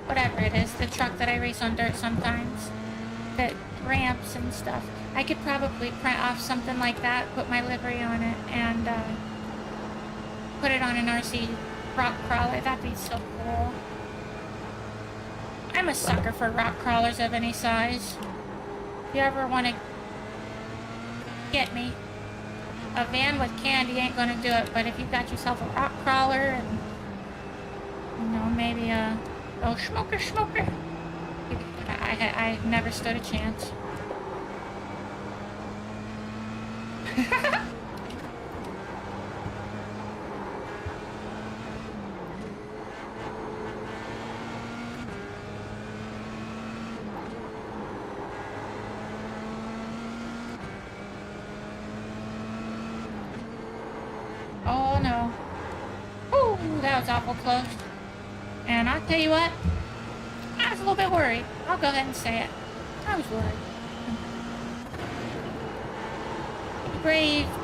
S1: whatever it is, the truck that I race on dirt sometimes. That ramps and stuff. I could probably print off something like that, put my livery on it, and put it on an RC rock crawler. That'd be so cool. I'm a sucker for rock crawlers of any size. If you ever want to get me, a van with candy ain't gonna do it, but if you got yourself a rock crawler and, you know, maybe a smoker, I never stood a chance. Oh no. Ooh, that was awful close. And I'll tell you what, I was a little bit worried. I'll go ahead and say it. I was worried.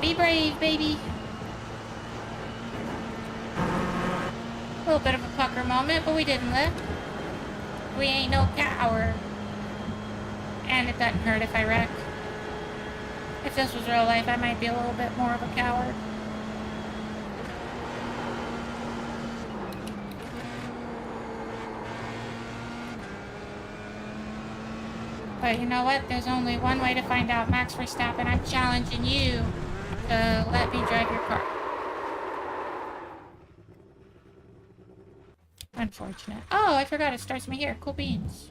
S1: Be brave, baby. A little bit of a pucker moment, but we didn't live. We ain't no coward. And it doesn't hurt if I wreck. If this was real life, I might be a little bit more of a coward. But you know what? There's only one way to find out. Max Verstappen, I'm challenging you to let me drive your car. Unfortunate. Oh, I forgot it starts me here. Cool beans.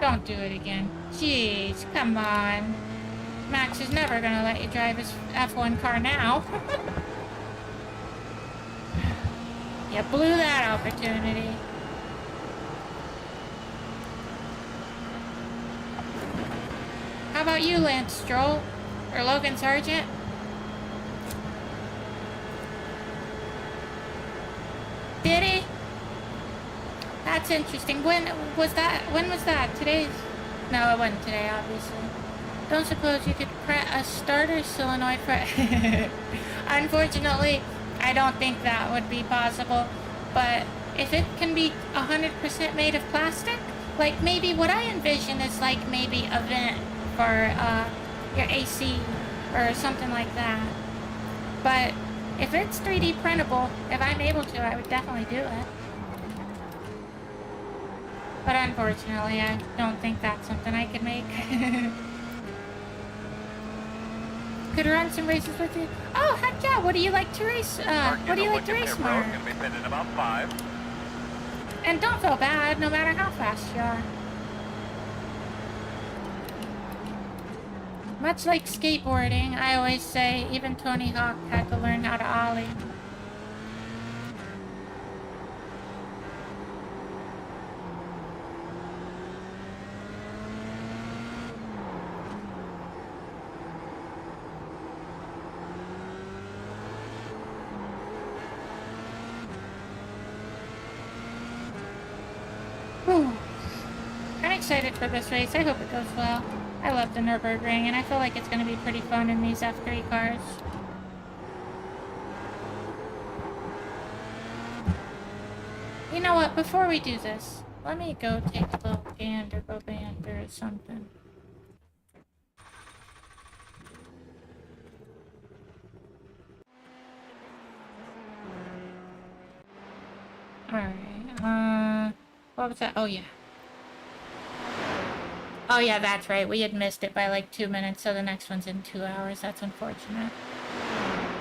S1: Don't do it again. Jeez, come on. Max is never gonna let you drive his F1 car now. You blew that opportunity. How about you, Lance Stroll? Or Logan Sargent? Did he? That's interesting. When was that? Today's... No, it wasn't today, obviously. Don't suppose you could print a starter solenoid for... Unfortunately, I don't think that would be possible. But if it can be 100% made of plastic, like maybe what I envision is like maybe a vent for your AC or something like that. But if it's 3D printable, if I'm able to, I would definitely do it. But unfortunately, I don't think that's something I could make. Could run some races with you. Oh, heck yeah! What do you like to race? What do you like to race more?
S2: Gonna be spending about 5.
S1: And don't feel bad, no matter how fast you are. Much like skateboarding, I always say, even Tony Hawk had to learn how to ollie. I'm excited for this race. I hope it goes well. I love the Nürburgring, and I feel like it's going to be pretty fun in these F3 cars. You know what? Before we do this, let me go take a little gander, go banter or something. Alright, what was that? Oh, yeah. Oh, yeah, that's right. We had missed it by like 2 minutes, so the next one's in 2 hours. That's unfortunate.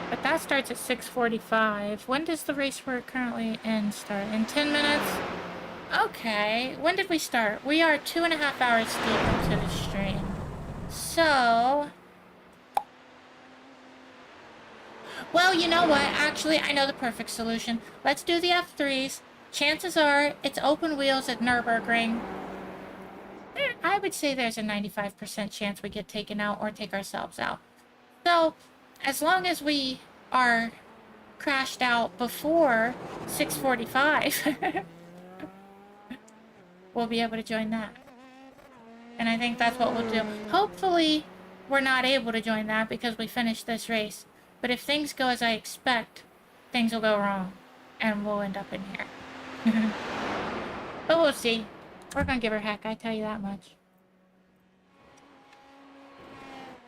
S1: But that starts at 6:45. When does the race we're currently in start? In 10 minutes? Okay. When did we start? We are 2.5 hours deep into the stream. So... Well, you know what? Actually, I know the perfect solution. Let's do the F3s. Chances are, it's open wheels at Nürburgring. I would say there's a 95% chance we get taken out or take ourselves out. So, as long as we are crashed out before 6:45, we'll be able to join that. And I think that's what we'll do. Hopefully, we're not able to join that because we finished this race. But if things go as I expect, things will go wrong. And we'll end up in here. But we'll see. We're gonna give her heck, I tell you that much.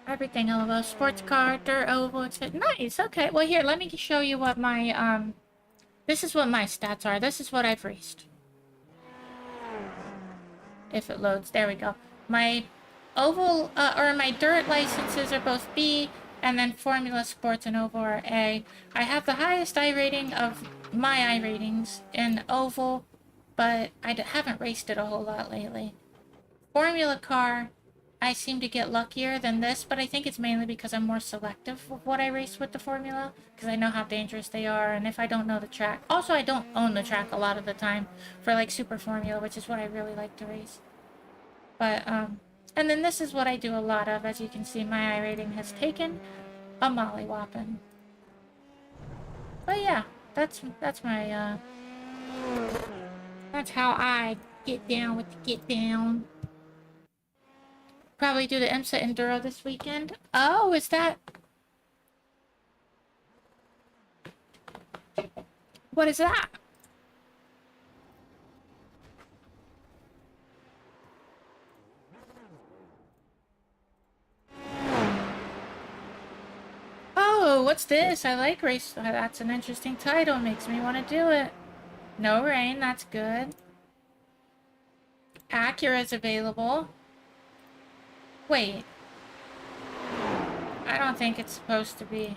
S1: Everything LOL. Sports car, dirt oval, it's nice, okay. Well here, let me show you what my This is what my stats are. This is what I've raced. If it loads. There we go. My oval, or my dirt licenses are both B, and then Formula Sports and Oval are A. I have the highest I rating of my I ratings in Oval, but I haven't raced it a whole lot lately. Formula Car, I seem to get luckier than this, but I think it's mainly because I'm more selective of what I race with the Formula, because I know how dangerous they are, and if I don't know the track. Also, I don't own the track a lot of the time for, like, Super Formula, which is what I really like to race. But, and then this is what I do a lot of. As you can see, my I rating has taken a mollywhopping. But yeah, that's my, that's how I get down with the get down. Probably do the IMSA Enduro this weekend. Oh, is that... What is that? Oh, what's this? I like race. That's an interesting title. Makes me want to do it. No rain. That's good. Acura's available. Wait. I don't think it's supposed to be.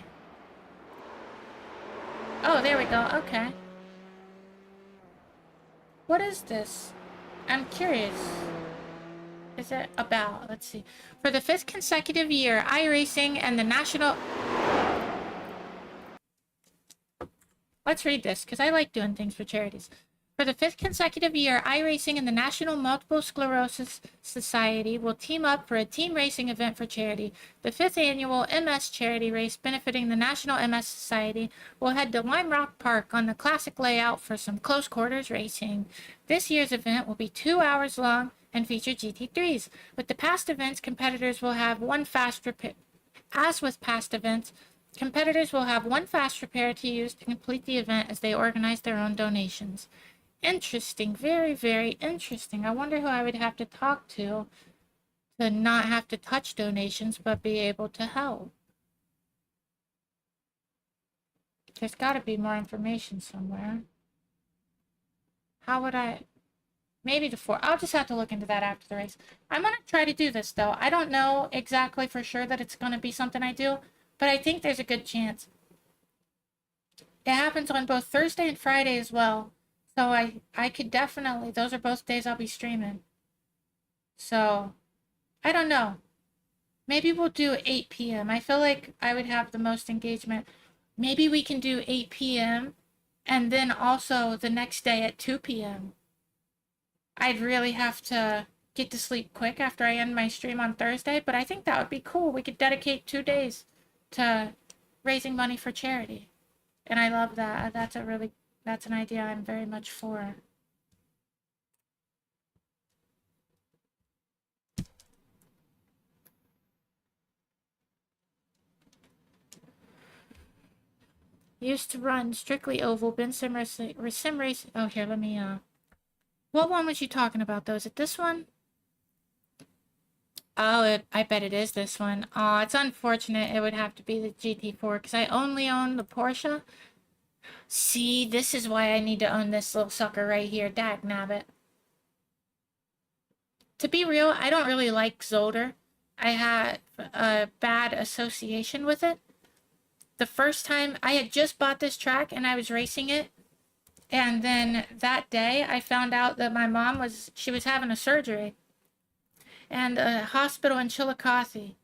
S1: Oh, there we go. Okay. What is this? I'm curious. Is it about? Let's see. For the 5th consecutive year, iRacing and the National... Let's read this, because I like doing things for charities. For the 5th consecutive year, iRacing and the National Multiple Sclerosis Society will team up for a team racing event for charity. The 5th annual MS charity race benefiting the National MS Society will head to Lime Rock Park on the classic layout for some close quarters racing. This year's event will be 2 hours long and feature GT3s. With the past events, competitors will have one fast repair. As with past events, competitors will have one fast repair to use to complete the event as they organize their own donations. Interesting. Very, very interesting. I wonder who I would have to talk to not have to touch donations, but be able to help. There's got to be more information somewhere. How would I... Maybe the 4. I'll just have to look into that after the race. I'm going to try to do this, though. I don't know exactly for sure that it's going to be something I do, but I think there's a good chance. It happens on both Thursday and Friday as well. So I could definitely, those are both days I'll be streaming. So, I don't know. Maybe we'll do 8 p.m. I feel like I would have the most engagement. Maybe we can do 8 p.m. and then also the next day at 2 p.m. I'd really have to get to sleep quick after I end my stream on Thursday, but I think that would be cool. We could dedicate 2 days to raising money for charity. And I love that. That's an idea I'm very much for. Used to run strictly oval, been sim racing. Oh, here, let me, what one was you talking about, though? Is it this one? Oh, I bet it is this one. Oh, it's unfortunate. It would have to be the GT4, because I only own the Porsche. See, this is why I need to own this little sucker right here. Dagnabbit. To be real, I don't really like Zolder. I had a bad association with it. The first time, I had just bought this track and I was racing it. And then that day, I found out that my mom was having a surgery. And a hospital in Chillicothe.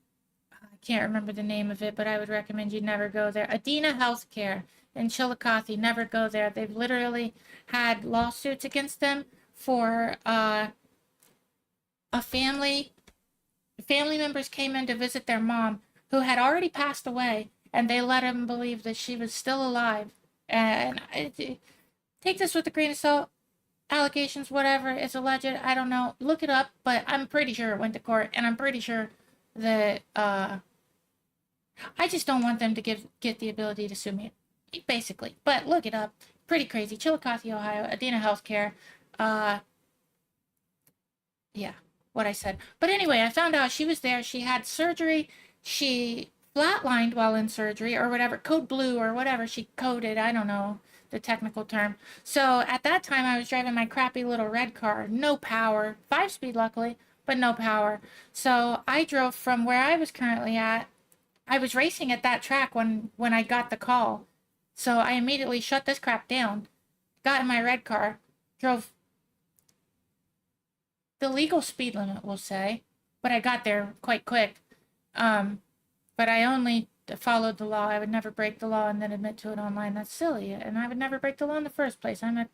S1: I can't remember the name of it, but I would recommend you never go there. Adena Healthcare in Chillicothe, never go there. They've literally had lawsuits against them for a family members came in to visit their mom who had already passed away, and they let them believe that she was still alive. And take this with a grain of salt. Allegations, whatever, it's alleged. I don't know. Look it up, but I'm pretty sure it went to court, and I'm pretty sure that I just don't want them to get the ability to sue me, basically. But look it up. Pretty crazy. Chillicothe, Ohio. Adena Healthcare. Yeah, what I said. But anyway, I found out she was there. She had surgery. She flatlined while in surgery, or whatever. Code blue, or whatever she coded. I don't know. the technical term. So at that time, I was driving my crappy little red car, no power, 5-speed luckily, but no power. So I drove from where I was currently at. I was racing at that track when I got the call. So I immediately shut this crap down, got in my red car, drove the legal speed limit, we'll say, but I got there quite quick. But I only followed the law. I would never break the law and then admit to it online. That's silly. And I would never break the law in the first place. I'm a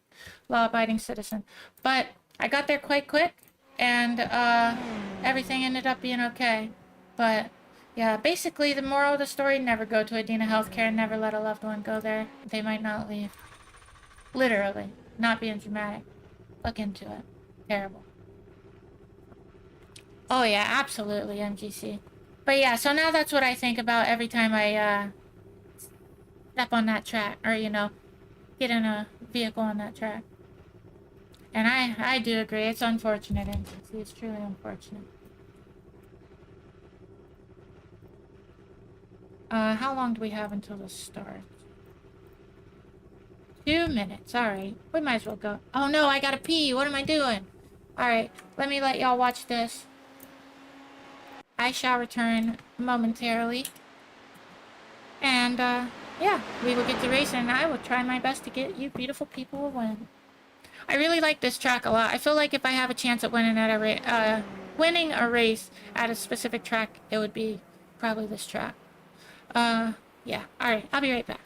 S1: law-abiding citizen. But I got there quite quick, and everything ended up being okay. But yeah, basically the moral of the story: never go to Adena Healthcare. Never let a loved one go there. They might not leave. Literally, not being dramatic. Look into it. Terrible. Oh yeah, absolutely, MGC. But yeah, so now that's what I think about every time I step on that track, or get in a vehicle on that track. And I do agree, it's unfortunate, MGC. It's truly unfortunate. How long do we have until the start? 2 minutes. Alright, we might as well go. Oh no, I gotta pee. What am I doing? Alright, let me let y'all watch this. I shall return momentarily. And, yeah, we will get to racing, and I will try my best to get you beautiful people a win. I really like this track a lot. I feel like if I have a chance at winning a race at a specific track, it would be probably this track. Yeah. Alright, I'll be right back.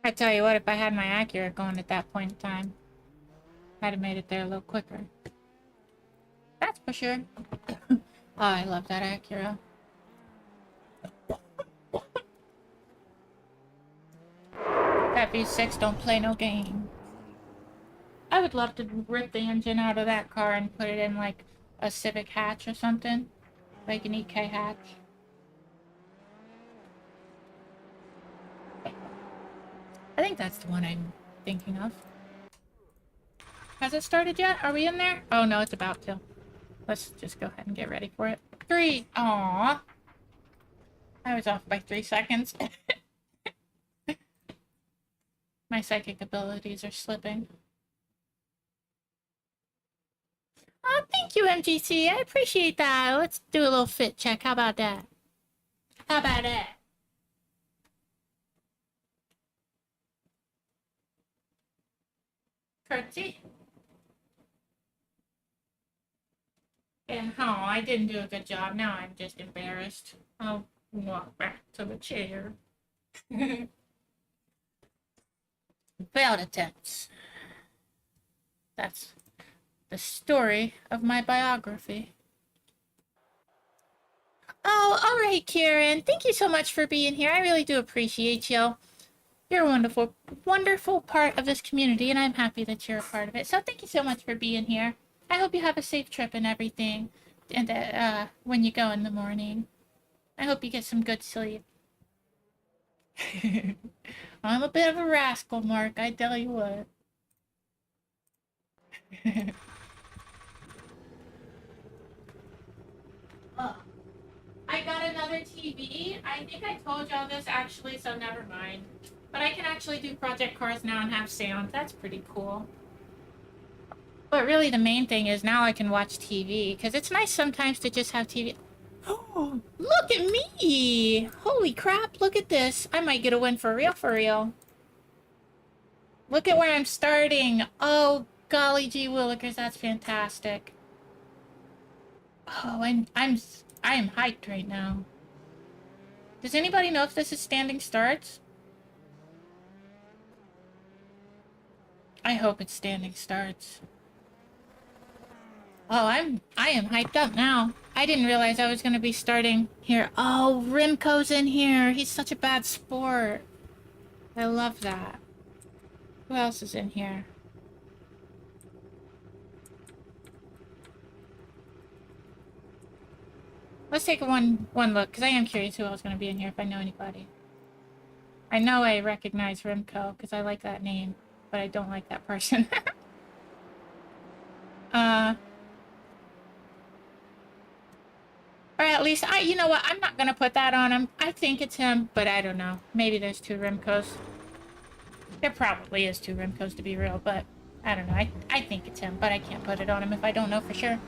S1: I tell you what, if I had my Acura going at that point in time, I'd have made it there a little quicker. That's for sure. Oh, I love that Acura. That V6 don't play no game. I would love to rip the engine out of that car and put it in like a Civic hatch or something. Like an EK hatch. I think that's the one I'm thinking of. Has it started yet? Are we in there? Oh no, it's about to. Let's just go ahead and get ready for it. 3. Aww. I was off by 3 seconds. My psychic abilities are slipping. Oh, thank Thank you, MGC. I appreciate that. Let's do a little fit check. How about that? How about that? Curtsy. And I didn't do a good job. Now I'm just embarrassed. I'll walk back to the chair. Failed attempts. That's the story of my biography. Oh, all right, Kieran. Thank you so much for being here. I really do appreciate you. You're a wonderful, wonderful part of this community, and I'm happy that you're a part of it. So thank you so much for being here. I hope you have a safe trip and everything, and when you go in the morning. I hope you get some good sleep. I'm a bit of a rascal, Mark, I tell you what. I got another TV. I think I told y'all this actually, so never mind. But I can actually do Project Cars now and have sound. That's pretty cool. But really the main thing is now I can watch TV, because it's nice sometimes to just have TV. Oh, look at me! Holy crap, look at this. I might get a win for real, for real. Look at where I'm starting. Oh, golly gee willikers, that's fantastic. Oh, I am hyped right now. Does anybody know if this is standing starts? I hope it's standing starts. Oh, I am hyped up now. I didn't realize I was going to be starting here. Oh, Rimco's in here. He's such a bad sport. I love that. Who else is in here? Let's take one look, because I am curious who else is going to be in here, if I know anybody. I know I recognize Rimco, because I like that name, but I don't like that person. Or at least, you know what, I'm not going to put that on him. I think it's him, but I don't know. Maybe there's two Rimcos. There probably is two Rimcos, to be real, but I don't know. I think it's him, but I can't put it on him if I don't know for sure.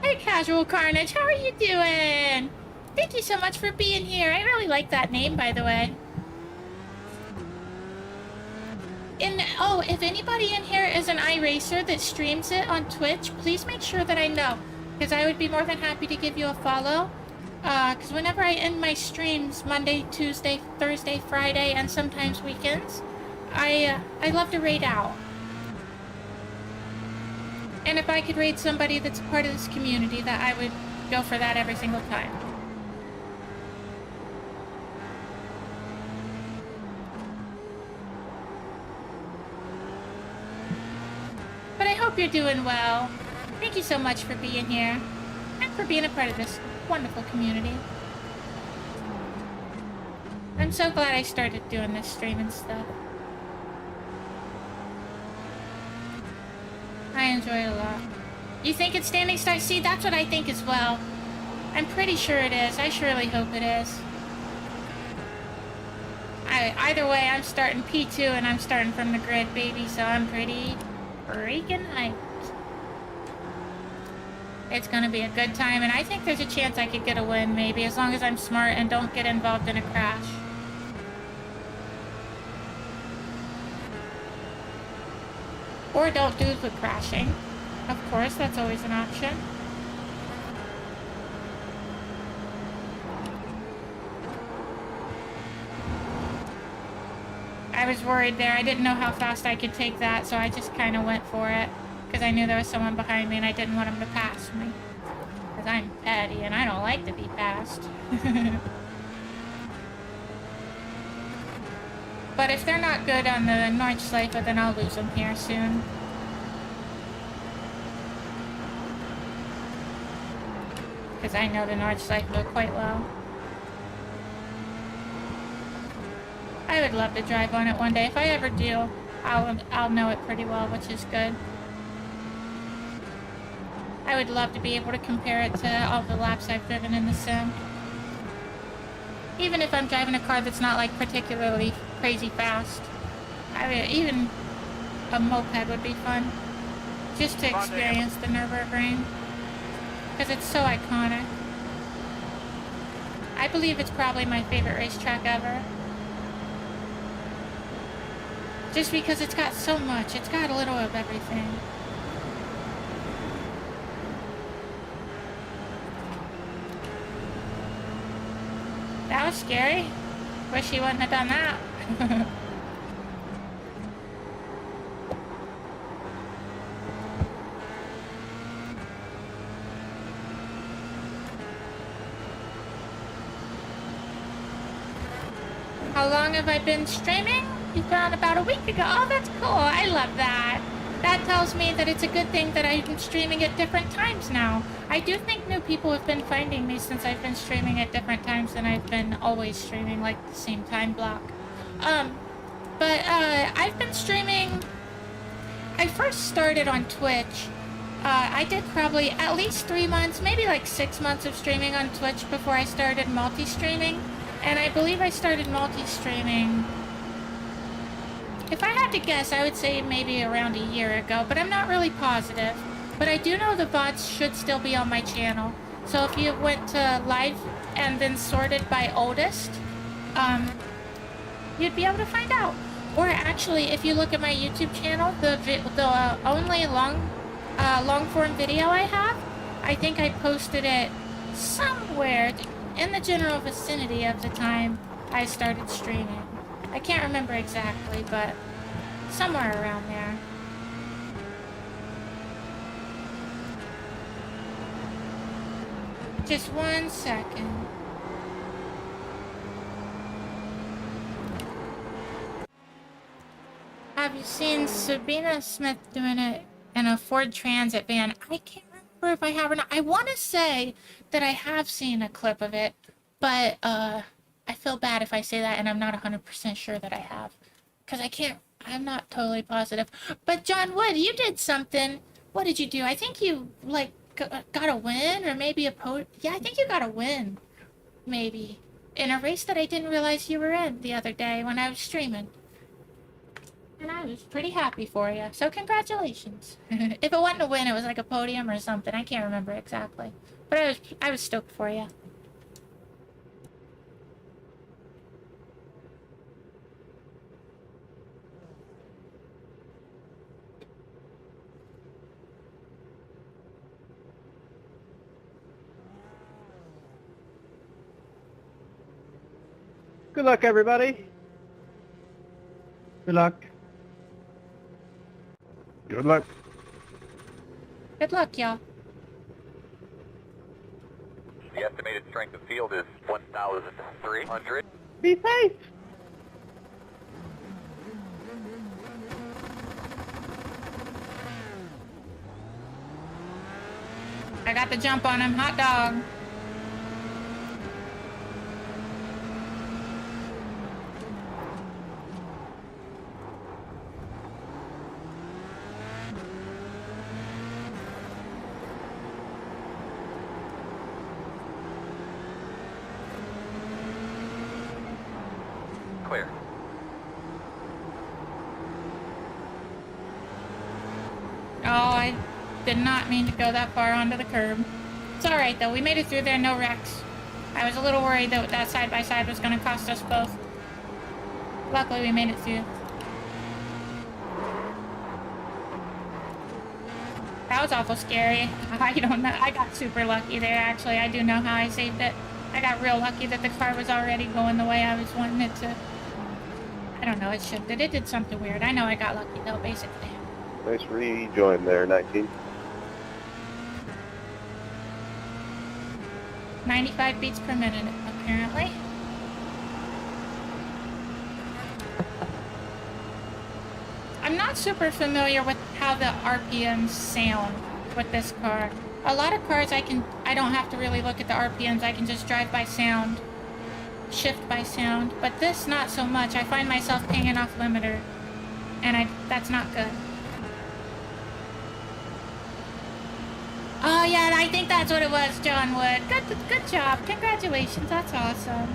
S1: Hey, Casual Carnage, how are you doing? Thank you so much for being here. I really like that name, by the way. And, oh, if anybody in here is an iRacer that streams it on Twitch, please make sure that I know, because I would be more than happy to give you a follow. Because whenever I end my streams, Monday, Tuesday, Thursday, Friday, and sometimes weekends, I love to raid out. And if I could raid somebody that's a part of this community, that I would go for that every single time. But I hope you're doing well. Thank you so much for being here, and for being a part of this wonderful community. I'm so glad I started doing this stream and stuff. I enjoy it a lot. You think it's standing start? See, that's what I think as well. I'm pretty sure it is. I surely hope it is. Either way, I'm starting P2 and I'm starting from the grid, baby, so I'm pretty freaking hyped. It's gonna be a good time, and I think there's a chance I could get a win, maybe, as long as I'm smart and don't get involved in a crash. Or don't do the crashing. Of course, that's always an option. I was worried there. I didn't know how fast I could take that, so I just kind of went for it. Because I knew there was someone behind me and I didn't want him to pass me. Because I'm petty and I don't like to be passed. But if they're not good on the Nordschleife, then I'll lose them here soon. Because I know the Nordschleife quite well. I would love to drive on it one day. If I ever do, I'll know it pretty well, which is good. I would love to be able to compare it to all the laps I've driven in the sim. Even if I'm driving a car that's not like particularly crazy fast. I mean, even a moped would be fun. Just to experience the Nürburgring. Because it's so iconic. I believe it's probably my favorite racetrack ever. Just because it's got so much. It's got a little of everything. That was scary. Wish he wouldn't have done that. How long have I been streaming? You found about a week ago. Oh, that's cool. I love that. That tells me that it's a good thing that I'm streaming at different times now. I do think new people have been finding me since I've been streaming at different times than I've been always streaming, like the same time block. I've been streaming... I first started on Twitch. I did probably at least 3 months, maybe like 6 months of streaming on Twitch before I started multi-streaming. And I believe I started multi-streaming... If I had to guess, I would say maybe around a year ago, but I'm not really positive. But I do know the VODs should still be on my channel. So if you went to live and then sorted by oldest, you'd be able to find out. Or actually, if you look at my YouTube channel, the only long form video I have, I think I posted it somewhere in the general vicinity of the time I started streaming. I can't remember exactly, but somewhere around there. Just 1 second. Have you seen Sabina Smith doing it in a Ford Transit van? I can't remember if I have or not. I want to say that I have seen a clip of it, but I feel bad if I say that and I'm not 100% sure that I have. Because I'm not totally positive. But John Wood, you did something. What did you do? I think you, like, got a win or maybe yeah, I think you got a win. Maybe. In a race that I didn't realize you were in the other day when I was streaming. And I was pretty happy for you. So congratulations. If it wasn't a win, it was like a podium or something. I can't remember exactly. But I was stoked for you.
S4: Good luck, everybody. Good luck.
S7: Good luck.
S1: Good luck, y'all.
S2: The estimated strength of field is 1,300.
S4: Be safe.
S1: I got the jump on him. Hot dog.
S2: Clear.
S1: Oh, I did not mean to go that far onto the curb. It's alright though, we made it through there, no wrecks. I was a little worried that that side-by-side was going to cost us both. Luckily we made it through. That was awful scary. I don't know, I got super lucky there actually. I do know how I saved it. I got real lucky that the car was already going the way I was wanting it to. I don't know, it shifted. It did something weird. I know I got lucky though, basically.
S7: Nice rejoin there, 19.
S1: 95 beats per minute, apparently. I'm not super familiar with how the RPMs sound with this car. A lot of cars I don't have to really look at the RPMs, I can just drive by sound. Shift by sound, but this not so much. I find myself pinging off limiter, and that's not good. Oh yeah, I think that's what it was, John Wood. Good job. Congratulations, that's awesome.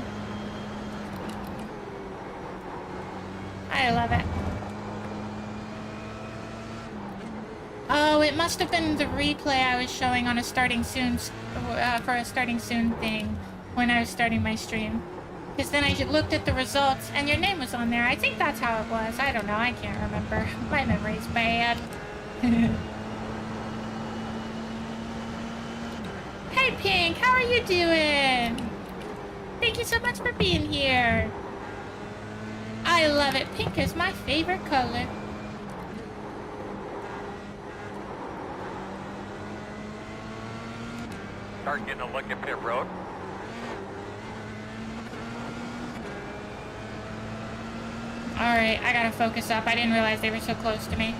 S1: I love it. it must have been the replay I was showing on a starting soon, for a starting soon thing when I was starting my stream. Because then I looked at the results and your name was on there. I think that's how it was. I don't know. I can't remember. My memory's bad. Hey, Pink. How are you doing? Thank you so much for being here. I love it. Pink is my favorite color.
S2: Start getting a look at pit road.
S1: Alright, I gotta focus up. I didn't realize they were so close to me.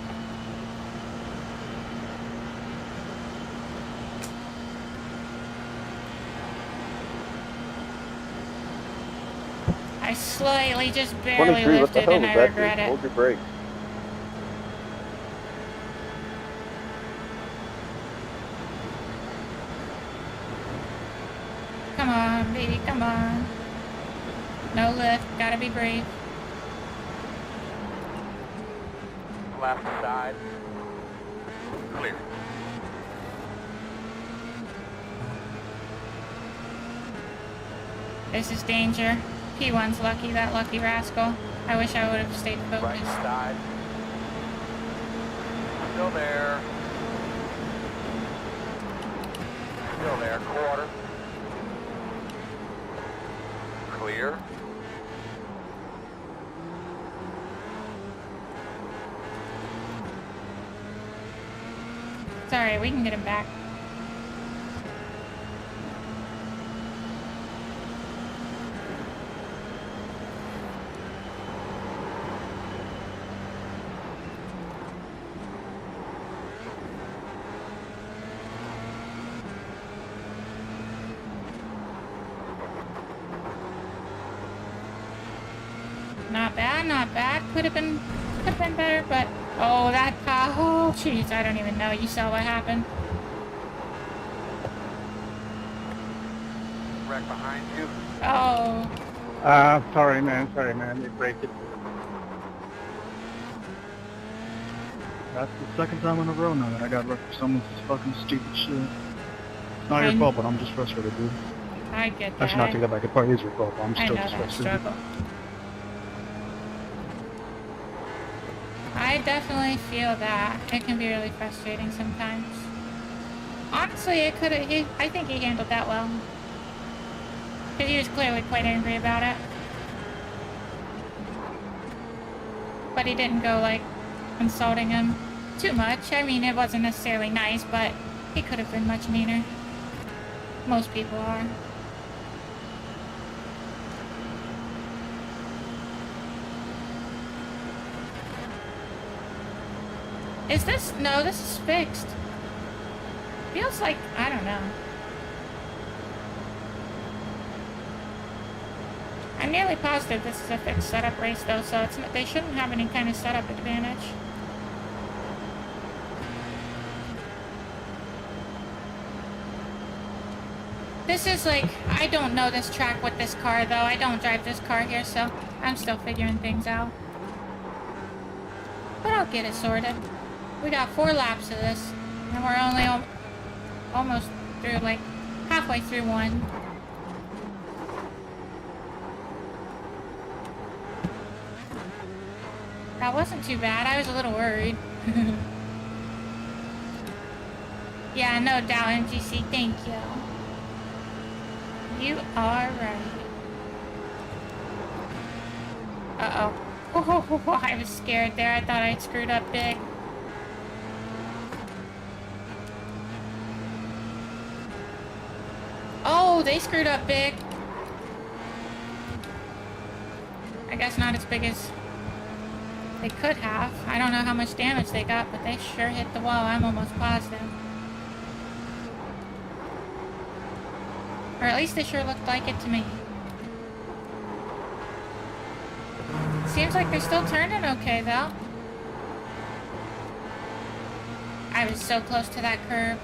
S1: I slightly, just barely
S7: 23, what the
S1: lifted
S7: hell
S1: and
S7: was
S1: I
S7: that,
S1: regret
S7: dude?
S1: it.
S7: Hold your brakes.
S1: Come on, baby, come on. No lift, gotta be brave.
S2: Left side. Clear.
S1: This is danger. P1's lucky, that lucky rascal. I wish I would have stayed
S2: Right
S1: focused.
S2: side. Still there. Still there. Quarter. Clear.
S1: It's alright, we can get him back. Not bad, not bad. Could have been better, but oh, that oh, jeez, I don't even know. You saw what happened.
S2: Wreck behind you.
S1: Oh,
S4: Sorry, man. They break it. That's the second time in a row now that I got wrecked for someone's fucking stupid shit. It's not your fault, but I'm just frustrated, dude.
S1: I get that.
S4: Actually, not take that back. It probably is your fault, but I'm
S1: I
S4: still
S1: know
S4: just
S1: that
S4: frustrated.
S1: struggle. I definitely feel that. It can be really frustrating sometimes. Honestly, it could have. I think he handled that well. Because he was clearly quite angry about it. But he didn't go, like, insulting him too much. I mean, it wasn't necessarily nice, but he could have been much meaner. Most people are. Is this? No, this is fixed. Feels like, I don't know. I'm nearly positive this is a fixed setup race though, so it's not, they shouldn't have any kind of setup advantage. This is like, I don't know this track with this car though. I don't drive this car here, so I'm still figuring things out. But I'll get it sorted. We got 4 laps of this, and we're only almost through, like, halfway through one. That wasn't too bad. I was a little worried. Yeah, no doubt, MGC. Thank you. You are right. Uh-oh. Oh, I was scared there. I thought I'd screwed up big. Oh, they screwed up big. I guess not as big as they could have. I don't know how much damage they got, but they sure hit the wall. I'm almost positive. Or at least it sure looked like it to me. Seems like they're still turning okay, though. I was so close to that curb.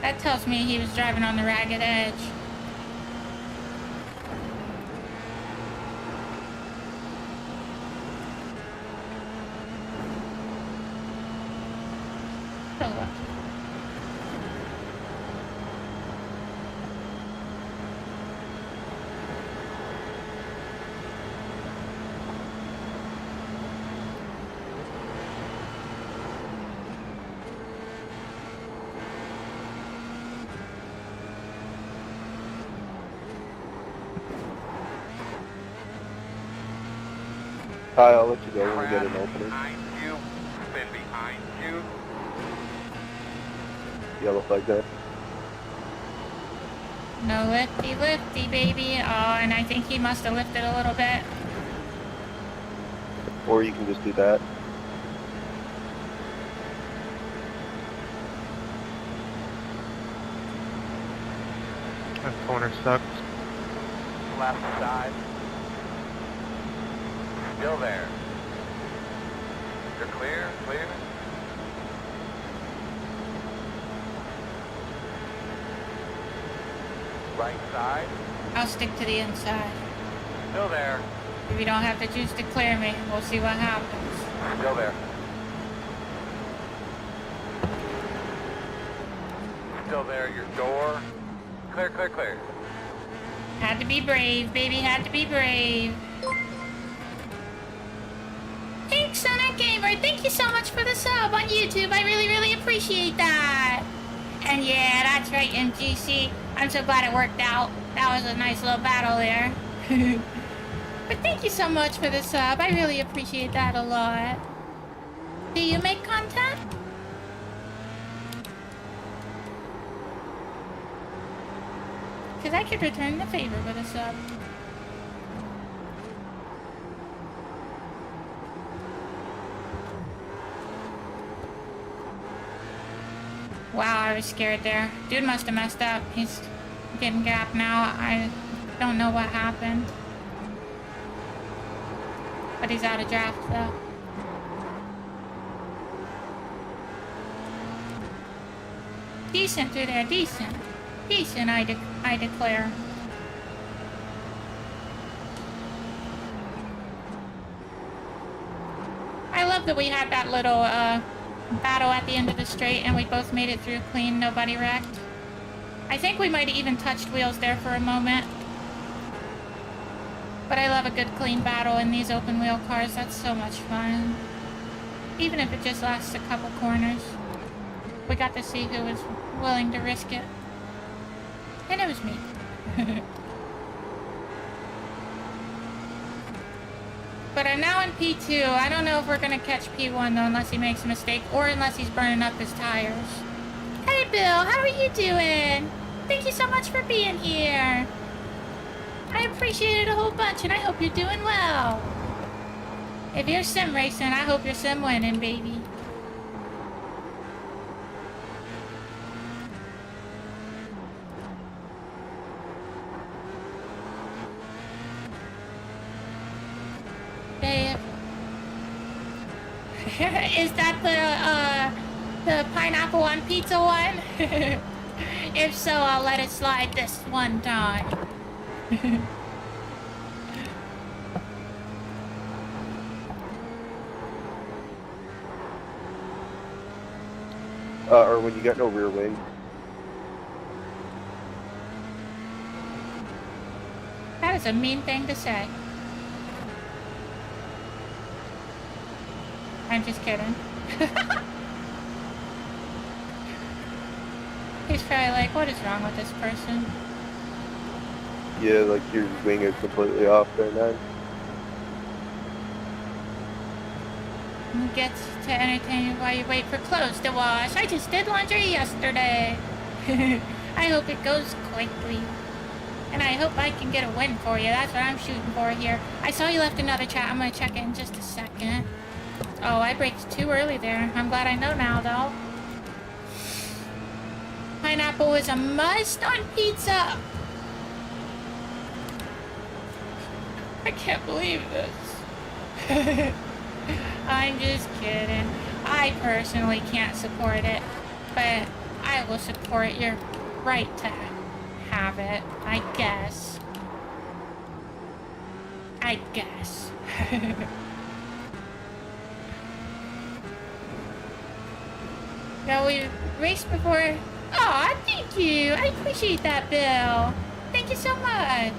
S1: That tells me he was driving on the ragged edge.
S7: Ty, I'll let you go when we get an
S2: Crash
S7: opening.
S2: behind you. Spin behind you.
S7: Yellow flag there.
S1: No lifty lifty, baby. Oh, and I think he must have lifted a little bit.
S7: Or you can just do that.
S5: That corner sucks.
S2: Left side. Still there. You're clear, clear. Right side.
S1: I'll stick to the inside.
S2: Still there.
S1: If you don't have the juice to clear me, we'll see what happens.
S2: Still there. Still there, your door. Clear, clear, clear.
S1: Had to be brave, baby, had to be brave. Thanks, Sonic Gamer. Thank you so much for the sub on YouTube. I really, really appreciate that. And yeah, that's right, MGC. I'm so glad it worked out. That was a nice little battle there. But thank you so much for the sub. I really appreciate that a lot. Do you make content? Because I could return the favor with a sub. Wow, I was scared there. Dude must have messed up. He's getting gapped now. I don't know what happened. But he's out of draft though. Decent through there, decent. Decent, I declare. I love that we had that little battle at the end of the straight and we both made it through clean, nobody wrecked. I think we might have even touched wheels there for a moment. But I love a good clean battle in these open wheel cars. That's so much fun. Even if it just lasts a couple corners. We got to see who was willing to risk it. And it was me. But I'm now in P2. I don't know if we're gonna catch P1 though, unless he makes a mistake or unless he's burning up his tires. Hey Bill, how are you doing? Thank you so much for being here. I appreciate it a whole bunch and I hope you're doing well. If you're sim racing, I hope you're sim winning, baby. Babe. Is that the pineapple on pizza one? If so, I'll let it slide this one time.
S7: Or when you got no rear wing.
S1: That is a mean thing to say. I'm just kidding. He's probably like, what is wrong with this person?
S7: Yeah, like your wing is completely off there, man.
S1: Who gets to entertain you while you wait for clothes to wash? I just did laundry yesterday. I hope it goes quickly. And I hope I can get a win for you. That's what I'm shooting for here. I saw you left another chat. I'm going to check it in just a second. Oh, I braked too early there. I'm glad I know now, though. Pineapple is a must on pizza. I can't believe this. I'm just kidding. I personally can't support it, but I will support your right to have it, I guess. I guess. Yeah, we raced before. Aw, thank you. I appreciate that, Bill. Thank you so much.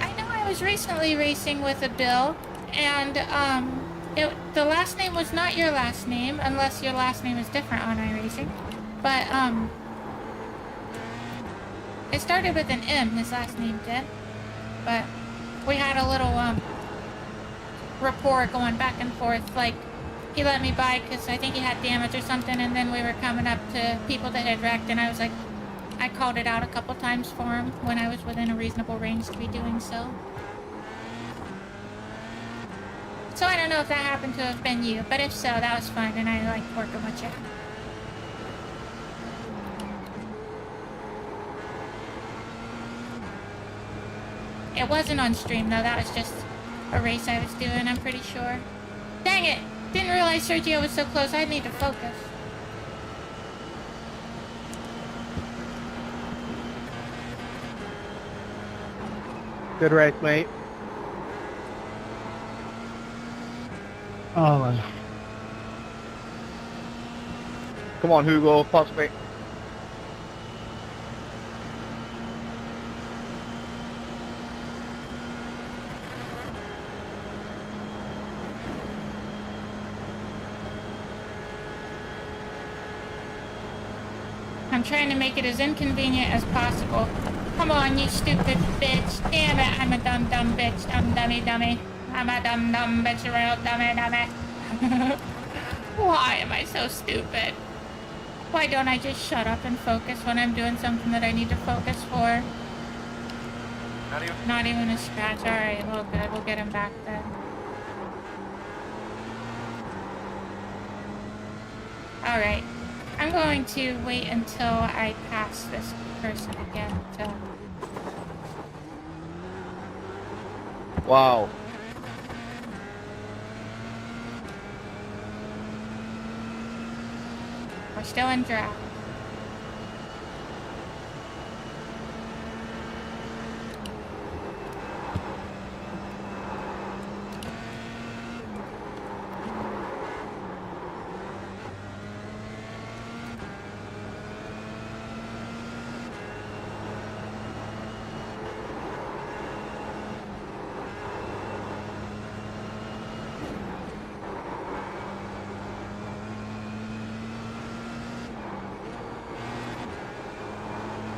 S1: I know I was recently racing with a Bill, and the last name was not your last name, unless your last name is different on iRacing. But it started with an M. His last name did. But we had a little rapport going back and forth. Like, he let me by because I think he had damage or something, and then we were coming up to people that had wrecked, and I was like, I called it out a couple times for him when I was within a reasonable range to be doing so. So I don't know if that happened to have been you, but if so, that was fun, and I liked working with you. It wasn't on stream, though. That was just a race I was doing, I'm pretty sure. Dang it! Didn't realize Sergio was so close. I need to focus.
S4: Good race, mate.
S7: Oh, man.
S6: Come on, Hugo, pass me.
S1: I'm trying to make it as inconvenient as possible. Come on, you stupid bitch. Damn it, I'm a dumb bitch. Dummy. I'm a dumb bitch, real dummy. Why am I so stupid? Why don't I just shut up and focus when I'm doing something that I need to focus for? Not even a scratch. Alright, well good. We'll get him back then. Alright. I'm going to wait until I pass this person again to...
S6: Wow.
S1: We're still in draft.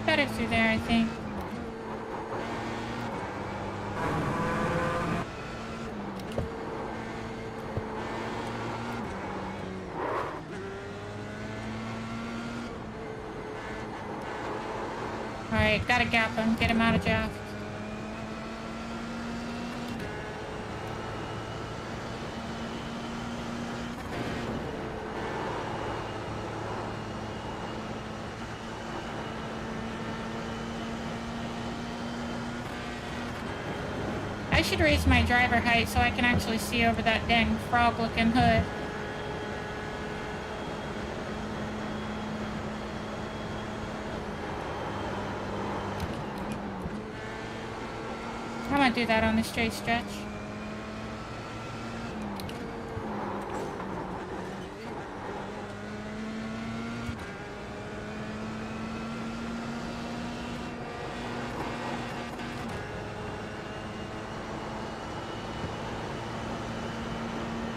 S1: Better through there, I think. Alright, gotta gap him, get him out of draft. I should raise my driver height so I can actually see over that dang frog-looking hood. I'm gonna do that on the straight stretch.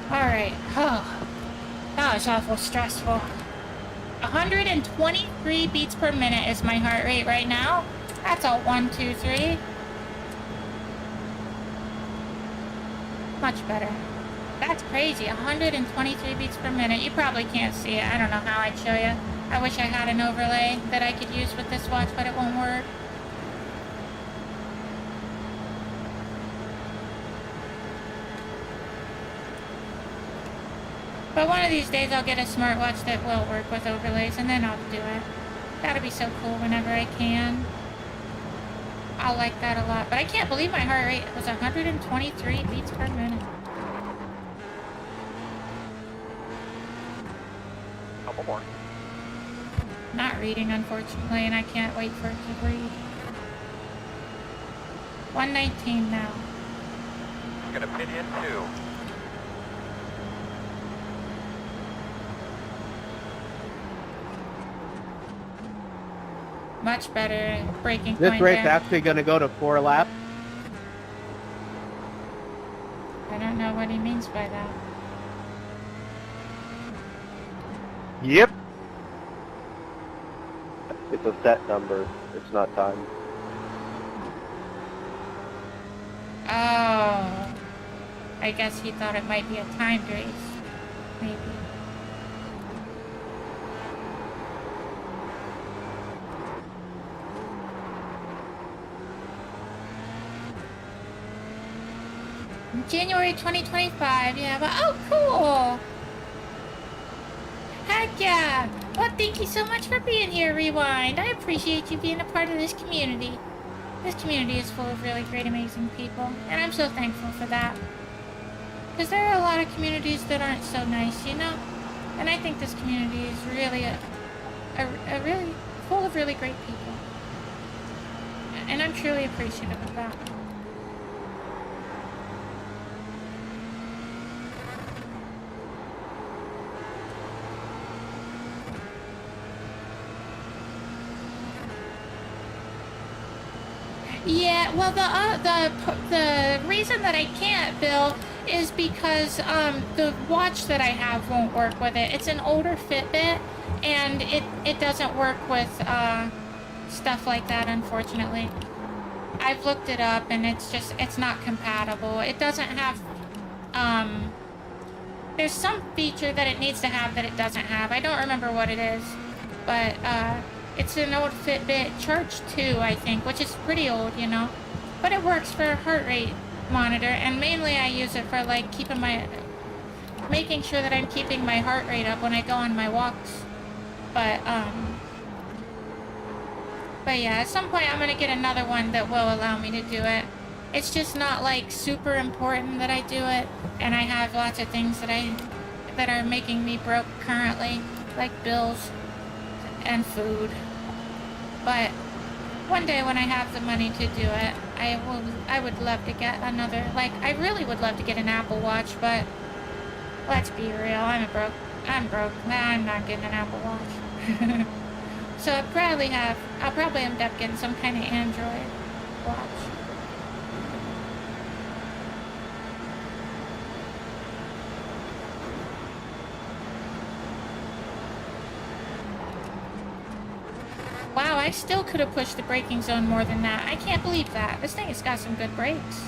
S1: Alright, oh, that was awful stressful. 123 beats per minute is my heart rate right now. That's a 1, 2, 3. Much better. That's crazy, 123 beats per minute. You probably can't see it. I don't know how I'd show you. I wish I had an overlay that I could use with this watch, but it won't work. But one of these days I'll get a smartwatch that will work with overlays, and then I'll do it. That'll be so cool whenever I can. I'll like that a lot. But I can't believe my heart rate was 123 beats per minute.
S2: Couple more.
S1: Not reading, unfortunately, and I can't wait for it to read. 119 now.
S2: I'm gonna pin in 2.
S1: Much better breaking
S4: This
S1: point
S4: race
S1: there.
S4: actually going to go to 4 laps.
S1: I don't know what he means by that.
S4: Yep.
S7: It's a set number. It's not timed.
S1: Oh. I guess he thought it might be a timed race. Maybe. January 2025, yeah, but oh, cool! Heck yeah! Well, thank you so much for being here, Rewind. I appreciate you being a part of this community. This community is full of really great, amazing people, and I'm so thankful for that. Because there are a lot of communities that aren't so nice, you know? And I think this community is really a really full of really great people. And I'm truly appreciative of that. Yeah, well, the reason that I can't, Bill, is because the watch that I have won't work with it. It's an older Fitbit, and it doesn't work with stuff like that, unfortunately. I've looked it up, and it's not compatible. It doesn't have there's some feature that it needs to have that it doesn't have. I don't remember what it is, but it's an old Fitbit Charge 2, I think, which is pretty old, you know. But it works for heart rate monitor, and mainly I use it for, like, making sure that I'm keeping my heart rate up when I go on my walks. But yeah, at some point I'm gonna get another one that will allow me to do it. It's just not, like, super important that I do it, and I have lots of things that are making me broke currently, like bills and food. But one day when I have the money to do it, I would love to get another, like, I really would love to get an Apple Watch, but let's be real, I'm broke. I'm not getting an Apple Watch. So I'll probably end up getting some kind of Android watch. Wow, I still could have pushed the braking zone more than that. I can't believe that. This thing has got some good brakes.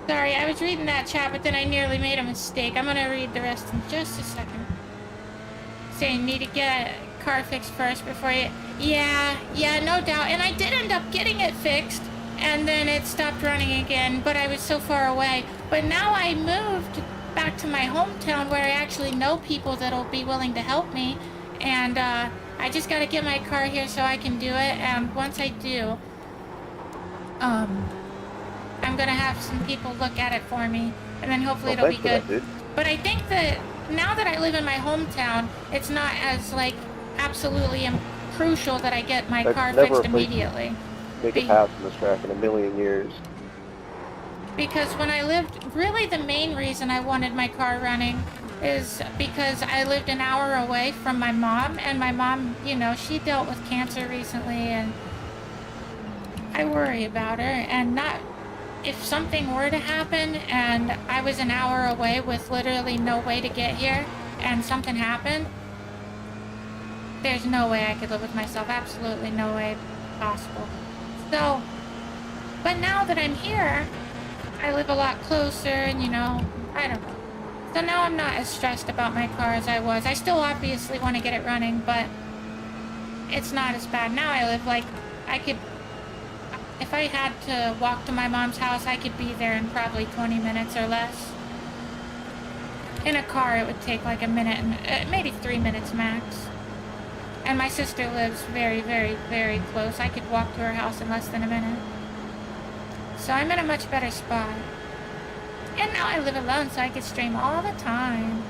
S1: Sorry, I was reading that chat, but then I nearly made a mistake. I'm gonna read the rest in just a second. Saying need to get a car fixed first before you... Yeah, no doubt. And I did end up getting it fixed, and then it stopped running again, but I was so far away. But now I moved back to my hometown where I actually know people that'll be willing to help me, and I just gotta get my car here so I can do it, and once I do, I'm gonna have some people look at it for me, and then hopefully it'll be good. But I think that now that I live in my hometown, it's not as, like, absolutely crucial that I get my car fixed immediately.
S7: Make a pass on this track in a million years.
S1: Because when I lived, really the main reason I wanted my car running is because I lived an hour away from my mom, and my mom, you know, she dealt with cancer recently, and I worry about her, and if something were to happen and I was an hour away with literally no way to get here and something happened, there's no way I could live with myself. Absolutely no way possible. So, but now that I'm here, I live a lot closer and, you know, I don't know. So now I'm not as stressed about my car as I was. I still obviously want to get it running, but it's not as bad. Now I live, like, if I had to walk to my mom's house, I could be there in probably 20 minutes or less. In a car, it would take like a minute, and maybe 3 minutes max. And my sister lives very, very, very close. I could walk to her house in less than a minute. So I'm in a much better spot. And now I live alone, so I can stream all the time.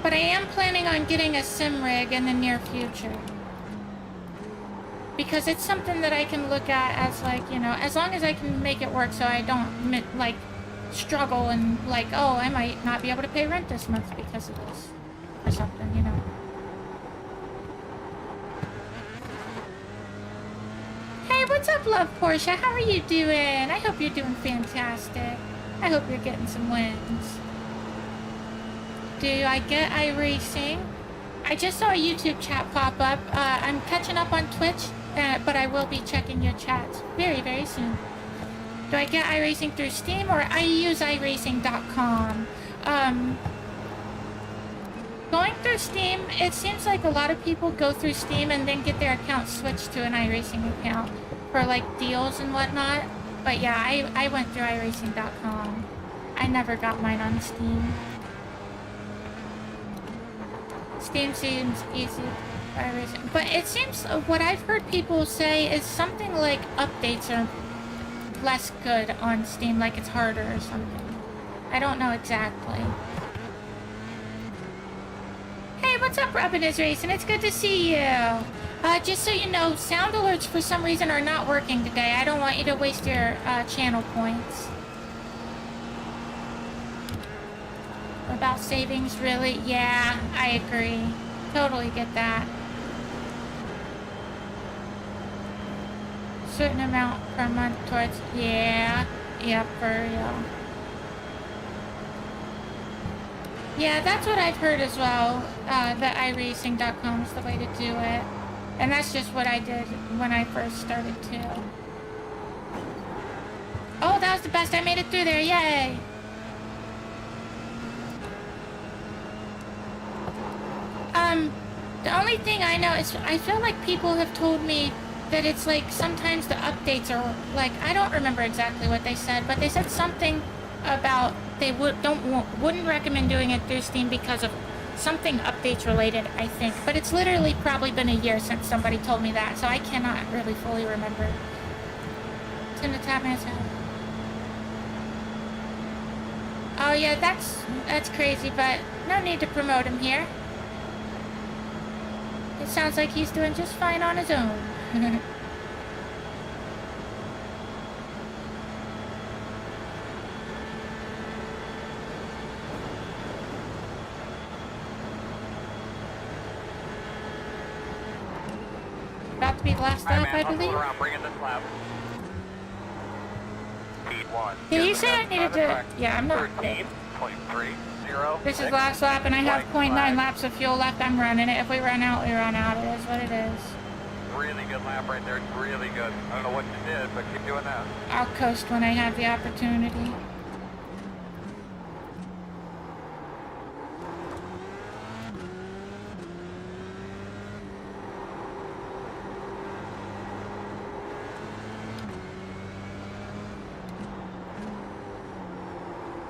S1: But I am planning on getting a sim rig in the near future. Because it's something that I can look at as, like, you know, as long as I can make it work so I don't, like, struggle and, like, oh, I might not be able to pay rent this month because of this. or something, you know. Hey, what's up, Love Portia? How are you doing? I hope you're doing fantastic. I hope you're getting some wins. Do I get iRacing? I just saw a YouTube chat pop up. I'm catching up on Twitch, but I will be checking your chats very, very soon. Do I get iRacing through Steam or I use iRacing.com? Going through Steam, it seems like a lot of people go through Steam and then get their account switched to an iRacing account for like deals and whatnot. But yeah, I went through iRacing.com. I never got mine on Steam. Steam seems easy. iRacing. But it seems what I've heard people say is something like updates are less good on Steam, like it's harder or something. I don't know exactly. Hey, what's up, Robin is Racing? It's good to see you. Just so you know, sound alerts for some reason are not working today. I don't want you to waste your channel points. About savings, really? Yeah, I agree. Totally get that. Certain amount per month towards... Yeah, for real. Yeah, that's what I've heard as well. That iRacing.com is the way to do it. And that's just what I did when I first started too. Oh, that was the best. I made it through there. Yay! The only thing I know is I feel like people have told me that it's like sometimes the updates are like, I don't remember exactly what they said, but they said something about they wouldn't recommend doing it through Steam because of something updates related, I think. But it's literally probably been a year since somebody told me that, so I cannot really fully remember. Tend to tap myself. Oh yeah, that's crazy, but no need to promote him here. It sounds like he's doing just fine on his own. About to be the last lap, I believe. Did you say I needed to... Yeah, I'm not... This is last lap, and I have 0.9 laps of fuel left. I'm running it. If we run out, we run out. It is what it is.
S2: Really good lap right there. It's really good. I don't know what you did, but keep doing that.
S1: I'll coast when I have the opportunity.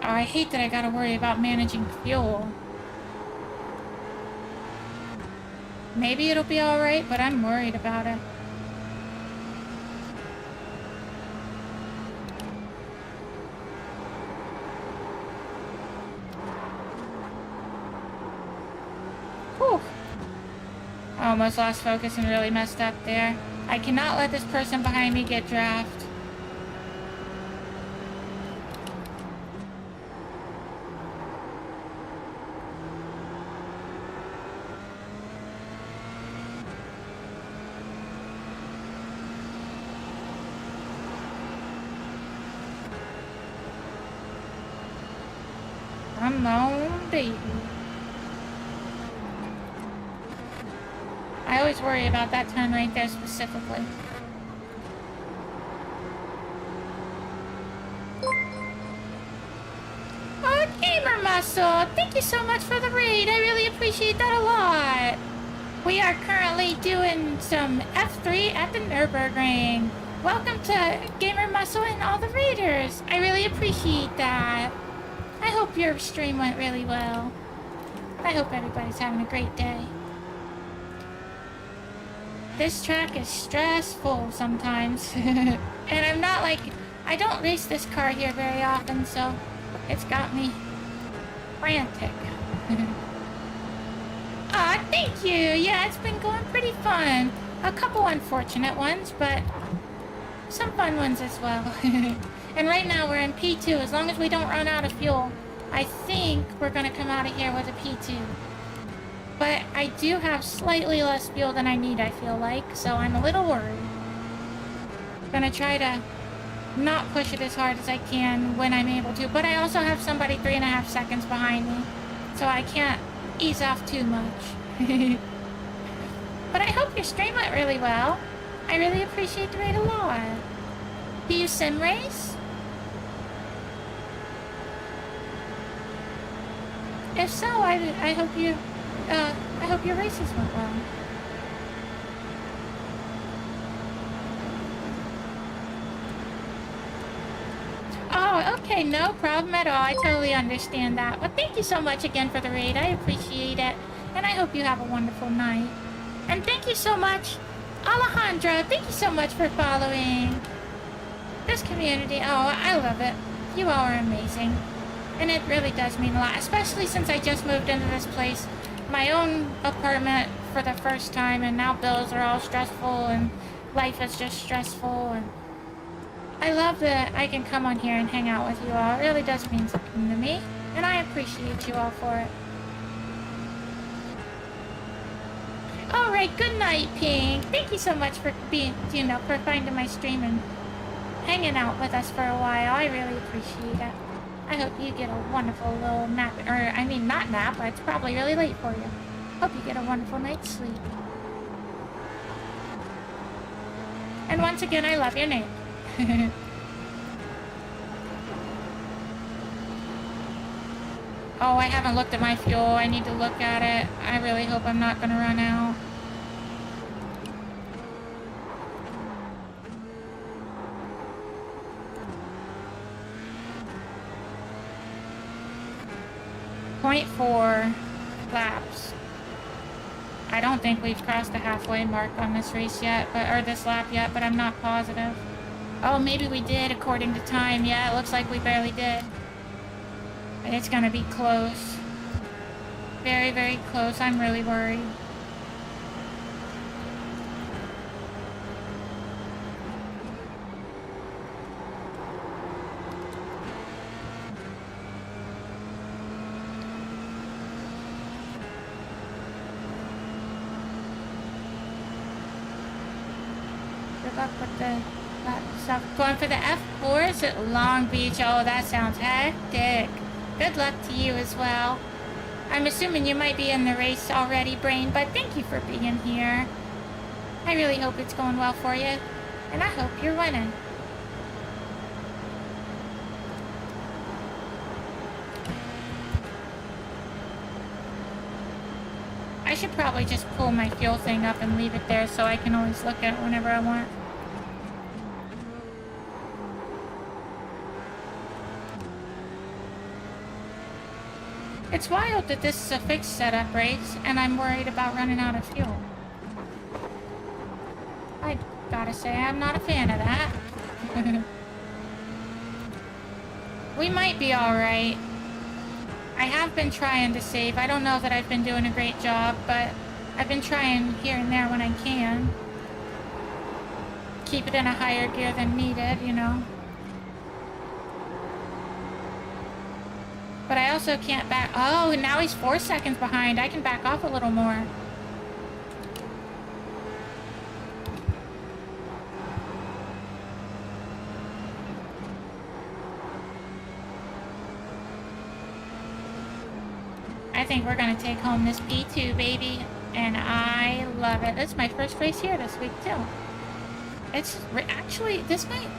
S1: Oh, I hate that I gotta worry about managing fuel. Maybe it'll be alright, but I'm worried about it. Whew. I almost lost focus and really messed up there. I cannot let this person behind me get draft. Come on, baby. I always worry about that turn right there specifically. Oh, Gamer Muscle! Thank you so much for the raid. I really appreciate that a lot. We are currently doing some F3 at the Nürburgring. Welcome to Gamer Muscle and all the raiders. I really appreciate that. I hope your stream went really well. I hope everybody's having a great day. This track is stressful sometimes. And I'm not like... I don't race this car here very often, so it's got me frantic. Aw, thank you! Yeah, it's been going pretty fun. A couple unfortunate ones, but some fun ones as well. And right now we're in P2. As long as we don't run out of fuel, I think we're gonna come out of here with a P2. But I do have slightly less fuel than I need, I feel like, so I'm a little worried. Gonna try to not push it as hard as I can when I'm able to, but I also have somebody 3.5 seconds behind me, so I can't ease off too much. But I hope your stream went really well. I really appreciate the raid a lot. Do you sim race? If so, I hope you, I hope your races went well. Oh, okay, no problem at all. I totally understand that. Well, thank you so much again for the raid. I appreciate it. And I hope you have a wonderful night. And thank you so much, Alejandra. Thank you so much for following this community. Oh, I love it. You all are amazing. And it really does mean a lot, especially since I just moved into this place, my own apartment for the first time, and now bills are all stressful and life is just stressful, and I love that I can come on here and hang out with you all. It really does mean something to me, and I appreciate you all for it. Alright, good night, Pink. Thank you so much for being, for finding my stream and hanging out with us for a while. I really appreciate it. I hope you get a wonderful little nap, or I mean not nap, but it's probably really late for you. Hope you get a wonderful night's sleep. And once again, I love your name. Oh, I haven't looked at my fuel. I need to look at it. I really hope I'm not gonna run out. .4 laps. I don't think we've crossed the halfway mark on this race yet, or this lap yet, but I'm not positive. Oh, maybe we did according to time. Yeah, it looks like we barely did. It's gonna be close. Very, very close. I'm really worried. Good luck with the stuff. Going for the F4s at Long Beach. Oh, that sounds hectic. Good luck to you as well. I'm assuming you might be in the race already, Brain, but thank you for being here. I really hope it's going well for you, and I hope you're winning. I should probably just pull my fuel thing up and leave it there so I can always look at it whenever I want. It's wild that this is a fixed setup race, and I'm worried about running out of fuel. I gotta say, I'm not a fan of that. We might be alright. I have been trying to save. I don't know that I've been doing a great job, but I've been trying here and there when I can. Keep it in a higher gear than needed, you know. But I also can't back... Oh, now he's 4 seconds behind. I can back off a little more. I think we're going to take home this P2, baby. And I love it. It's my first race here this week, too. It's... Actually, this might...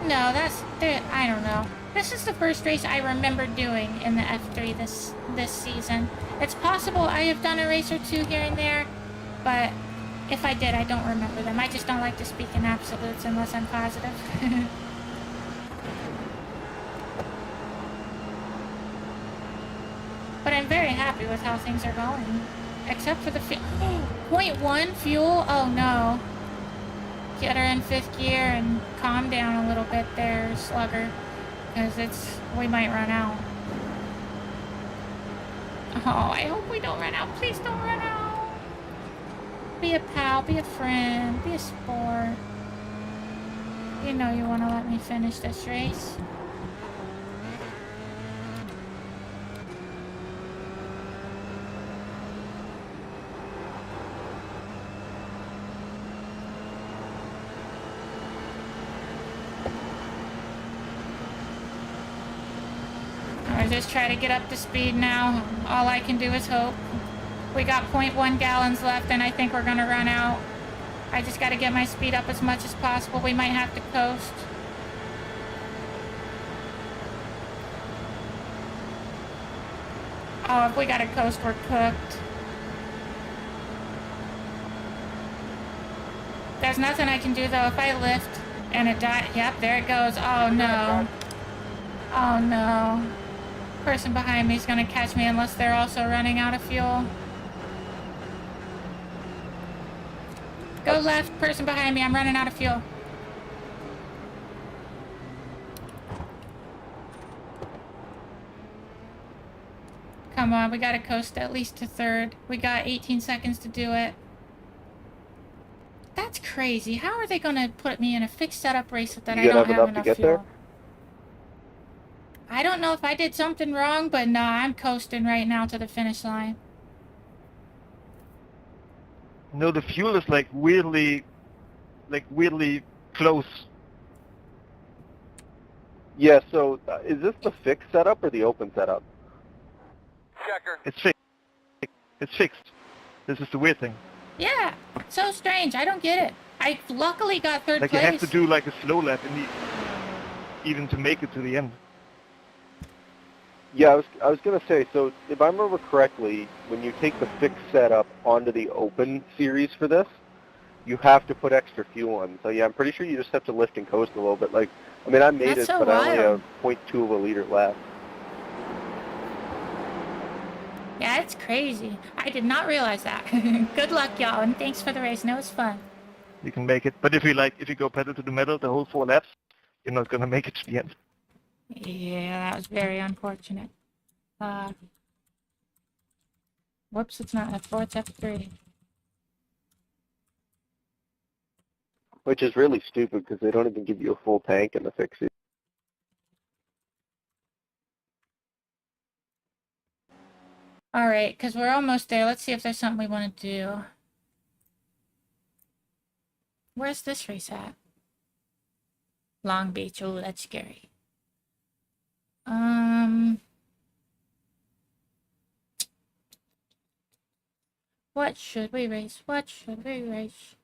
S1: No, that's... I don't know. This is the first race I remember doing in the F3 this season. It's possible I have done a race or two here and there, but if I did, I don't remember them. I just don't like to speak in absolutes unless I'm positive. But I'm very happy with how things are going. Except for the 0.1 fuel? Oh no. Get her in 5th gear and calm down a little bit there, Slugger. Because we might run out. Oh, I hope we don't run out. Please don't run out. Be a pal, be a friend, be a sport. You know you want to let me finish this race. just try to get up to speed now. All I can do is hope. We got 0.1 gallons left, and I think we're gonna run out. I just gotta get my speed up as much as possible. We might have to coast. Oh, if we gotta coast, we're cooked. There's nothing I can do, though. If I lift and it dies... Yep, there it goes. Oh, no. Oh, no. Person behind me is gonna catch me unless they're also running out of fuel. Go left, person behind me. I'm running out of fuel. Come on, we gotta coast at least to third. We got 18 seconds to do it. That's crazy. How are they gonna put me in a fixed setup race that I don't have enough fuel? I don't know if I did something wrong, but nah, I'm coasting right now to the finish line.
S5: No, the fuel is like weirdly close.
S7: Yeah, so is this the fixed setup or the open setup?
S2: Checker.
S5: It's fixed. It's fixed. This is the weird thing.
S1: Yeah, so strange. I don't get it. I luckily got third
S5: Like
S1: place.
S5: you have to do like a slow lap even to make it to the end.
S7: Yeah, I was gonna say, so if I remember correctly, when you take the fixed setup onto the open series for this, you have to put extra fuel on. So yeah, I'm pretty sure you just have to lift and coast a little bit. Like, I mean, I made
S1: That's
S7: it,
S1: so
S7: but I only
S1: wild.
S7: have 0.2 of a liter left.
S1: Yeah, it's crazy. I did not realize that. Good luck, y'all, and thanks for the race. No, it was fun.
S5: You can make it. But if you go pedal to the metal the whole 4 laps, you're not gonna make it to the end.
S1: Yeah, that was very unfortunate. Whoops, it's not F4, it's F3.
S7: Which is really stupid because they don't even give you a full tank in the fixed series.
S1: Alright, because we're almost there. Let's see if there's something we want to do. Where's this race at? Long Beach. Oh, that's scary. What should we race? What should we race?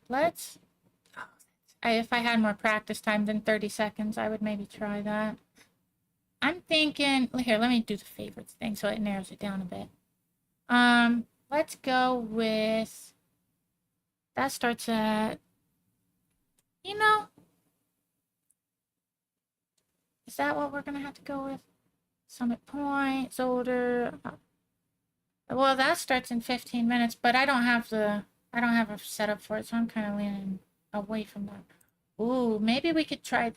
S1: Let's... if I had more practice time than 30 seconds, I would maybe try that. I'm thinking... Here, let me do the favorites thing so it narrows it down a bit. Let's go with... That starts at... You know... Is that what we're going to have to go with? Summit Point, Zolder... Well, that starts in 15 minutes, but I don't have a setup for it, so I'm kind of leaning away from that. Ooh, maybe we could try...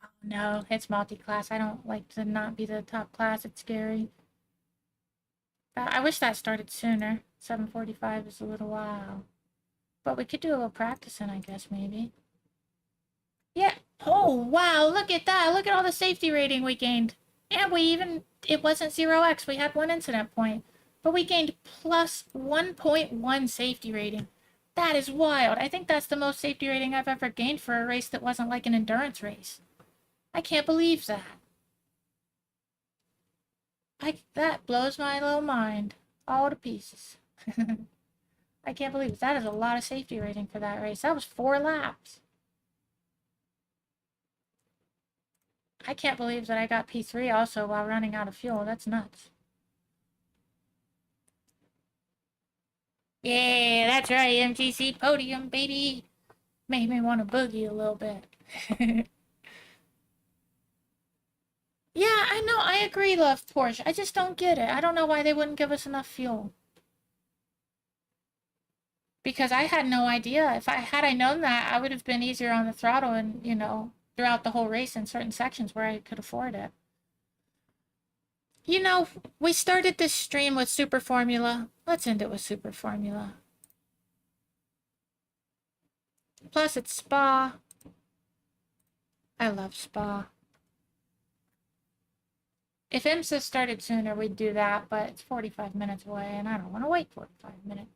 S1: Oh, no, it's multi-class. I don't like to not be the top class. It's scary. I wish that started sooner. 7:45 is a little while. But we could do a little practicing, I guess, maybe. Yeah. Oh, wow, look at that. Look at all the safety rating we gained. And we even... It wasn't 0x. We had 1 incident point. But we gained plus 1.1 safety rating. That is wild. I think that's the most safety rating I've ever gained for a race that wasn't like an endurance race. I can't believe that. That blows my little mind all to pieces. I can't believe it. That is a lot of safety rating for that race. That was 4 laps. I can't believe that I got P3 also while running out of fuel. That's nuts. Yeah, that's right, MGC podium, baby. Made me want to boogie a little bit. Yeah, I know, I agree, love Porsche. I just don't get it. I don't know why they wouldn't give us enough fuel. Because I had no idea. Had I known that, I would have been easier on the throttle and, you know, throughout the whole race in certain sections where I could afford it. You know, we started this stream with Super Formula. Let's end it with Super Formula. Plus, it's Spa. I love Spa. If IMSA started sooner, we'd do that, but it's 45 minutes away, and I don't want to wait 45 minutes.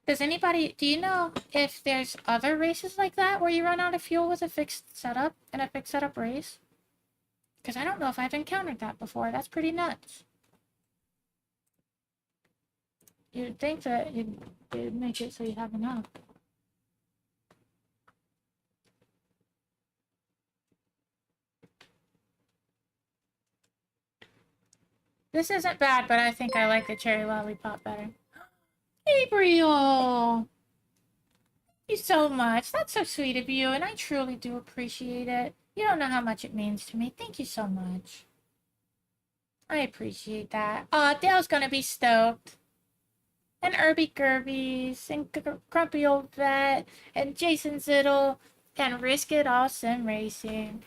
S1: Does anybody, do you know if there's other races like that where you run out of fuel with a fixed setup in a fixed setup race? Because I don't know if I've encountered that before. That's pretty nuts. You'd think that you'd make it so you have enough. This isn't bad, but I think I like the cherry lollipop better. Gabriel! Thank you so much. That's so sweet of you, and I truly do appreciate it. You don't know how much it means to me. Thank you so much. I appreciate that. Aw, Dale's gonna be stoked. And Irby Gerbies, and Grumpy Old Vet, and Jason Zittle, and Risk It All Sim Racing.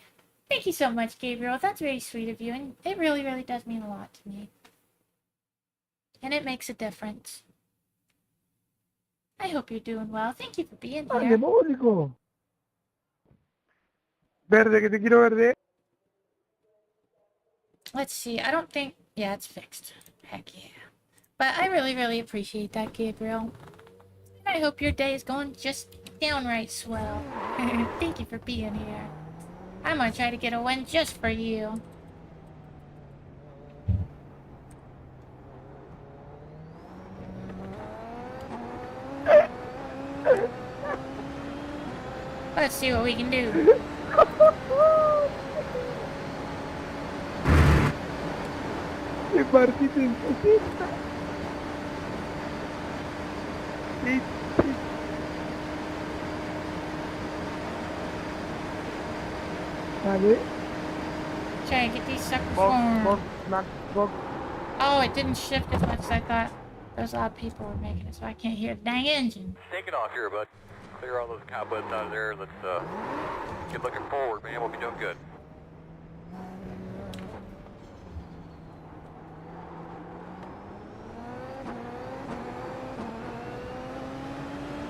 S1: Thank you so much, Gabriel. That's very sweet of you, and it really, really does mean a lot to me. And it makes a difference. I hope you're doing well. Thank you for being
S5: ¡Ay,
S1: here.
S5: demónico! Verde, que te quiero verde.
S1: Let's see. I don't think... Yeah, it's fixed. Heck yeah. But I really, really appreciate that, Gabriel. And I hope your day is going just downright swell. Thank you for being here. I'm gonna try to get a win just for you. Let's see what we can do.
S5: ¡Qué partiste en cosita! Vale.
S1: Try to get these suckers
S5: Box,
S1: formed.
S5: knock, box.
S1: Oh, it didn't shift as much as I thought. Those loud people were making it, so I can't hear the dang engine.
S2: Take it off here, bud. Clear all those cobwebs out of there. Let's get looking forward, man. We'll be doing good.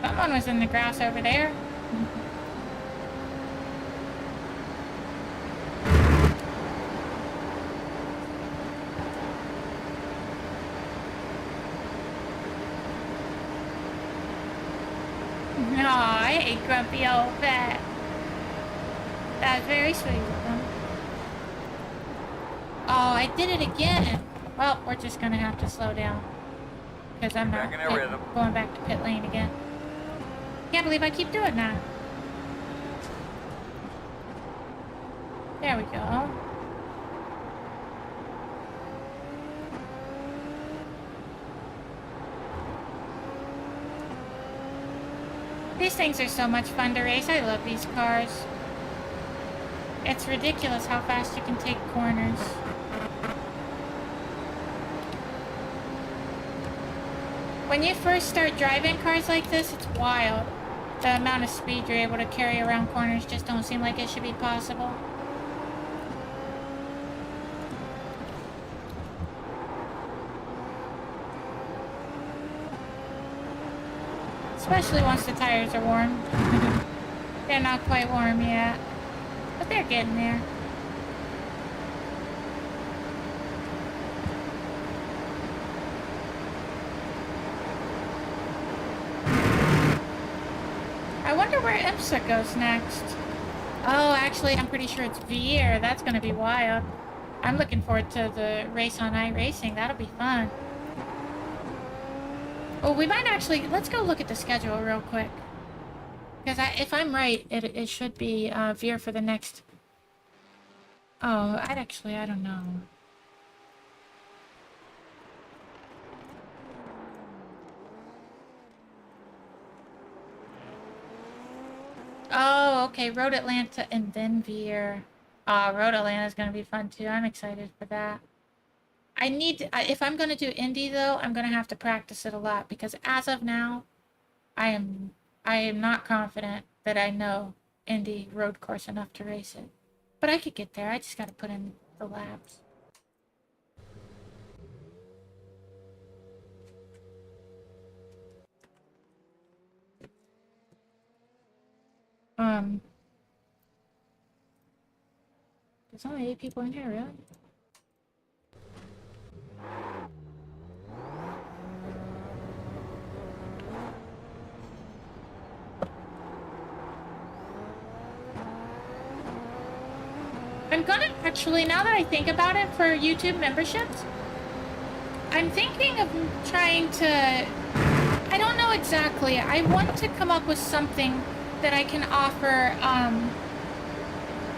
S1: Someone was in the grass over there. No, I hate grumpy old vet. That was very sweet of them. Oh, I did it again. Well, we're just gonna have to slow down. Because I'm not
S2: Back in a rhythm.
S1: going back to pit lane again. Can't believe I keep doing that. There we go. These things are so much fun to race. I love these cars. It's ridiculous how fast you can take corners. When you first start driving cars like this, it's wild. The amount of speed you're able to carry around corners just don't seem like it should be possible. Especially once the tires are warm. They're not quite warm yet, but they're getting there. I wonder where IMSA goes next. Oh, actually, I'm pretty sure it's Vier. That's gonna be wild. I'm looking forward to the race on iRacing. That'll be fun. Oh, we might actually... Let's go look at the schedule real quick. Because if I'm right, it should be Veer for the next... Oh, I don't know. Oh, okay. Road Atlanta and then Veer. Road Atlanta is going to be fun too. I'm excited for that. I need to, if I'm going to do Indy though, I'm going to have to practice it a lot because as of now, I am not confident that I know Indy road course enough to race it. But I could get there. I just got to put in the laps. There's only 8 people in here, really? I'm gonna actually, now that I think about it, for YouTube memberships, I'm thinking of trying to, I don't know exactly, I want to come up with something that I can offer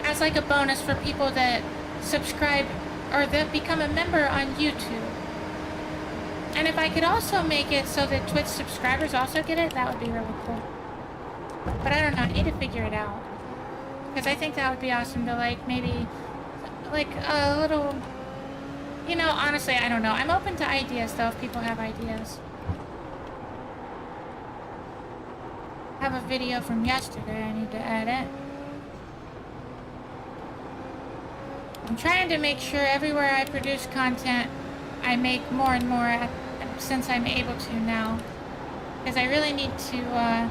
S1: as like a bonus for people that subscribe or that become a member on YouTube. And if I could also make it so that Twitch subscribers also get it, that would be really cool. But I don't know, I need to figure it out. Because I think that would be awesome to like maybe like a little, you know, honestly, I don't know. I'm open to ideas though if people have ideas. I have a video from yesterday I need to edit. I'm trying to make sure everywhere I produce content, I make more and more since I'm able to now. Because I really need to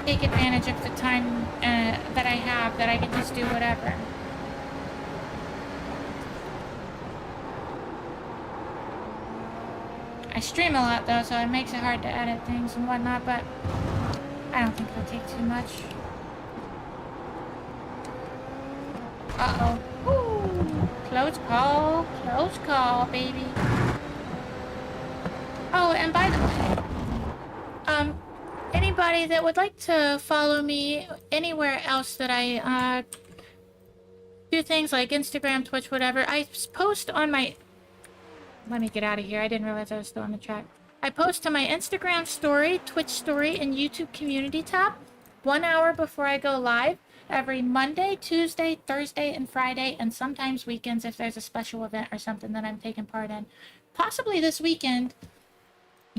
S1: take advantage of the time that I have, that I can just do whatever. I stream a lot though, so it makes it hard to edit things and whatnot, but I don't think it'll take too much. Uh-oh. Ooh, close call, baby. Oh, and by the way, anybody that would like to follow me anywhere else that I, do things like Instagram, Twitch, whatever, I post on my... Let me get out of here. I didn't realize I was still on the track. I post to my Instagram story, Twitch story, and YouTube community tab 1 hour before I go live every Monday, Tuesday, Thursday, and Friday, and sometimes weekends if there's a special event or something that I'm taking part in. Possibly this weekend,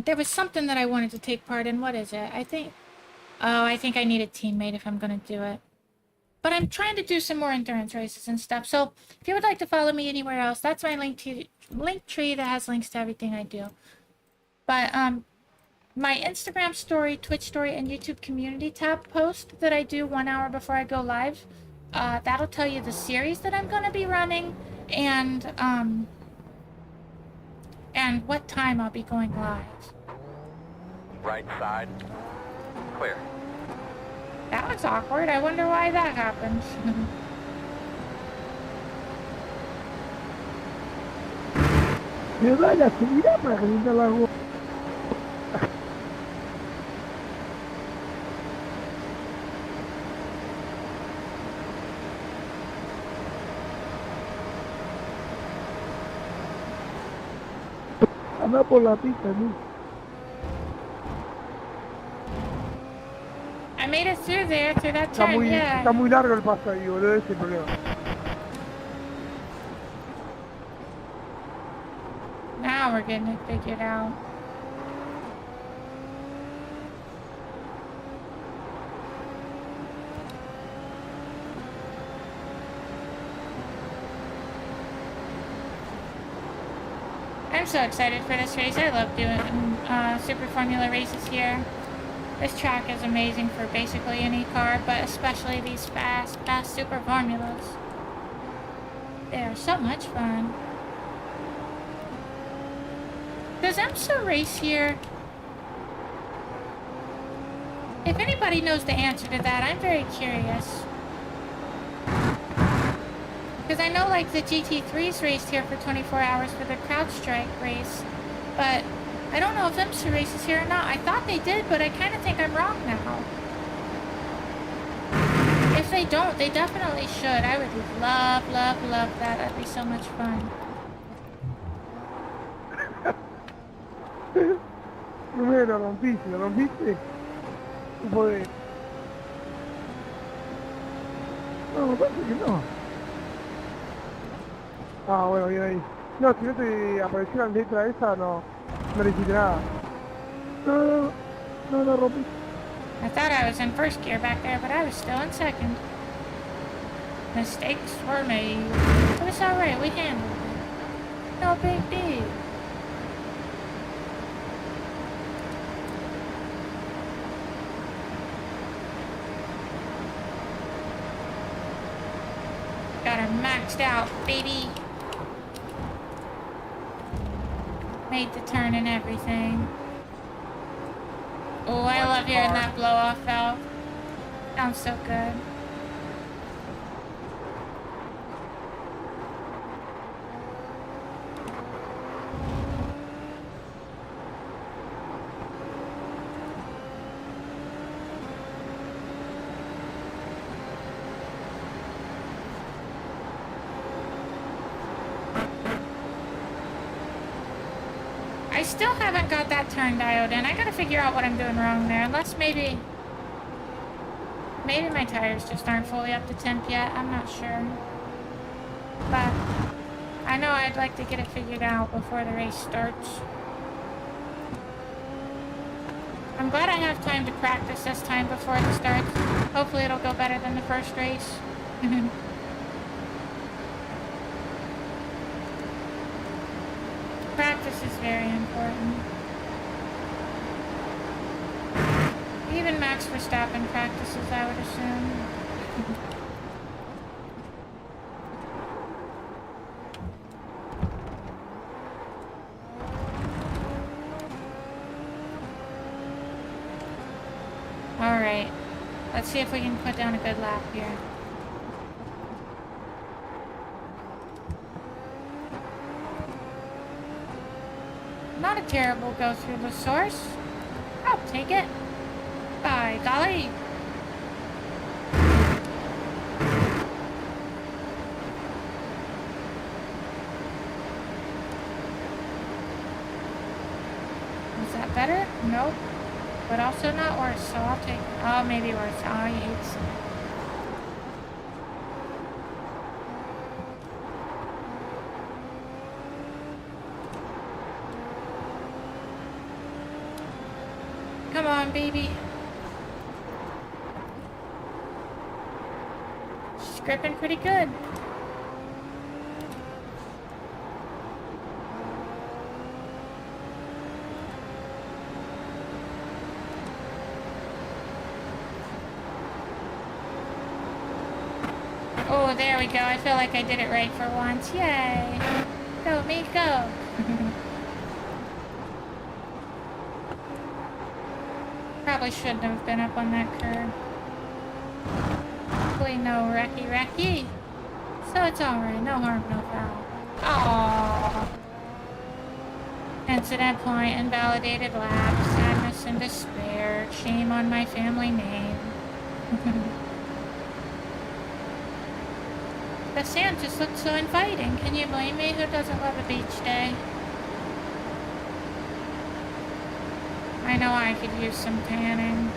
S1: there was something that I wanted to take part in. What is it? I think I need a teammate if I'm going to do it. But I'm trying to do some more endurance races and stuff. So if you would like to follow me anywhere else, that's my Linktree that has links to everything I do. But my Instagram story, Twitch story, and YouTube community tab post that I do 1 hour before I go live, that'll tell you the series that I'm going to be running and what time I'll be going live.
S2: Right side, clear.
S1: That was awkward. I wonder why that happened.
S8: Me da la subida para calientar el agua. Anda por la pista, ¿no?
S1: I made it through there, through that turn, yeah.
S8: Está muy largo el paso ahí, boludo, ese es el problema.
S1: Now we're getting it figured out. I'm so excited for this race. I love doing Super Formula races here. This track is amazing for basically any car, but especially these fast Super Formulas. They are so much fun. Does IMSA race here? If anybody knows the answer to that, I'm very curious. Because I know like the GT3s raced here for 24 hours for the CrowdStrike race, but I don't know if IMSA races here or not. I thought they did, but I kind of think I'm wrong now. If they don't, they definitely should. I would love, love, love that. That'd be so much fun.
S8: Primero lo rompiste. No podés. No, me parece que no. Ah, bueno, bien ahí. No, si no te apareció la letra esa, no le hiciste nada. No, rompiste.
S1: I thought I was in first gear back there, but I was still in second. Mistakes were made. But it's alright, we handled it. No big deal. Got her maxed out, baby. Made the turn and everything. Oh, I love hearing that blow off valve. Sounds so good. still haven't got that turn dialed in. I gotta figure out what I'm doing wrong there. Unless maybe my tires just aren't fully up to temp yet. I'm not sure. But I know I'd like to get it figured out before the race starts. I'm glad I have time to practice this time before it starts. Hopefully it'll go better than the first race. Practice is very important. Even Max Verstappen practices, I would assume. Alright, let's see if we can put down a good lap here. Not a terrible go through the source. I'll take it. By golly. Is that better? Nope. But also not worse, so I'll take it. Oh, maybe worse. Oh, you hate to see it. Come on, baby. She's gripping pretty good. Oh, there we go. I feel like I did it right for once. Yay. Go, me, go. Probably shouldn't have been up on that curb. Hopefully no wrecky. So it's alright. No harm, no foul. Aww. Incident point, invalidated lap, sadness and despair. Shame on my family name. The sand just looks so inviting. Can you blame me? Who doesn't love a beach day? I know I could use some tanning.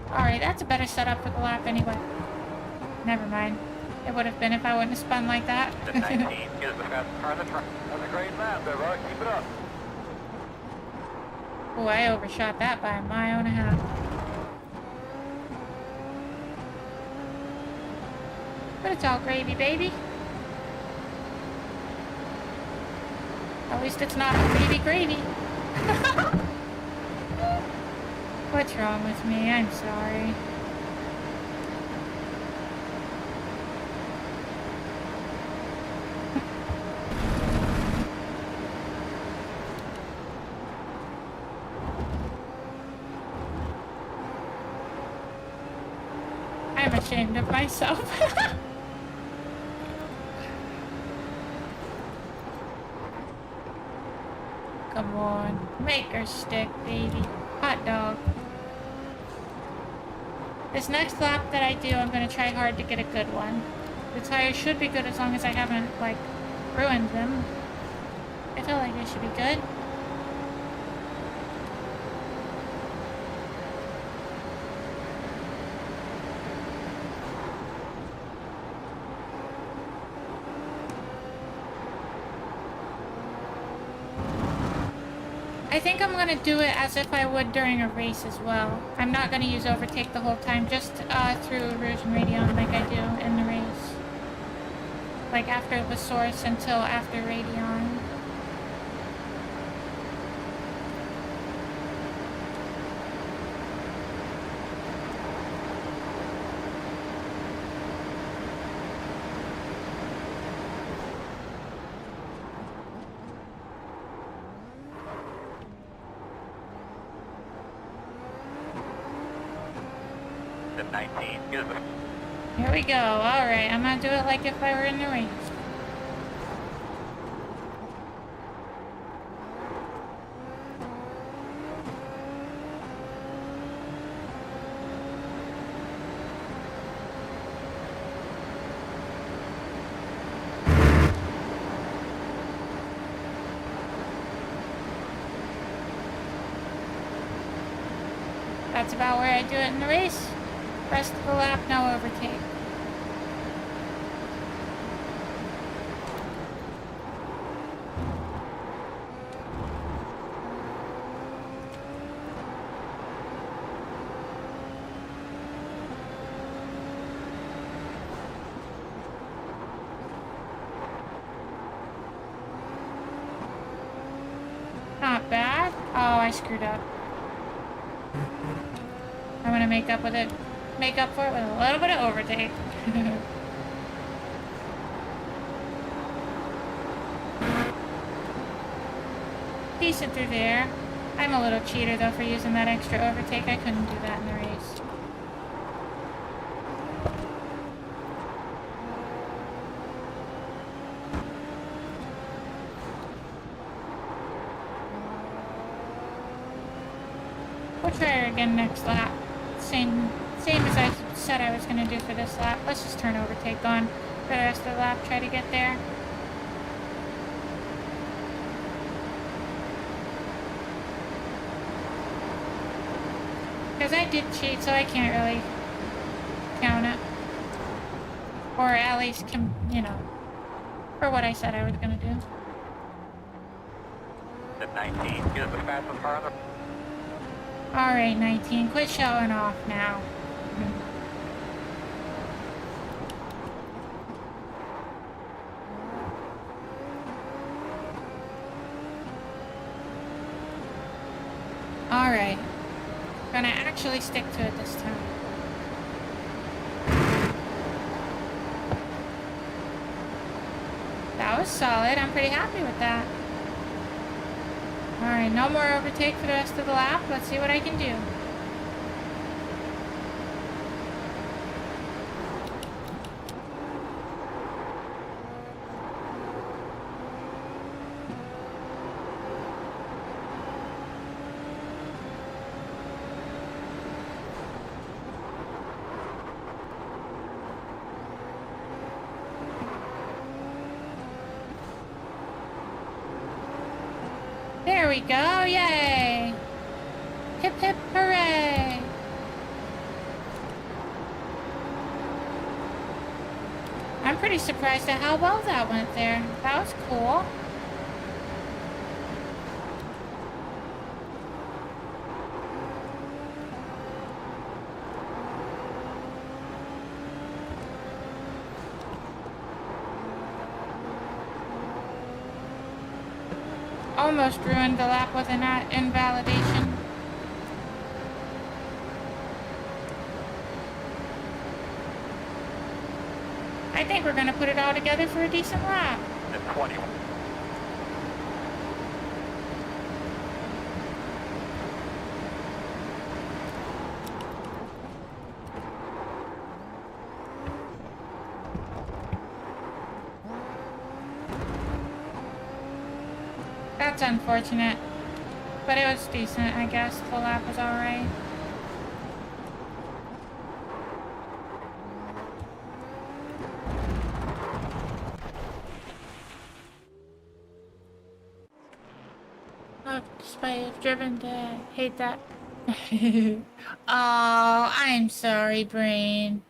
S1: Alright, that's a better setup for the lap anyway. Never mind. It would have been if I wouldn't have spun like that.
S2: The 19 is the fastest car on the track. That's a great lap there, Rock. Keep it up.
S1: Oh, I overshot that by a mile and a half. But it's all gravy, baby. At least it's not baby gravy. What's wrong with me? I'm sorry. I'm ashamed of myself. Come on, make her stick, baby. Hot dog. This next lap that I do, I'm gonna try hard to get a good one. The tires should be good as long as I haven't, like, ruined them. I feel like they should be good. I think I'm gonna do it as if I would during a race as well. I'm not gonna use overtake the whole time, just through Rouge and Radion like I do in the race. Like after the source until after Radion.
S2: The 19 is the...
S1: Here we go. Alright, I'm gonna do it like if I were in the race. That's about where I do it in the race. Rest of the lap, no overtake. Not bad. Oh, I screwed up. I'm gonna make up for it with a little bit of overtake. Decent through there. I'm a little cheater though for using that extra overtake. I couldn't do that in the race. We'll try her again next lap. Same as I said I was gonna do for this lap. Let's just turn overtake on for the rest of the lap. Try to get there. Because I did cheat, so I can't really count it. Or at least, you know, for what I said I was gonna do.
S2: The 19, get the fastest car on the...
S1: Alright, 19, quit showing off now. Alright. Gonna actually stick to it this time. That was solid. I'm pretty happy with that. Alright, no more overtake for the rest of the lap. Let's see what I can do. There we go, yay! Hip hip hooray! I'm pretty surprised at how well that went there. That was cool. Almost ruined the lap with an invalidation. I think we're gonna put it all together for a decent lap.
S2: The 21.
S1: That's unfortunate. But it was decent, I guess. The lap was alright. Oh, despite I've driven to hate that. Oh, I'm sorry, Brain.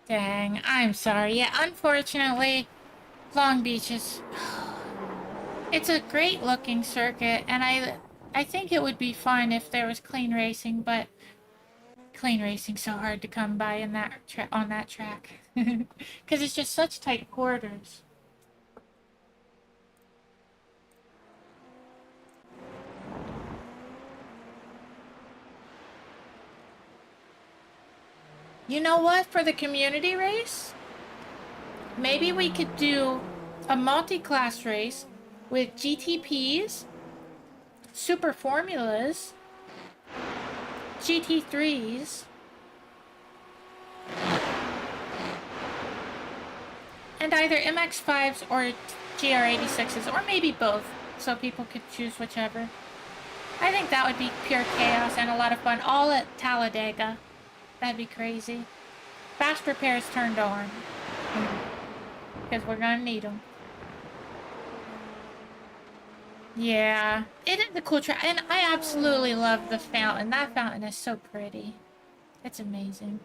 S1: Dang, I'm sorry. Yeah, unfortunately, Long Beach is... It's a great looking circuit, and I think it would be fun if there was clean racing, but clean racing's so hard to come by in that on that track. Because it's just such tight quarters. You know what? For the community race, maybe we could do a multi-class race with GTPs, Super Formulas, GT3s, and either MX-5s or GR86s, or maybe both, so people could choose whichever. I think that would be pure chaos and a lot of fun, all at Talladega. That'd be crazy. Fast repairs turned on. Because we're gonna need them. Yeah, it is a cool track, and I absolutely love the fountain. That fountain is so pretty. It's amazing.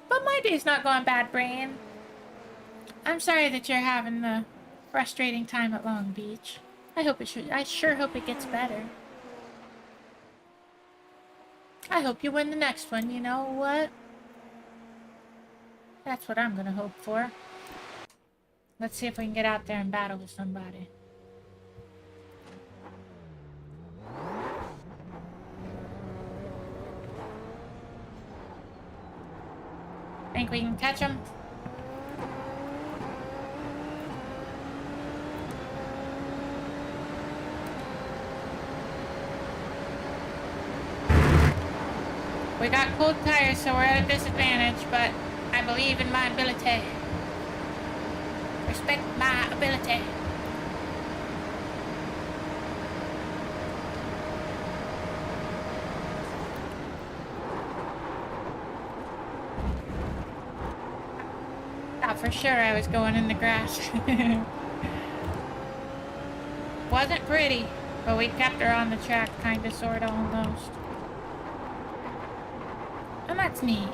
S1: But my day's not going bad, Brain. I'm sorry that you're having the frustrating time at Long Beach. I sure hope it gets better. I hope you win the next one, you know what? That's what I'm gonna hope for. Let's see if we can get out there and battle with somebody. Think we can catch him? We got cold tires, so we're at a disadvantage, but I believe in my ability. Respect my ability. Thought for sure I was going in the grass. Wasn't pretty, but we kept her on the track, kinda, sorta, almost. And that's neat.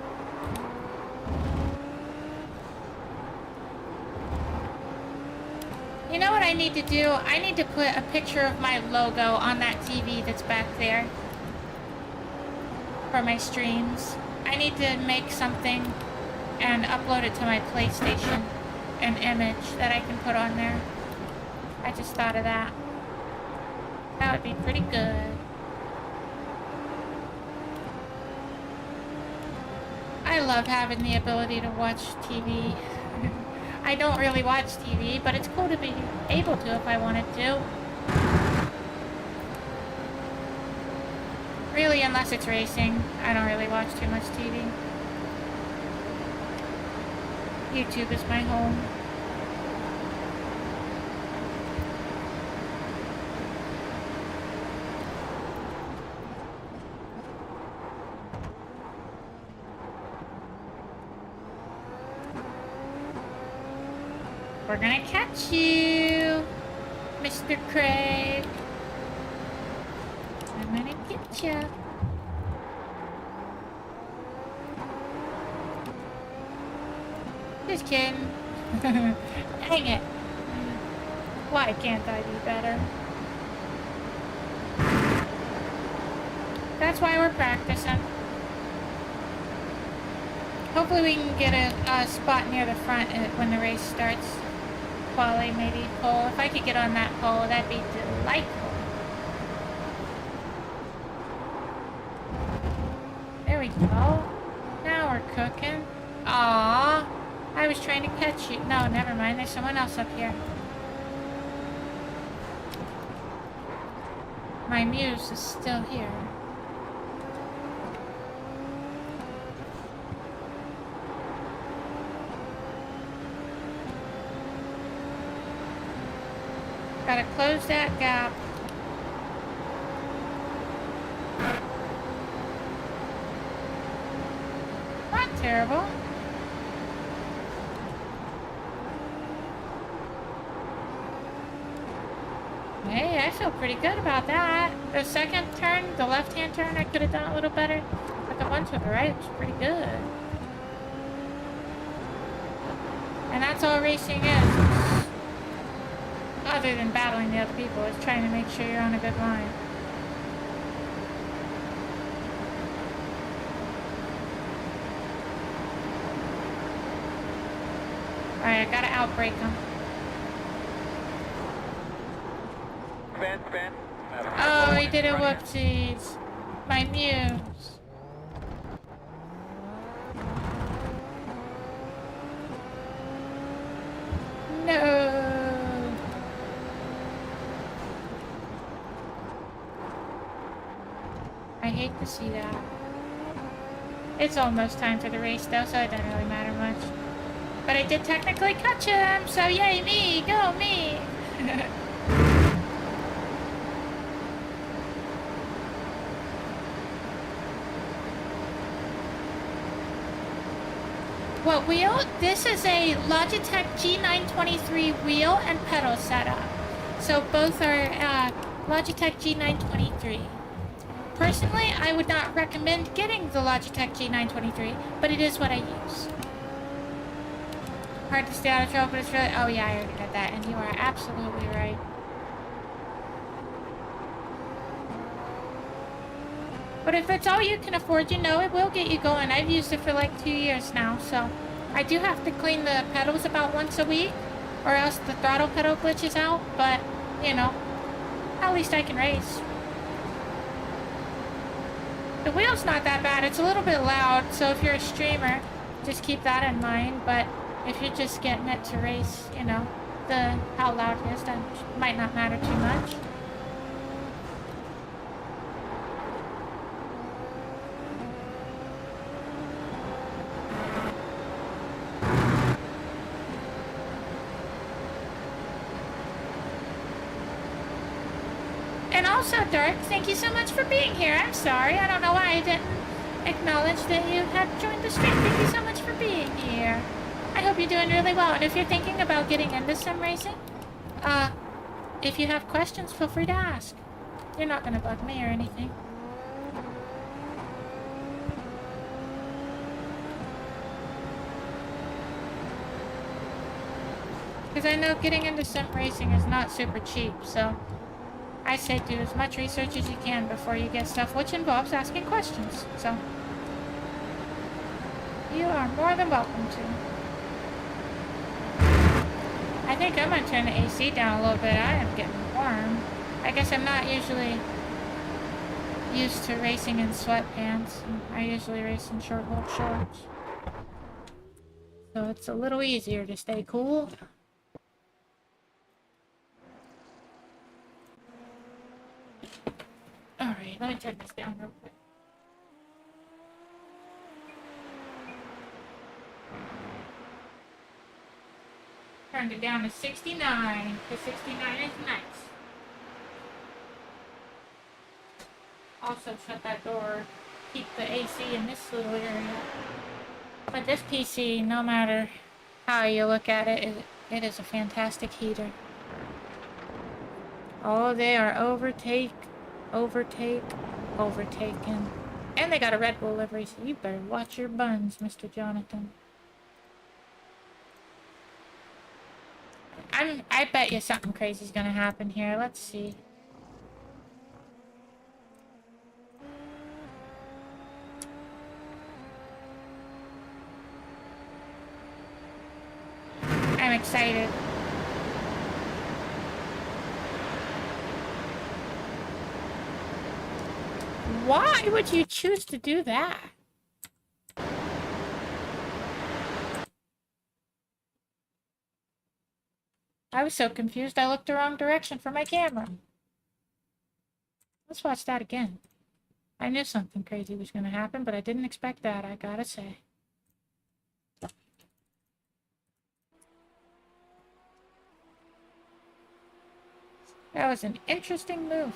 S1: You know what I need to do? I need to put a picture of my logo on that TV that's back there for my streams. I need to make something and upload it to my PlayStation, an image that I can put on there. I just thought of that. That would be pretty good. I love having the ability to watch TV. I don't really watch TV, but it's cool to be able to if I wanted to. Really, unless it's racing, I don't really watch too much TV. YouTube is my home. We're gonna catch you, Mr. Craig. I'm gonna get you. Just kidding. Dang it. Why can't I be better? That's why we're practicing. Hopefully we can get a spot near the front when the race starts. Quali, maybe pole. If I could get on that pole, that'd be delightful. There we go. Now we're cooking. Aww. I was trying to catch you. No, never mind. There's someone else up here. My muse is still here. Gotta close that gap. Not terrible. Hey, I feel pretty good about that. The second turn, the left-hand turn, I could have done a little better. But the one to the right was pretty good. And that's all racing is. Other than battling the other people, is trying to make sure you're on a good line. Alright, I gotta outbrake them.
S2: Spin.
S1: Oh, he did a whoopsies. My muse. No. I hate to see that. It's almost time for the race though, so it doesn't really matter much. But I did technically catch him, so yay me, go me! What wheel? This is a Logitech G923 wheel and pedal setup. So both are Logitech G923. Personally, I would not recommend getting the Logitech G923, but it is what I use. Hard to stay out of trouble, but it's really... Oh yeah, I already read that, and you are absolutely right. But if it's all you can afford, you know, it will get you going. I've used it for like 2 years now, so... I do have to clean the pedals about once a week, or else the throttle pedal glitches out, but, you know, at least I can race. The wheel's not that bad. It's a little bit loud, so if you're a streamer, just keep that in mind, but if you're just getting it to race, you know, how loud it is, that might not matter too much. And also, Dirk, thank you so much for being here. I'm sorry, I don't know why I didn't acknowledge that you had joined the stream. Thank you so much for being here. I hope you're doing really well. And if you're thinking about getting into sim racing, if you have questions, feel free to ask. You're not gonna bug me or anything. Because I know getting into sim racing is not super cheap, so I say do as much research as you can before you get stuff, which involves asking questions. So you are more than welcome to. I think I'm gonna turn the AC down a little bit. I am getting warm. I guess I'm not usually used to racing in sweatpants. I usually race in short-hole shorts. So it's a little easier to stay cool. Alright, let me turn this down real quick. Turned it down to 69, because 69 is nice. Also shut that door, keep the AC in this little area. But this PC, no matter how you look at it, it is a fantastic heater. Oh, they are overtaken. And they got a Red Bull livery, so you better watch your buns, Mr. Jonathan. I bet you something crazy's gonna happen here. Let's see. I'm excited. Why would you choose to do that? I was so confused I looked the wrong direction for my camera. Let's watch that again. I knew something crazy was going to happen, but I didn't expect that, I gotta say. That was an interesting move.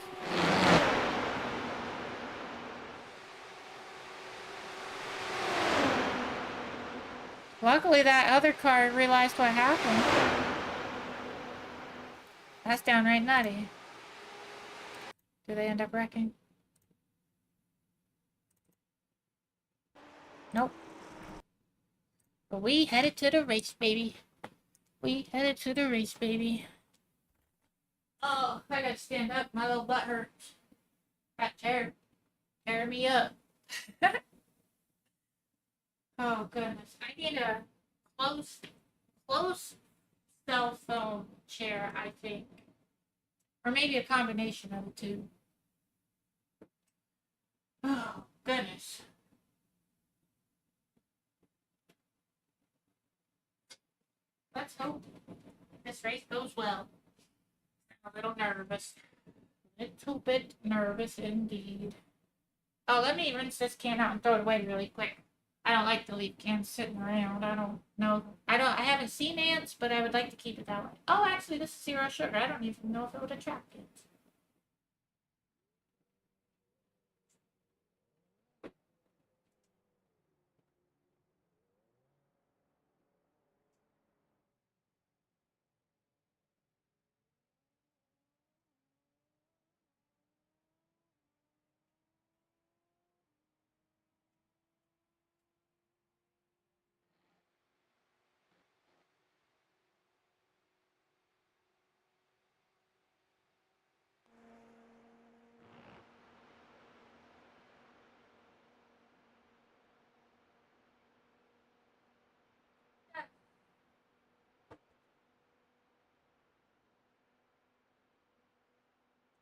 S1: Luckily, that other car realized what happened. That's downright nutty. Do they end up wrecking? Nope. But we headed to the race, baby. We headed to the race, baby. Oh, I gotta stand up. My little butt hurts. That tear me up. Oh, goodness. I need a close cell phone chair, I think. Or maybe a combination of the two. Oh, goodness. Let's hope this race goes well. I'm a little nervous. A little bit nervous indeed. Oh, let me rinse this can out and throw it away really quick. I don't like to leave cans sitting around. I don't know. I haven't seen ants, but I would like to keep it that way. Oh, actually, this is 0 sugar. I don't even know if it would attract ants.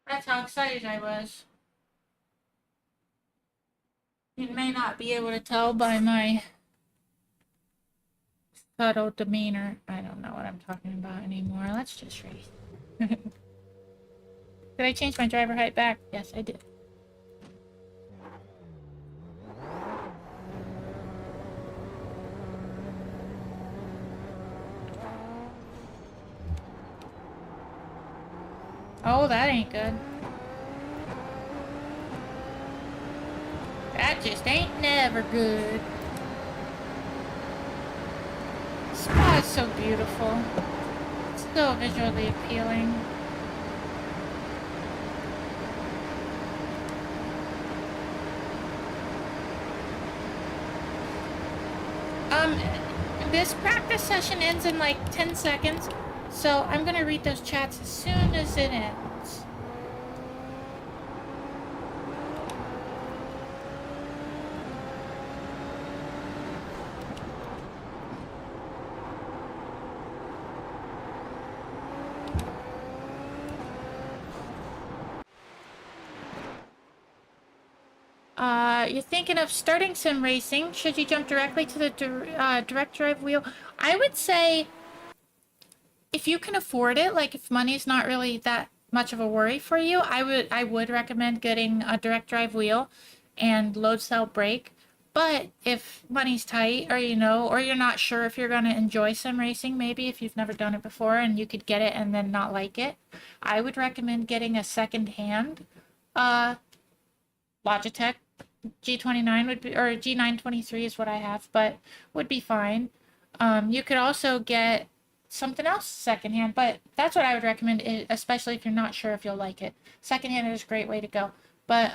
S1: That's how excited I was. You may not be able to tell by my subtle demeanor. I don't know what I'm talking about anymore. Let's just race. Did I change my driver height back? Yes, I did. Oh, that ain't good. That just ain't never good. Spa is so beautiful. It's so visually appealing. This practice session ends in like 10 seconds, so I'm gonna read those chats as soon as it ends. You're thinking of starting sim racing. Should you jump directly to the direct drive wheel? I would say if you can afford it, like if money's not really that much of a worry for you, I would recommend getting a direct drive wheel and load cell brake. But if money's tight, or or you're not sure if you're going to enjoy sim racing, maybe if you've never done it before and you could get it and then not like it, I would recommend getting a second-hand Logitech G29 would be, or G923 is what I have, but would be fine. You could also get something else secondhand, but that's what I would recommend, especially if you're not sure if you'll like it. Secondhand is a great way to go. But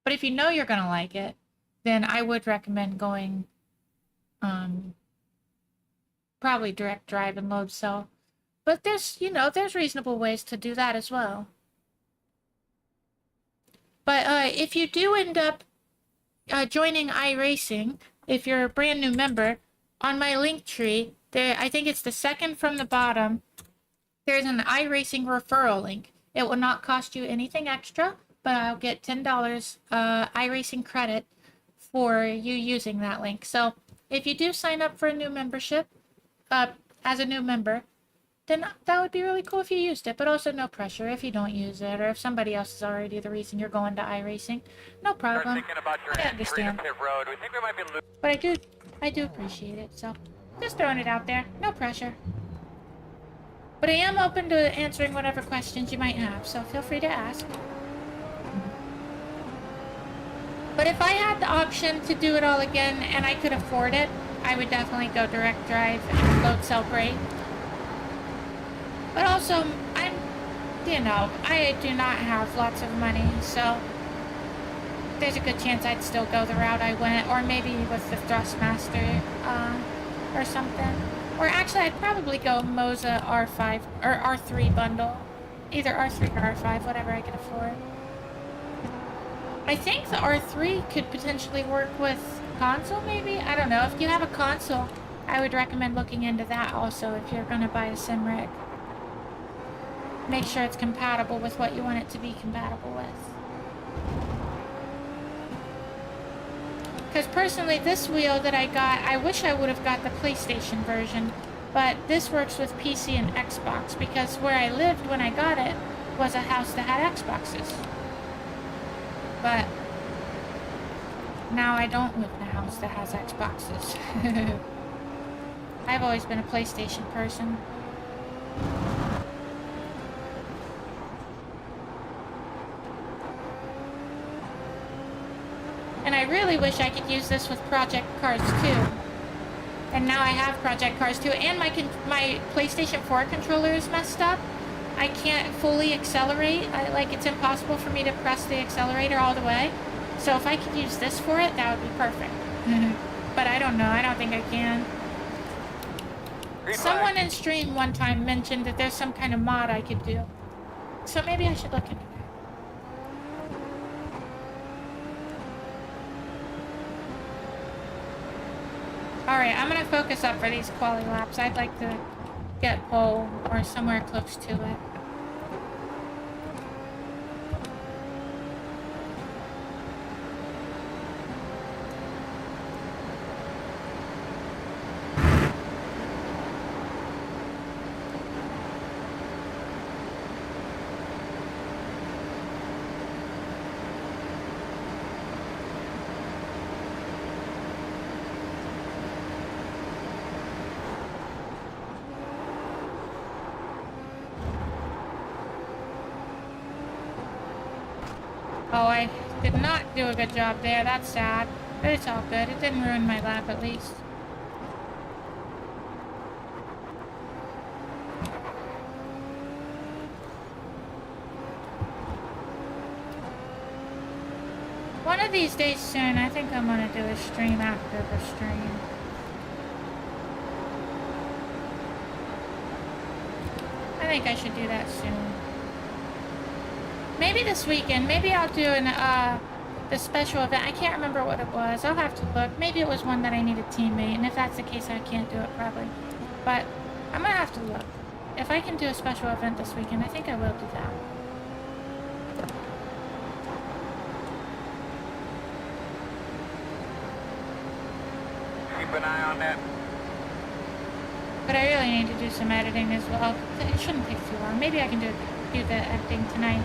S1: if you know you're gonna like it, then I would recommend going probably direct drive and load cell. But there's reasonable ways to do that as well. But if you do end up joining iRacing, if you're a brand new member, on my Linktree, I think it's the second from the bottom, there's an iRacing referral link. It will not cost you anything extra, but I'll get $10 iRacing credit for you using that link. So if you do sign up for a new membership, as a new member, then that would be really cool if you used it, but also no pressure if you don't use it, or if somebody else is already the reason you're going to iRacing. No problem. I understand. But I do appreciate it, so just throwing it out there. No pressure. But I am open to answering whatever questions you might have, so feel free to ask. But if I had the option to do it all again and I could afford it, I would definitely go direct drive and load cell brake. But also, I do not have lots of money, so there's a good chance I'd still go the route I went, or maybe with the Thrustmaster, or something. Or actually, I'd probably go Moza R5, or R3 bundle. Either R3 or R5, whatever I can afford. I think the R3 could potentially work with console, maybe? I don't know. If you have a console, I would recommend looking into that also if you're going to buy a sim rig. Make sure it's compatible with what you want it to be compatible with. Because personally, this wheel that I got, I wish I would have got the PlayStation version, but this works with PC and Xbox, because where I lived when I got it was a house that had Xboxes. But now I don't live in a house that has Xboxes. I've always been a PlayStation person. And I really wish I could use this with Project Cars 2. And now I have Project Cars 2, and my PlayStation 4 controller is messed up. I can't fully accelerate. It's impossible for me to press the accelerator all the way. So if I could use this for it, that would be perfect. But I don't know. I don't think I can. Someone in stream one time mentioned that there's some kind of mod I could do. So maybe I should look into that. Alright, I'm gonna focus up for these quali laps. I'd like to get pole or somewhere close to it. Oh, I did not do a good job there. That's sad. But it's all good. It didn't ruin my lap, at least. One of these days soon, I think I'm gonna do a stream after the stream. I think I should do that soon. Maybe this weekend. Maybe I'll do the special event. I can't remember what it was. I'll have to look. Maybe it was one that I need a teammate, and if that's the case, I can't do it probably. But I'm gonna have to look. If I can do a special event this weekend, I think I will do that.
S2: Keep an eye on that.
S1: But I really need to do some editing as well. It shouldn't take too long. Maybe I can do the editing tonight.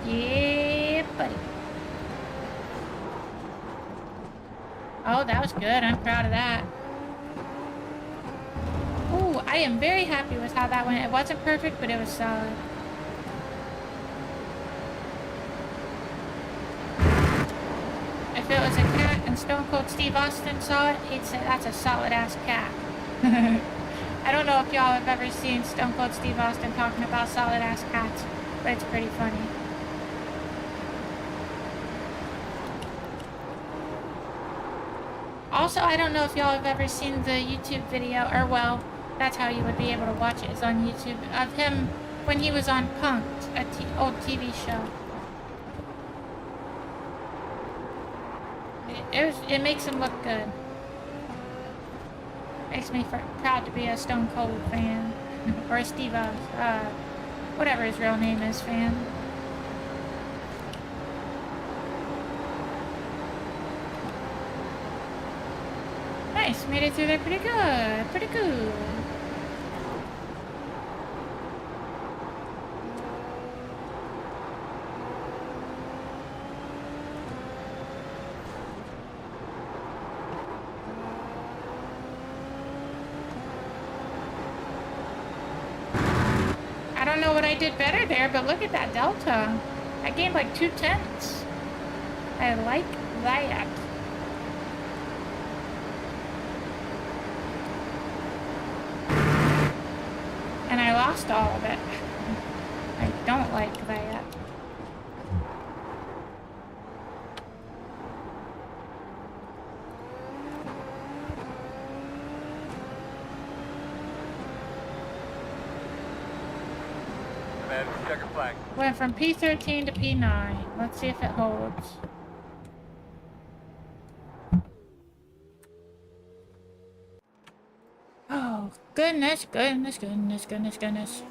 S1: Yeah, buddy. Oh, that was good. I'm proud of that. Ooh, I am very happy with how that went. It wasn't perfect, but it was solid. If it was a cat and Stone Cold Steve Austin saw it, he'd say that's a solid-ass cat. I don't know if y'all have ever seen Stone Cold Steve Austin talking about solid-ass cats, but it's pretty funny. Also, I don't know if y'all have ever seen the YouTube video, or well, that's how you would be able to watch it, is on YouTube, of him when he was on Punk'd, old TV show. It makes him look good. Makes me proud to be a Stone Cold fan, or a Steve whatever his real name is, fan. Nice, made it through there pretty good, pretty good. I don't know what I did better there, but look at that delta. I gained like 2/10. I like that. And I lost all of it. I don't like that.
S2: Check your flag.
S1: Went from P13 to P9. Let's see if it holds. Oh, goodness, goodness, goodness, goodness, goodness.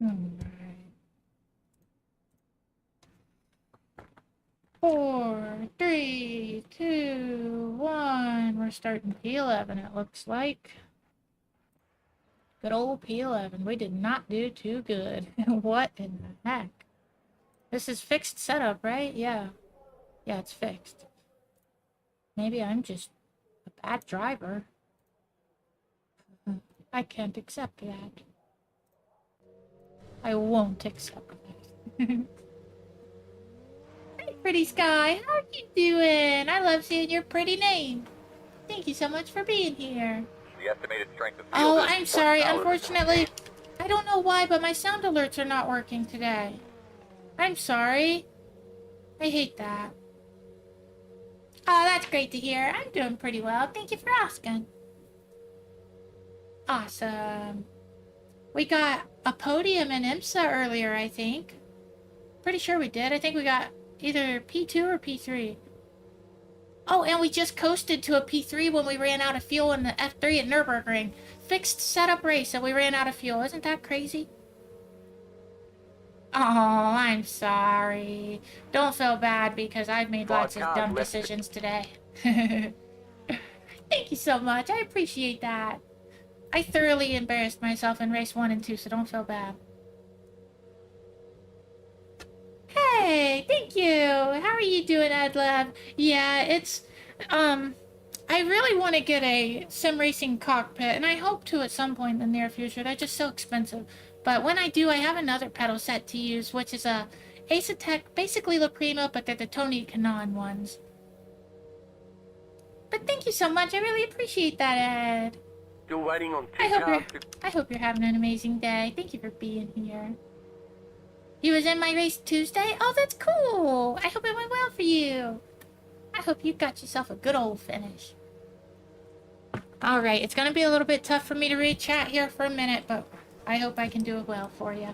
S1: Alright. 4, 3, 2, 1. We're starting P11, it looks like. Good old P11. We did not do too good. What in the heck? This is fixed setup, right? Yeah. Yeah, it's fixed. Maybe I'm just a bad driver. I can't accept that. I won't accept that. Hey, pretty Sky. How are you doing? I love seeing your pretty name. Thank you so much for being here.
S2: The estimated strength of field
S1: Oh,
S2: is
S1: I'm sorry.
S2: 1 hour.
S1: Unfortunately, I don't know why, but my sound alerts are not working today. I'm sorry. I hate that. Oh, that's great to hear. I'm doing pretty well. Thank you for asking. Awesome. We got a podium in IMSA earlier, I think. Pretty sure we did. I think we got either P2 or P3. Oh, and we just coasted to a P3 when we ran out of fuel in the F3 at Nürburgring. Fixed setup race and we ran out of fuel. Isn't that crazy? Oh, I'm sorry. Don't feel bad because I've made lots of dumb decisions today. Thank you so much. I appreciate that. I thoroughly embarrassed myself in race 1 and 2, so don't feel bad. Hey, thank you. How are you doing, Edlab? Yeah, it's, I really want to get a sim racing cockpit, and I hope to at some point in the near future. They're just so expensive. But when I do, I have another pedal set to use, which is a Ace-Tech, basically La Prima, but they're the Tony Kanaan ones. But thank you so much. I really appreciate that, Ed.
S2: Still waiting on
S1: I hope you're having an amazing day. Thank you for being here. You was in my race Tuesday? Oh, that's cool. I hope it went well for you. I hope you got yourself a good old finish. Alright, it's gonna be a little bit tough for me to read chat here for a minute, but I hope I can do it well for you.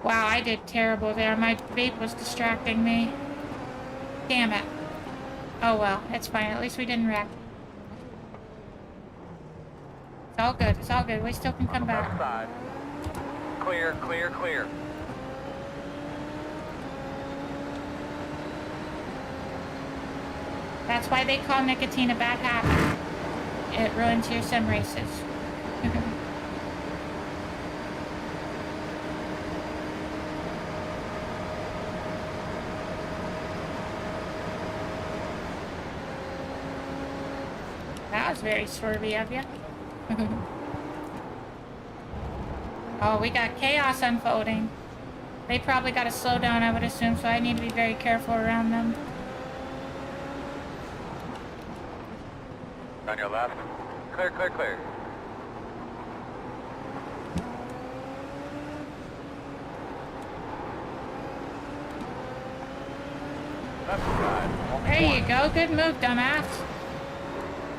S1: Wow, I did terrible there. My vape was distracting me. Damn it. Oh well, it's fine. At least we didn't wreck. It's all good. It's all good. We still can come back.
S2: Side. Clear, clear, clear.
S1: That's why they call nicotine a bad habit. It ruins your sim races. That was very swervy of you. Oh, we got chaos unfolding. They probably got to slow down, I would assume, so I need to be very careful around them.
S2: On your left. Clear, clear, clear. Left side.
S1: There you go. Good move, dumbass.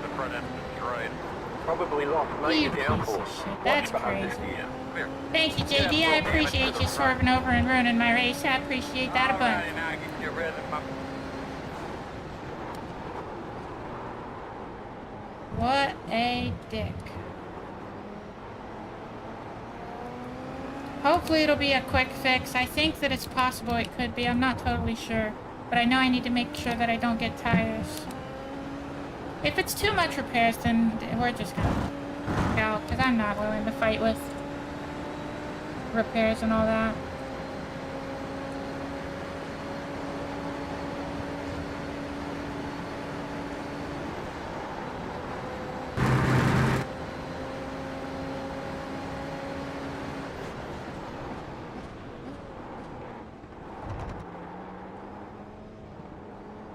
S2: The front end destroyed. Probably lost
S1: You
S2: 90
S1: piece
S2: downforce.
S1: of shit. That's crazy.
S2: Clear.
S1: Thank you, JD. I appreciate you swerving over and ruining my race. I appreciate that a bunch.
S2: Alrighty, now I can get rid of my...
S1: What a dick. Hopefully it'll be a quick fix. I think that it's possible it could be. I'm not totally sure. But I know I need to make sure that I don't get tires. If it's too much repairs, then we're just gonna go. Because I'm not willing to fight with repairs and all that.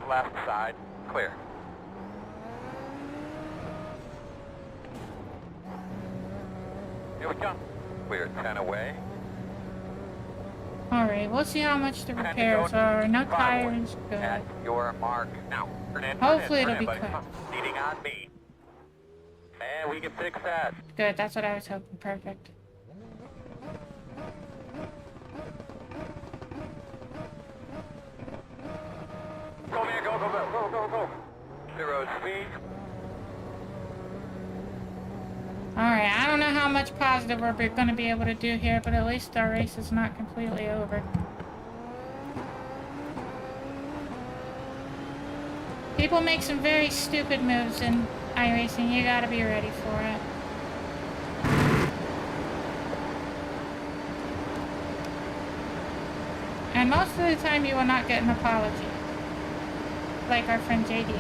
S2: Left side, clear. Here we come. Clear 10 away.
S1: Alright, we'll see how much the
S2: 10 to
S1: repairs
S2: go.
S1: are. No
S2: 5
S1: tires.
S2: away.
S1: Good.
S2: At your mark. Now, turn in,
S1: Hopefully
S2: turn
S1: it'll
S2: in,
S1: be
S2: buddy.
S1: quick.
S2: Come on. Leading on me. And we can fix that.
S1: Good, that's what I was hoping. Perfect.
S2: Go, man, go, go, go, go, go, go. 0 speed.
S1: Alright, I don't know how much positive we're going to be able to do here, but at least our race is not completely over. People make some very stupid moves in iRacing. You gotta be ready for it. And most of the time you will not get an apology. Like our friend JD.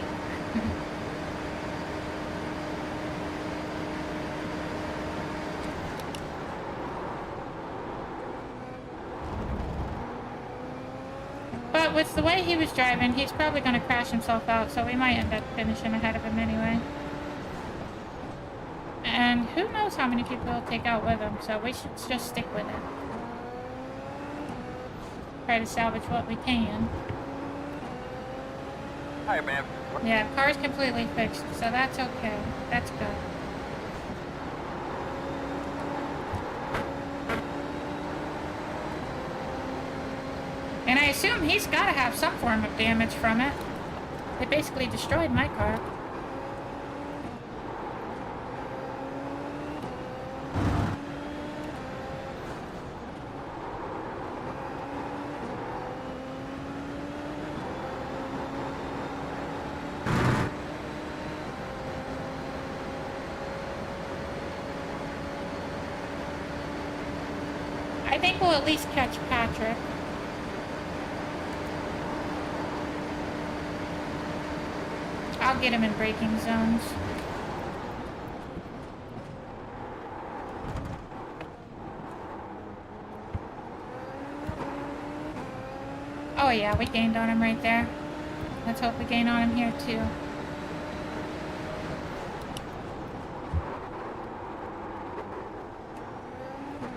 S1: But with the way he was driving, he's probably going to crash himself out, so we might end up finishing ahead of him anyway. And who knows how many people he'll take out with him, so we should just stick with it. Try to salvage what we can.
S2: Hi, man.
S1: Yeah, car's completely fixed, so that's okay. That's good. And I assume he's got to have some form of damage from it. It basically destroyed my car. I think we'll at least catch Patrick. I'll get him in braking zones. Oh yeah, we gained on him right there. Let's hope we gain on him here too.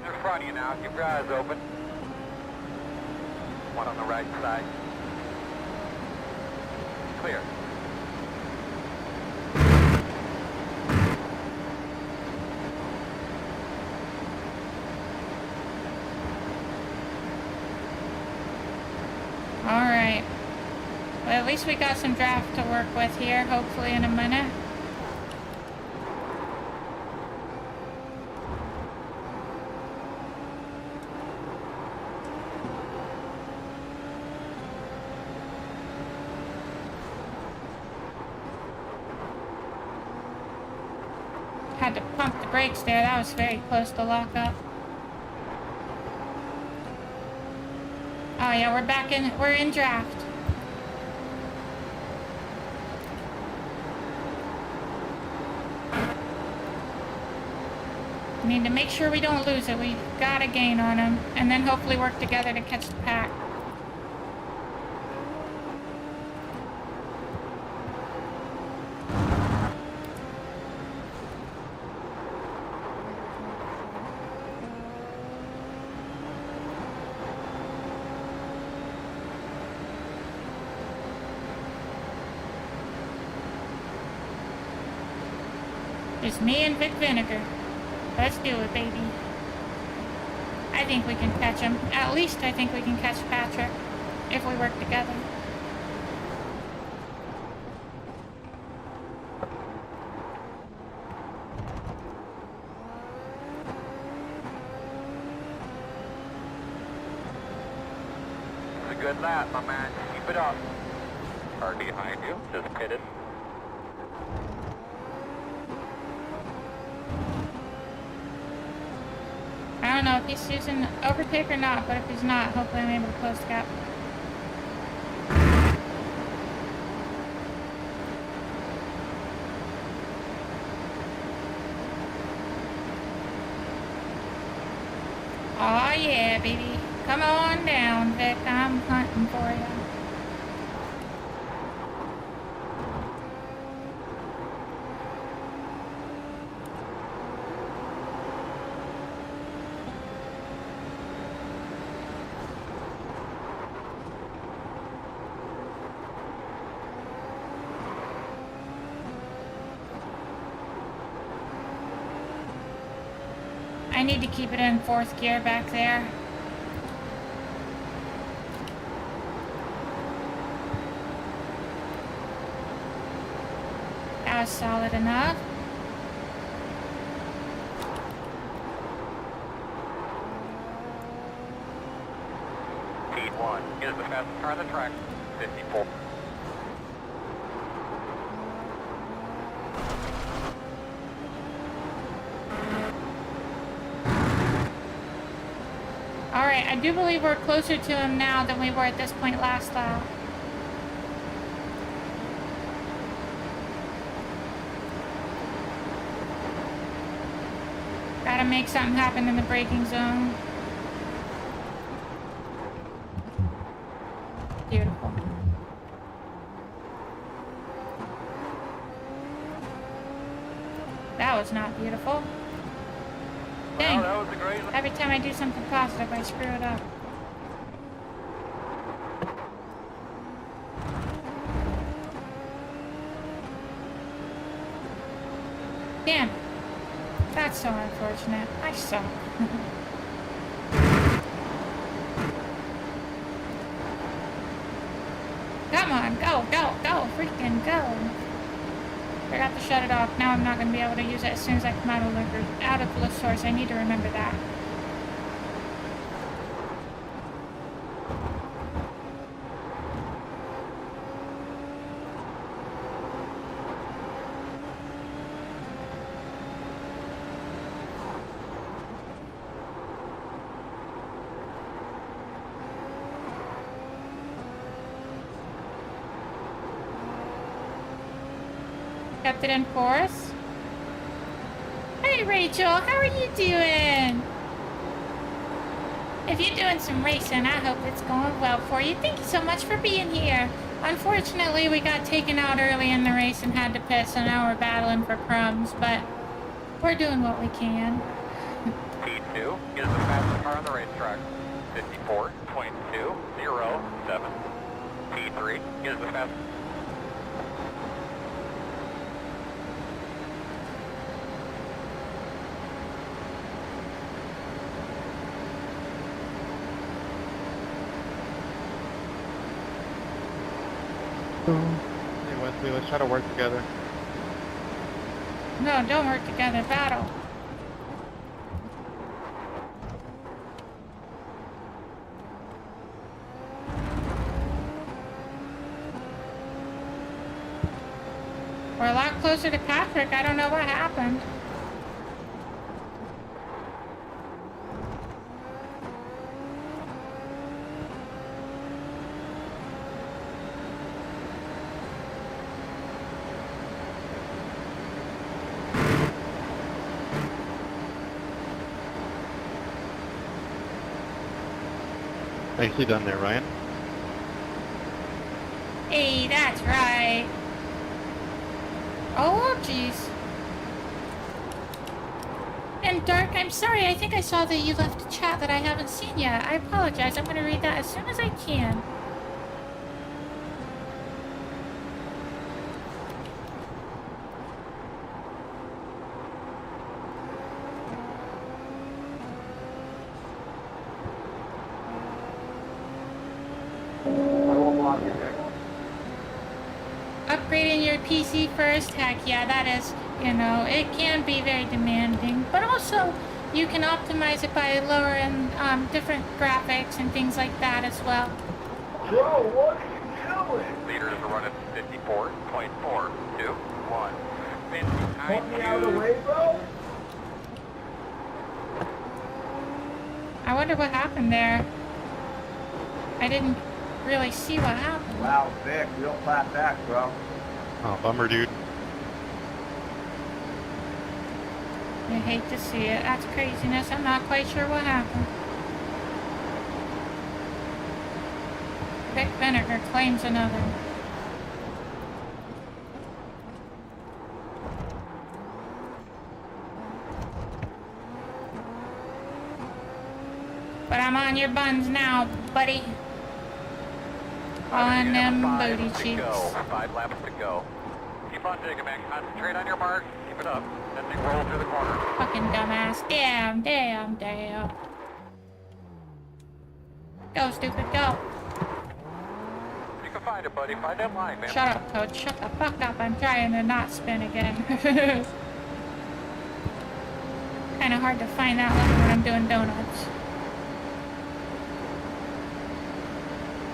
S2: In front of you now, keep your eyes open. One on the right side. Clear.
S1: Alright. Well, at least we got some draft to work with here, hopefully in a minute. Had to pump the brakes there, that was very close to lock up. Oh yeah, we're in draft. We need to make sure we don't lose it. We gotta gain on him, and then hopefully work together to catch the pack. It's me and Vic Vinegar. Let's do it, baby. I think we can catch him. At least I think we can catch Patrick if we work together.
S2: It's a good lap, my man. Keep it up. Car behind you, just pitted.
S1: I don't know if he's using overtake or not, but if he's not, hopefully I'm able to close the gap. Aw yeah, baby. Come on down, Vic. I'm hunting for you. I need to keep it in fourth gear back there. That was solid enough.
S2: P1 is the fastest car on the track. 54.
S1: Alright, I do believe we're closer to him now than we were at this point last lap. Gotta make something happen in the braking zone. Beautiful. That was not beautiful. Dang.
S2: Well, that was a great lap.
S1: Every time I do something positive, I screw it up. Damn. That's so unfortunate. I suck. go. Forgot to shut it off. Now I'm not going to be able to use it as soon as I come out of the source. I need to remember that. Kept it in fourth. Hey Rachel, how are you doing? If you're doing some racing, I hope it's going well for you. Thank you so much for being here. Unfortunately, we got taken out early in the race and had to pit, so now we're battling for crumbs, but we're doing what we can.
S2: P2 is the fastest car on the racetrack. 54.207. P3 is the fastest.
S3: Hey Wesley, let's try to work together.
S1: No, don't work together. Battle. We're a lot closer to Patrick. I don't know what happened.
S3: Nicely done there, Ryan.
S1: Hey, that's right. Oh, jeez. And Dark, I'm sorry. I think I saw that you left a chat that I haven't seen yet. I apologize. I'm going to read that as soon as I can. Upgrading your PC first, heck yeah, that is, you know, it can be very demanding, but also you can optimize it by lowering different graphics and things like that as well.
S2: Bro, what are you doing? Leaders are running 54.421.
S8: Put me out of the way, bro.
S1: I wonder what happened there. I didn't really see what happened.
S9: Wow, Vic, real flat back, bro.
S3: Oh, bummer, dude.
S1: I hate to see it. That's craziness. I'm not quite sure what happened. Vic Vinegar claims another. But I'm on your buns now, buddy. On them booty cheeks.
S2: 5 laps to go. Keep on digging, man. Concentrate on your mark. Keep it up. That thing roll through the corner.
S1: Fucking dumbass. Damn, damn, damn. Go, stupid, go.
S2: You can find it, buddy. Find that line, man.
S1: Shut up, coach. Shut the fuck up. I'm trying to not spin again. Kinda hard to find that line when I'm doing donuts.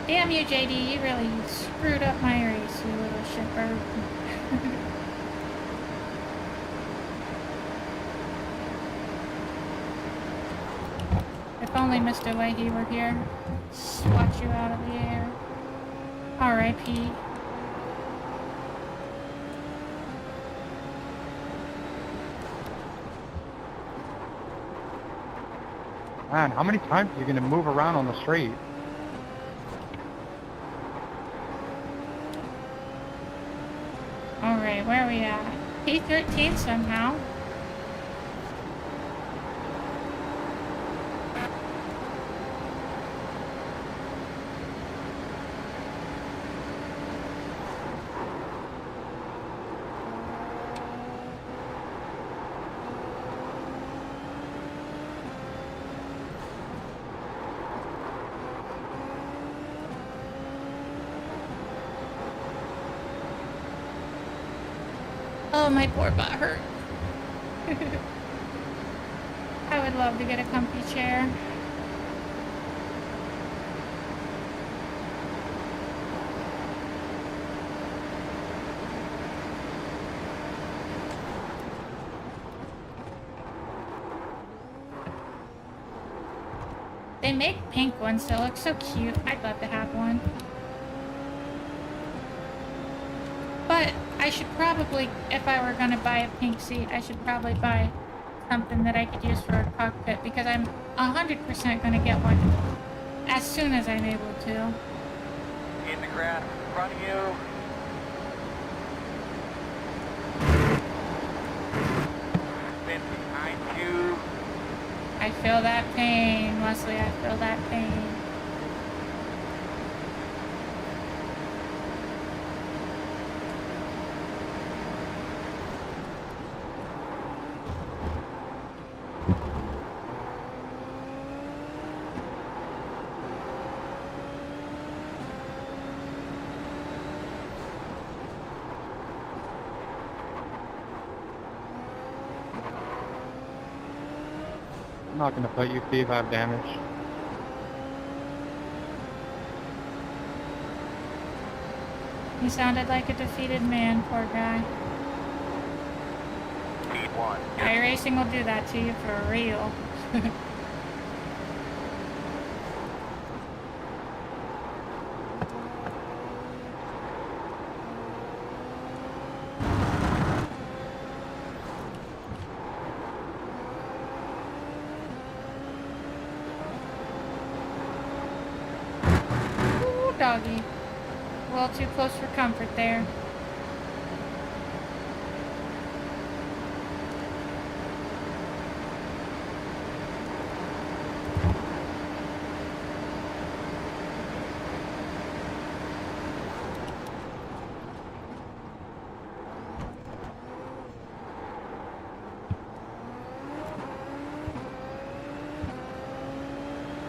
S1: Damn you, JD. You really screwed up my race, you little shitbird. If only Mr. Leahy were here. Swat you out of the air. R.I.P.
S10: Man, how many times are you gonna move around on the straight?
S1: Alright, where are we at? P13 somehow. Oh, my poor butt hurt. I would love to get a comfy chair. They make pink ones that look so cute. I'd love to have one. But I should probably, if I were going to buy a pink seat, I should probably buy something that I could use for a cockpit because I'm 100% going to get one as soon as I'm able to.
S2: In the grass in front of you. Spin behind you.
S1: I feel that pain, Wesley. I feel that pain.
S10: I'm not gonna fight you, Steve. I have damage.
S1: He sounded like a defeated man, poor guy.
S2: Speed 1.
S1: iRacing will do that to you for real. Ooh, doggy. A little too close for comfort there.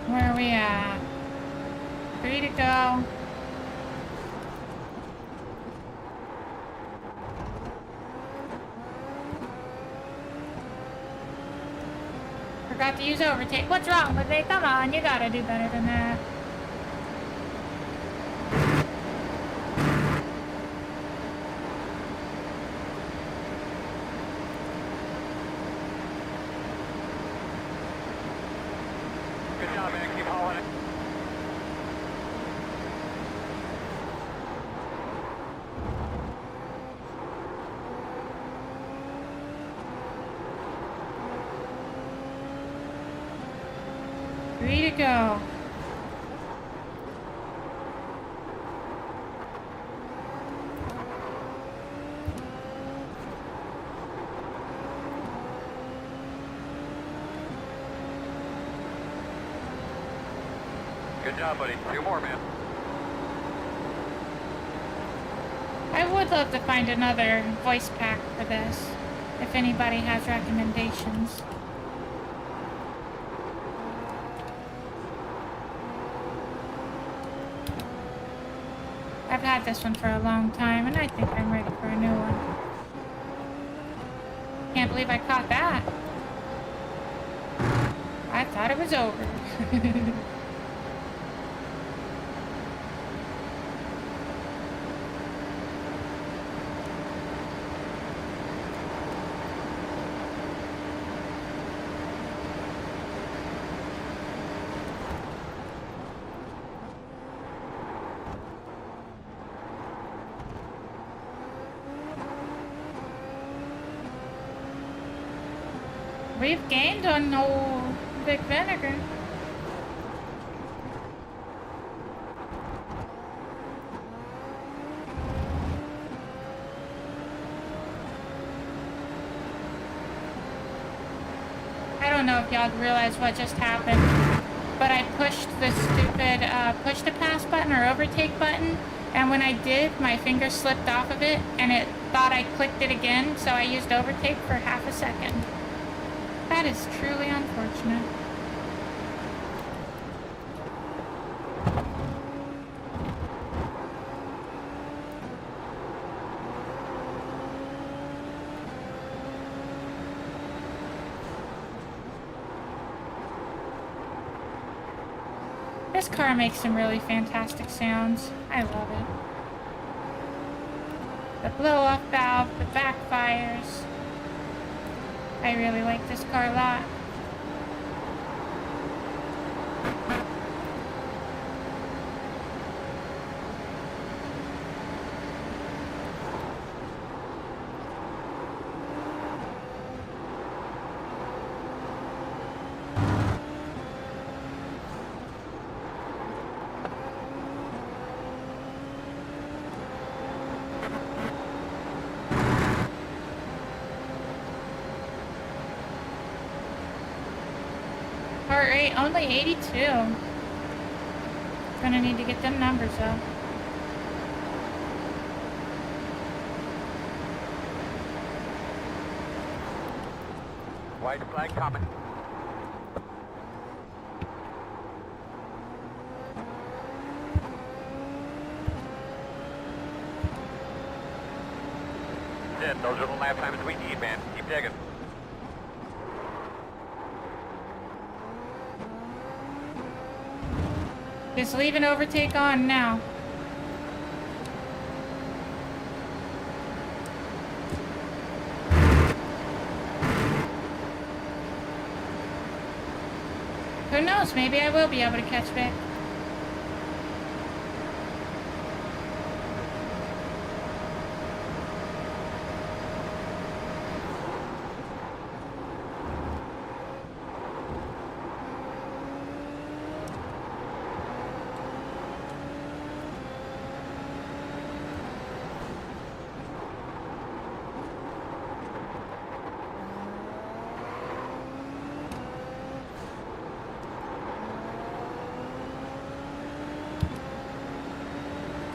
S1: Where are we at? 3 to go. Forgot to use overtake. What's wrong with me? Come on, you gotta do better than that.
S2: Good job, man. Keep hauling it.
S1: Three to go.
S2: Good job, buddy. 2 more, man.
S1: I would love to find another voice pack for this, if anybody has recommendations. I've had this one for a long time, and I think I'm ready for a new one. Can't believe I caught that. I thought it was over. We've gained on old Big Vinegar. I don't know if y'all realize what just happened, but I pushed the stupid push to pass button or overtake button, and when I did, my finger slipped off of it, and it thought I clicked it again, so I used overtake for half a second. That is truly unfortunate. This car makes some really fantastic sounds. I love it. The blow-off valve, the backfires. I really like this car a lot. Heart rate only 82. Gonna need to get them numbers up.
S2: White flag coming. Good, those are the lap times we need, man. Keep digging.
S1: Just leave an overtake on now. Who knows, maybe I will be able to catch Vic.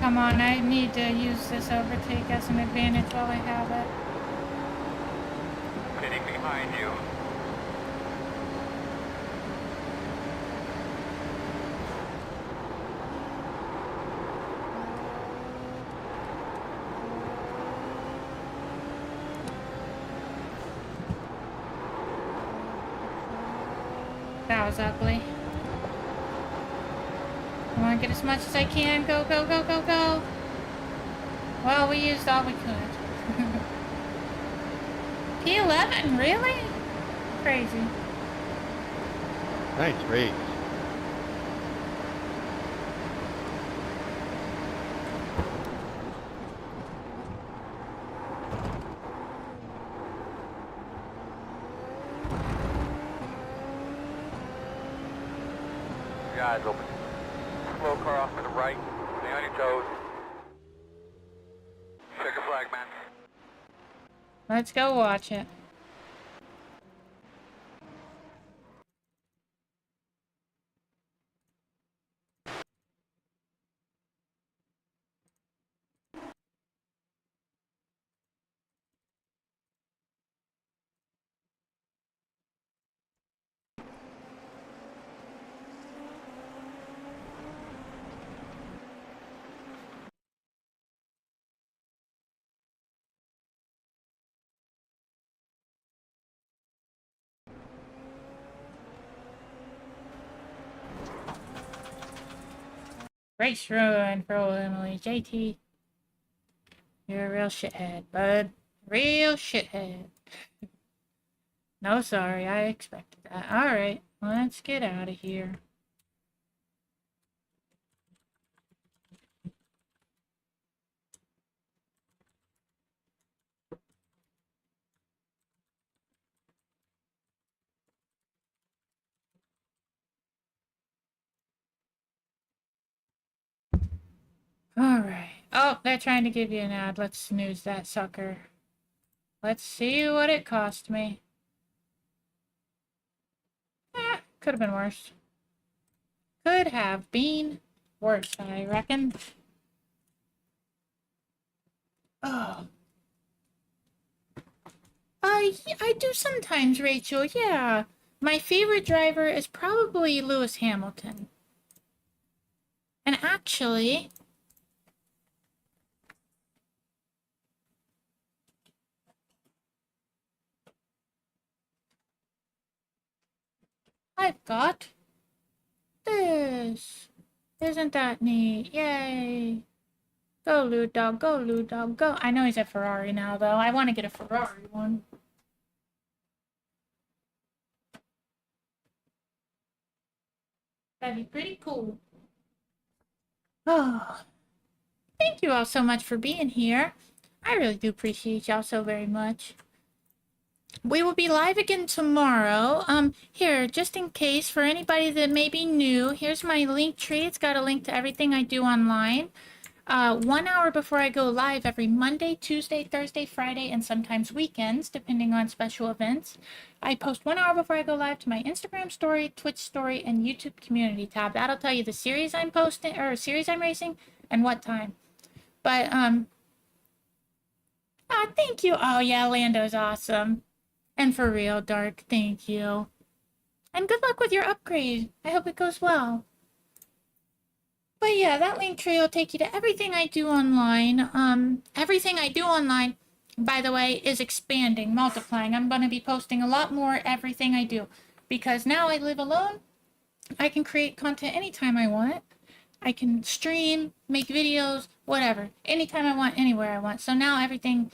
S1: Come on, I need to use this overtake as an advantage while I have it.
S2: Pitting behind you.
S1: That was ugly. I want to get as much as I can. Go, go, go, go, go. Well, we used all we could. P11, really? Crazy.
S10: Nice race.
S2: Your eyes open. Slow car off to the right. Stay on your toes. Check your flag, man.
S1: Let's go watch it. Race ruin for old Emily. JT. You're a real shithead, bud. Real shithead. No, sorry. I expected that. Alright, let's get out of here. Alright. Oh, they're trying to give you an ad. Let's snooze that sucker. Let's see what it cost me. Could have been worse. Could have been worse, I reckon. Oh. I do sometimes, Rachel, yeah. My favorite driver is probably Lewis Hamilton. And actually... I've got this. Isn't that neat? Yay! Go, Lou Dog, go, Lou Dog, go. I know he's a Ferrari now, though. I want to get a Ferrari one. That'd be pretty cool. Oh, thank you all so much for being here. I really do appreciate y'all so very much. We will be live again tomorrow. Here, just in case, for anybody that may be new, here's my Linktree. It's got a link to everything I do online. 1 hour before I go live every Monday, Tuesday, Thursday, Friday, and sometimes weekends, depending on special events. I post 1 hour before I go live to my Instagram story, Twitch story, and YouTube community tab. That'll tell you the series I'm posting, or series I'm racing, and what time. But, thank you. Oh, yeah, Lando's awesome. And for real, Dark, thank you. And good luck with your upgrade. I hope it goes well. But yeah, that link tree will take you to everything I do online. Everything I do online, by the way, is expanding, multiplying. I'm going to be posting a lot more everything I do. Because now I live alone, I can create content anytime I want. I can stream, make videos, whatever. Anytime I want, anywhere I want. So now everything,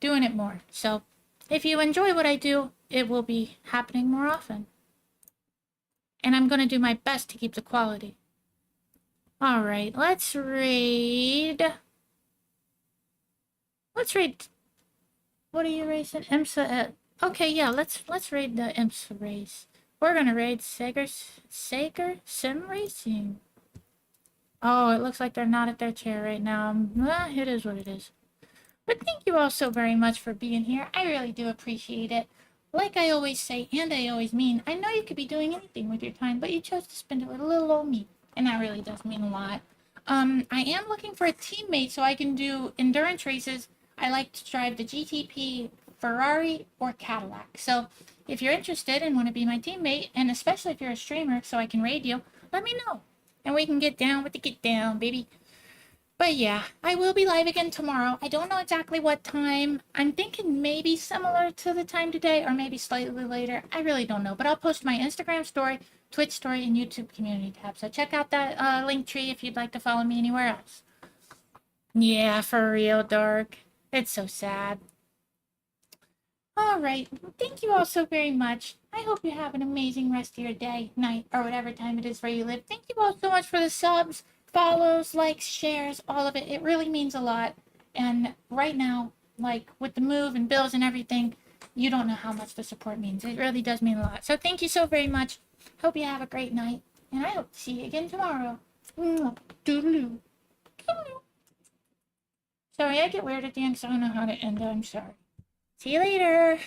S1: doing it more. So if you enjoy what I do, it will be happening more often. And I'm going to do my best to keep the quality. Alright, let's raid. What are you racing? IMSA. Okay, yeah, let's raid the IMSA race. We're gonna raid Sager Sim Racing. Oh, it looks like they're not at their chair right now. It is what it is. But thank you all so very much for being here. I really do appreciate it. Like I always say, and I always mean, I know you could be doing anything with your time, but you chose to spend it with a little old me. And that really does mean a lot. I am looking for a teammate so I can do endurance races. I like to drive the GTP, Ferrari, or Cadillac. So if you're interested and want to be my teammate, and especially if you're a streamer so I can raid you, let me know. And we can get down with the get down, baby. But yeah, I will be live again tomorrow. I don't know exactly what time. I'm thinking maybe similar to the time today or maybe slightly later. I really don't know. But I'll post my Instagram story, Twitch story, and YouTube community tab. So check out that link tree if you'd like to follow me anywhere else. Yeah, for real, Dark. It's so sad. Alright, thank you all so very much. I hope you have an amazing rest of your day, night, or whatever time it is where you live. Thank you all so much for the subs, follows, likes, shares, all of it. It really means a lot. And right now, like with the move and bills and everything, you don't know how much the support means. It really does mean a lot. So thank you so very much. Hope you have a great night. And I hope to see you again tomorrow. Doodaloo. Doodaloo. Sorry, I get weird at the end because I don't know how to end it. I'm sorry. See you later.